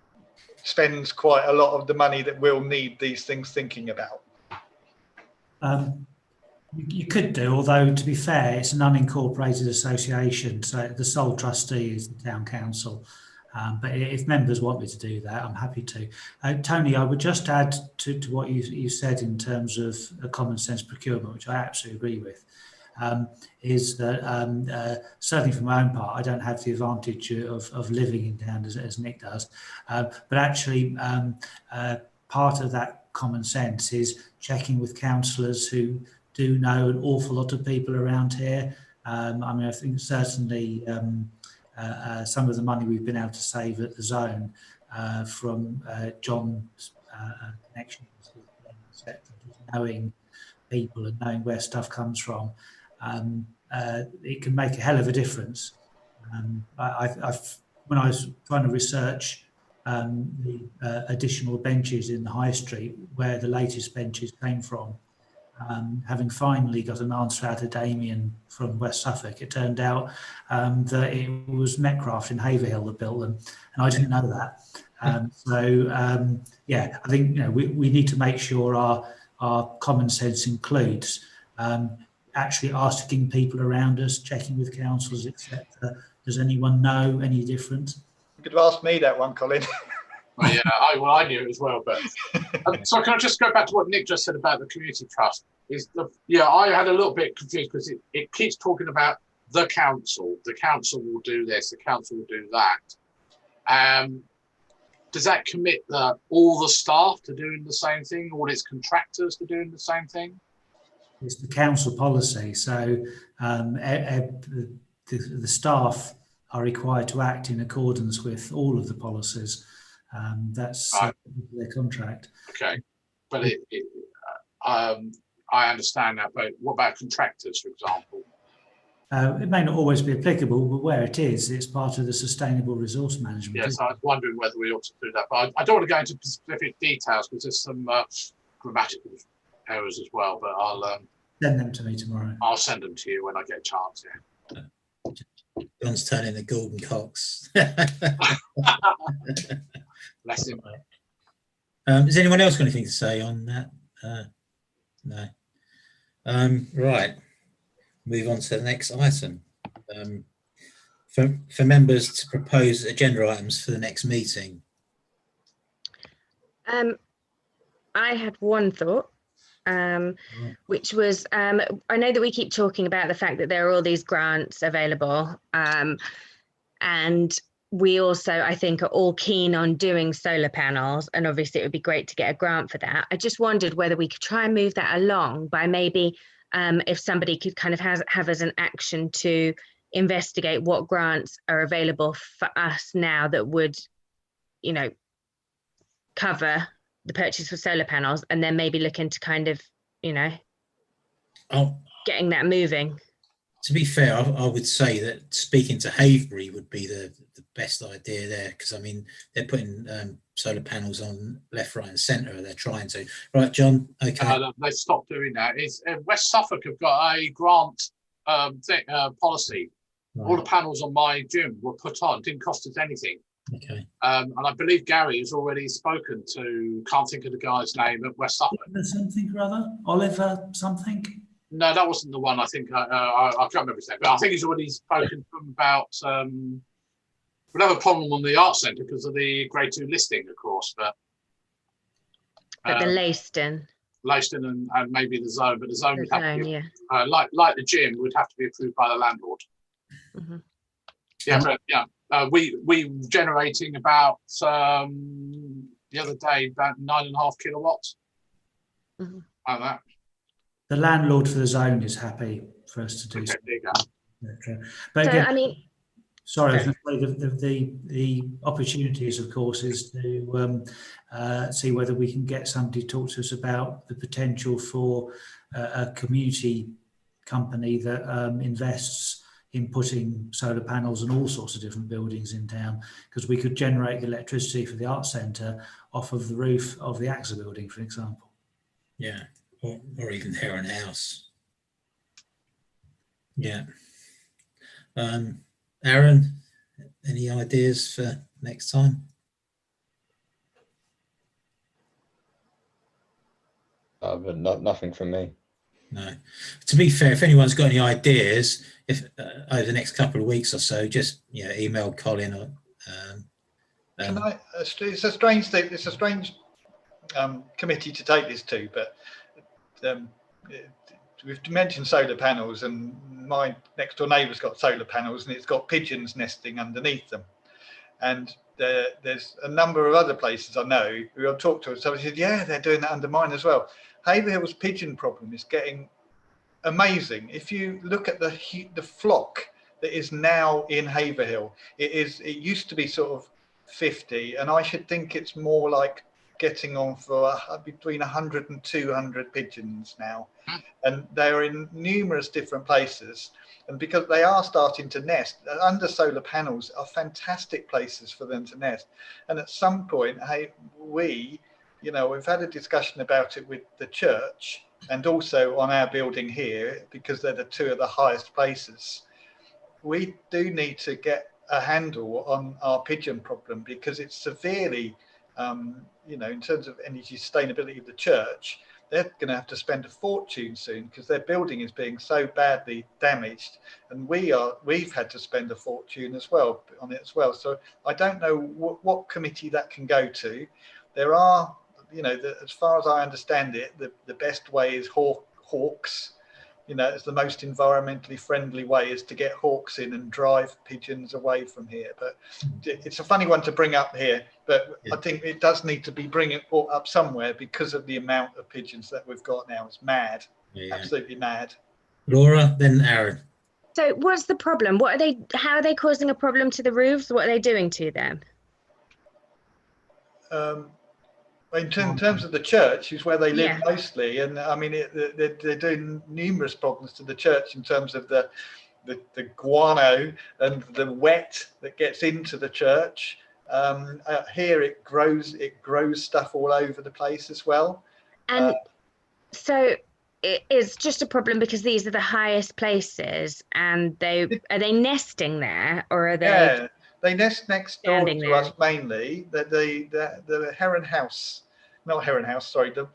spends quite a lot of the money that we'll need these things thinking about.
You could do, although to be fair, it's an unincorporated association, so the sole trustee is the town council. But if members want me to do that, I'm happy to. Tony, I would just add to what you said in terms of a common sense procurement, which I absolutely agree with, is that certainly for my own part, I don't have the advantage of living in town as Nick does. But actually, part of that common sense is checking with councillors who do know an awful lot of people around here. I think certainly some of the money we've been able to save at the zone from John's connections with the sector, knowing people and knowing where stuff comes from, it can make a hell of a difference. When I was trying to research the additional benches in the high street, where the latest benches came from, having finally got an answer out of Damien from West Suffolk, it turned out that it was Metcraft in Haverhill that built them, and I didn't know that. I think we need to make sure our common sense includes actually asking people around us, checking with councils, etc. Does anyone know any different?
You could have asked me that one, Colin.
Well, I knew it as well, but so can I just go back to what Nick just said about the community trust? I had a little bit confused because it keeps talking about the council. The council will do this. The council will do that. Does that commit all the staff to doing the same thing, all its contractors to doing the same thing?
It's the council policy, so the staff are required to act in accordance with all of the policies. That's their contract.
Okay, but I understand that. But what about contractors, for example?
It may not always be applicable, but where it is, it's part of the sustainable resource management.
Yes, I was wondering whether we ought to do that, but I don't want to go into specific details because there's some grammatical errors as well. But I'll
send them to me tomorrow.
I'll send them to you when I get a chance. Yeah.
John's turning the golden cocks.
Bless him.
Has anyone else got anything to say on that? No. Right. Move on to the next item. For members to propose agenda items for the next meeting.
I had one thought, which was, I know that we keep talking about the fact that there are all these grants available, and we also, I think, are all keen on doing solar panels, and obviously it would be great to get a grant for that. I just wondered whether we could try and move that along by maybe if somebody could kind of have as an action to investigate what grants are available for us now that would, cover the purchase of solar panels, and then maybe look into kind of, getting that moving.
To be fair, I would say that speaking to Havebury would be the best idea there, because I mean they're putting solar panels on left, right, and centre. They're trying to. Right, John. Okay.
They stopped doing that. It's West Suffolk have got a grant policy. Right. All the panels on my gym were put on. Didn't cost us anything.
Okay.
And I believe Gary has already spoken to. Can't think of the guy's name at West Suffolk.
Something or other. Oliver something.
No, that wasn't the one. I think I can't remember his name, but I think he's already spoken to them about. We'll have a problem on the Arts Centre because of the Grade 2 listing, of course, but
the Leiston
and maybe the zone, but the zone would have to be, like the gym would have to be approved by the landlord.
Mm-hmm.
Yeah, but yeah, we generating about the other day about 9.5 kilowatts.
Mm-hmm.
Like that.
The landlord for the zone is happy for us to do so.
There you go.
But
so,
again,
I mean,
sorry, I was going to say the opportunities, of course, is to see whether we can get somebody to talk to us about the potential for a community company that invests in putting solar panels on all sorts of different buildings in town, because we could generate the electricity for the Arts Centre off of the roof of the AXA building, for example.
Yeah. Or even Heron House. Yeah. Aaron, any ideas for next time?
But nothing from me. No.
To be fair, if anyone's got any ideas, if over the next couple of weeks or so, just email Colin or.
Can I? It's a strange thing. It's a strange committee to take this to, but. We've mentioned solar panels, and my next door neighbour's got solar panels, and it's got pigeons nesting underneath them. And there's a number of other places I know who I've talked to. So I said, yeah, they're doing that under mine as well. Haverhill's pigeon problem is getting amazing. If you look at the flock that is now in Haverhill, it used to be sort of 50, and I should think it's more like getting on for between 100 and 200 pigeons now, and they're in numerous different places. And because they are starting to nest under solar panels, are fantastic places for them to nest. And at some point, we've had a discussion about it with the church and also on our building here, because they're the two of the highest places. We do need to get a handle on our pigeon problem, because it's severely in terms of energy sustainability of the church, they're going to have to spend a fortune soon, because their building is being so badly damaged, and we've had to spend a fortune as well on it as well. So I don't know what committee that can go to. There are, as far as I understand it, the best way is hawks. It's the most environmentally friendly way is to get hawks in and drive pigeons away from here. But it's a funny one to bring up here, but I think it does need to be brought up somewhere, because of the amount of pigeons that we've got now. It's mad, absolutely mad.
Laura, then Aaron.
So what's the problem? How are they causing a problem to the roofs? What are they doing to them?
In terms of the church, is where they live mostly, and I mean they're doing numerous problems to the church in terms of the guano and the wet that gets into the church. Here it grows stuff all over the place as well.
And so it's just a problem because these are the highest places, and are they nesting there, or are they?
Yeah, they nest next door to us mainly. The Heron House, not Heron House, sorry, the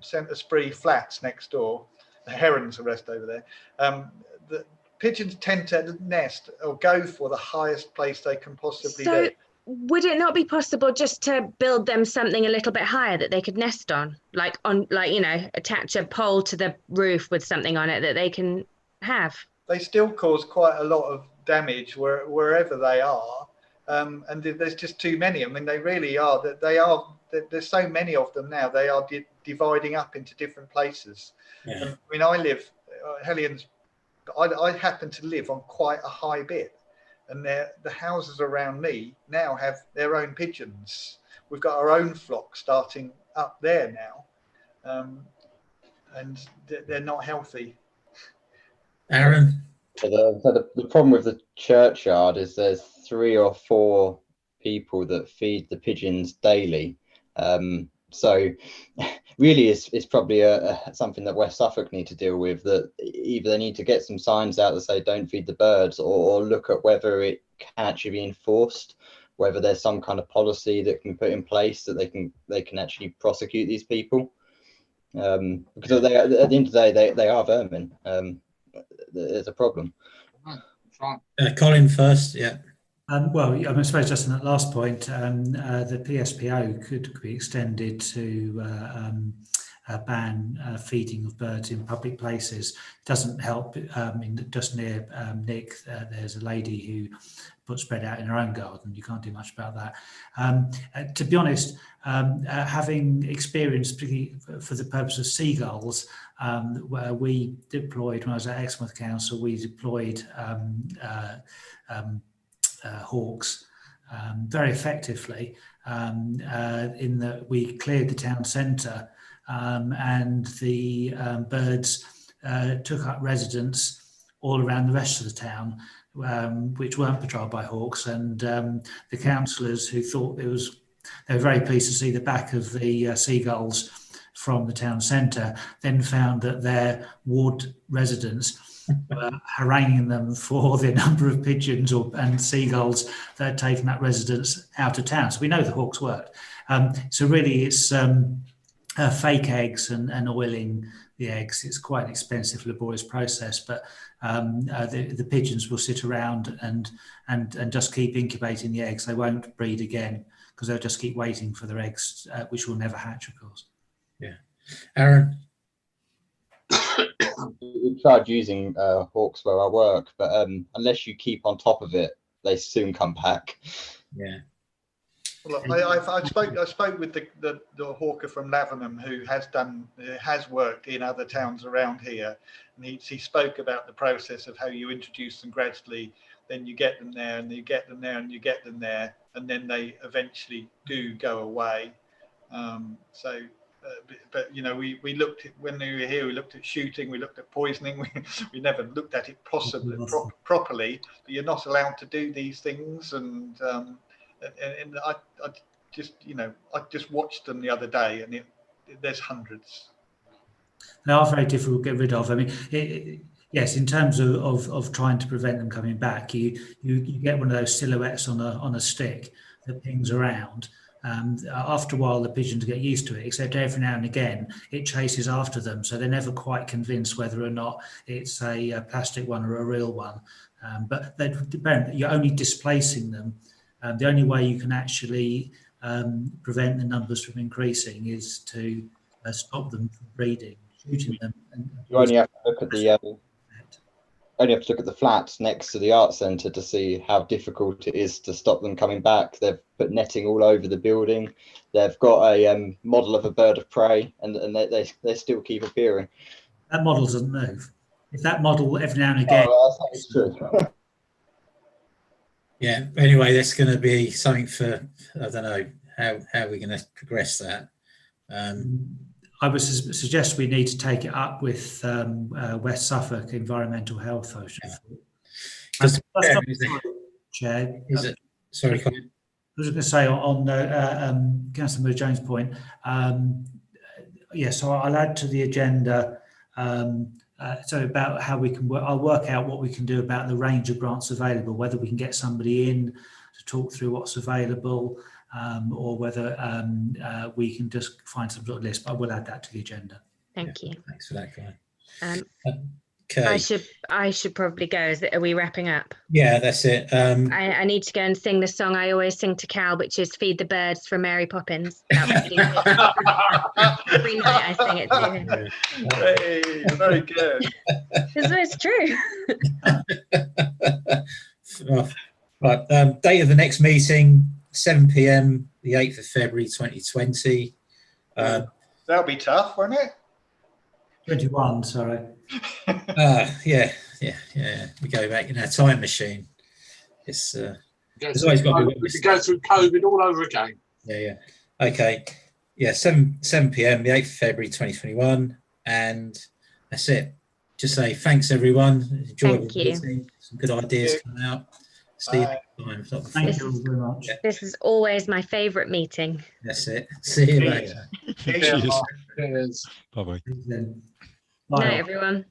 Saint Esprit flats next door. The herons are rest over there. The pigeons tend to nest or go for the highest place they can possibly do.
Would it not be possible just to build them something a little bit higher that they could nest on, attach a pole to the roof with something on it that they can have?
They still cause quite a lot of damage wherever they are, and there's just too many. I mean, they really are. There's so many of them now. They are dividing up into different places. Yeah. And, I mean, I live Hellions. I happen to live on quite a high bit. And the houses around me now have their own pigeons. We've got our own flock starting up there now, and they're not healthy.
Aaron?
The problem with the churchyard is there's 3 or 4 people that feed the pigeons daily. So really it's probably something that West Suffolk need to deal with, that either they need to get some signs out that say don't feed the birds, or look at whether it can actually be enforced, whether there's some kind of policy that can be put in place that they can actually prosecute these people, because they, at the end of the day, they are vermin. There's a problem.
Colin first, yeah.
Well, I suppose just on that last point, the PSPO could be extended to ban feeding of birds in public places. It doesn't help. Just near Nick, there's a lady who puts bread out in her own garden. You can't do much about that. To be honest, having experience, particularly for the purpose of seagulls, where we deployed, when I was at Exmouth Council, we deployed hawks very effectively, in that we cleared the town centre, and the birds took up residence all around the rest of the town, which weren't patrolled by hawks. And the councillors who thought they were very pleased to see the back of the seagulls from the town centre, then found that their ward residents were haranguing them for the number of pigeons and seagulls that had taken that residence out of town. So we know the hawks worked. So really it's fake eggs and oiling the eggs. It's quite an expensive, laborious process, but the pigeons will sit around and just keep incubating the eggs. They won't breed again because they'll just keep waiting for their eggs, which will never hatch, of course.
Yeah. Aaron?
We tried using hawks where I work, but unless you keep on top of it, they soon come back.
Yeah.
Well, I spoke with the hawker from Lavenham who has worked in other towns around here, and he spoke about the process of how you introduce them gradually, then you get them there, and you get them there, and you get them there, and then they eventually do go away. But you know, we looked at, when we were here, we looked at shooting, we looked at poisoning, we never looked at it properly. But you're not allowed to do these things, and I just watched them the other day, and there's hundreds.
They are very difficult to get rid of. I mean, yes, in terms of trying to prevent them coming back, you get one of those silhouettes on a stick that pings around. After a while, the pigeons get used to it, except every now and again it chases after them, so they're never quite convinced whether or not it's a plastic one or a real one. But you're only displacing them. The only way you can actually prevent the numbers from increasing is to stop them from breeding, shooting them.
You only have to look at the flats next to the art centre to see how difficult it is to stop them coming back. They've put netting all over the building. They've got a model of a bird of prey, and they still keep appearing.
That model doesn't move. If that model every now and again...
Oh, that's true.
Yeah, anyway, that's going to be something for, I don't know, how we're going to progress that.
I would suggest we need to take it up with West Suffolk Environmental Health. Chair.
Sorry, Colin.
I was going to say on Councillor Jones' point, so I'll add to the agenda so about how we can work. I'll work out what we can do about the range of grants available, whether we can get somebody in to talk through what's available, or whether we can just find some sort of list. But I will add that to the agenda.
Thank you.
Thanks for that, Colin.
Okay. I should probably go. Are we wrapping up?
Yeah, that's it.
I need to go and sing the song I always sing to Cal, which is "Feed the Birds" from Mary Poppins. Every night I sing it to him.
Hey, very good.
It's true.
Right. Date of the next meeting, 7 p.m, the 8th of February 2020.
That'll be tough, won't it?
21, sorry.
Yeah. We go back in our time machine. It's always got to be.
We could go through COVID all over again.
Yeah. Okay. Yeah, 7 p.m, the 8th of February 2021, and that's it. just say thanks, everyone. Enjoyed
Thank
the
you.
meeting. Some good ideas coming out. See you next time.
Thank you all very much.
This is always my favourite meeting.
That's it. See you later.
Cheers.
Cheers.
Bye-bye.
Bye.
Night, everyone.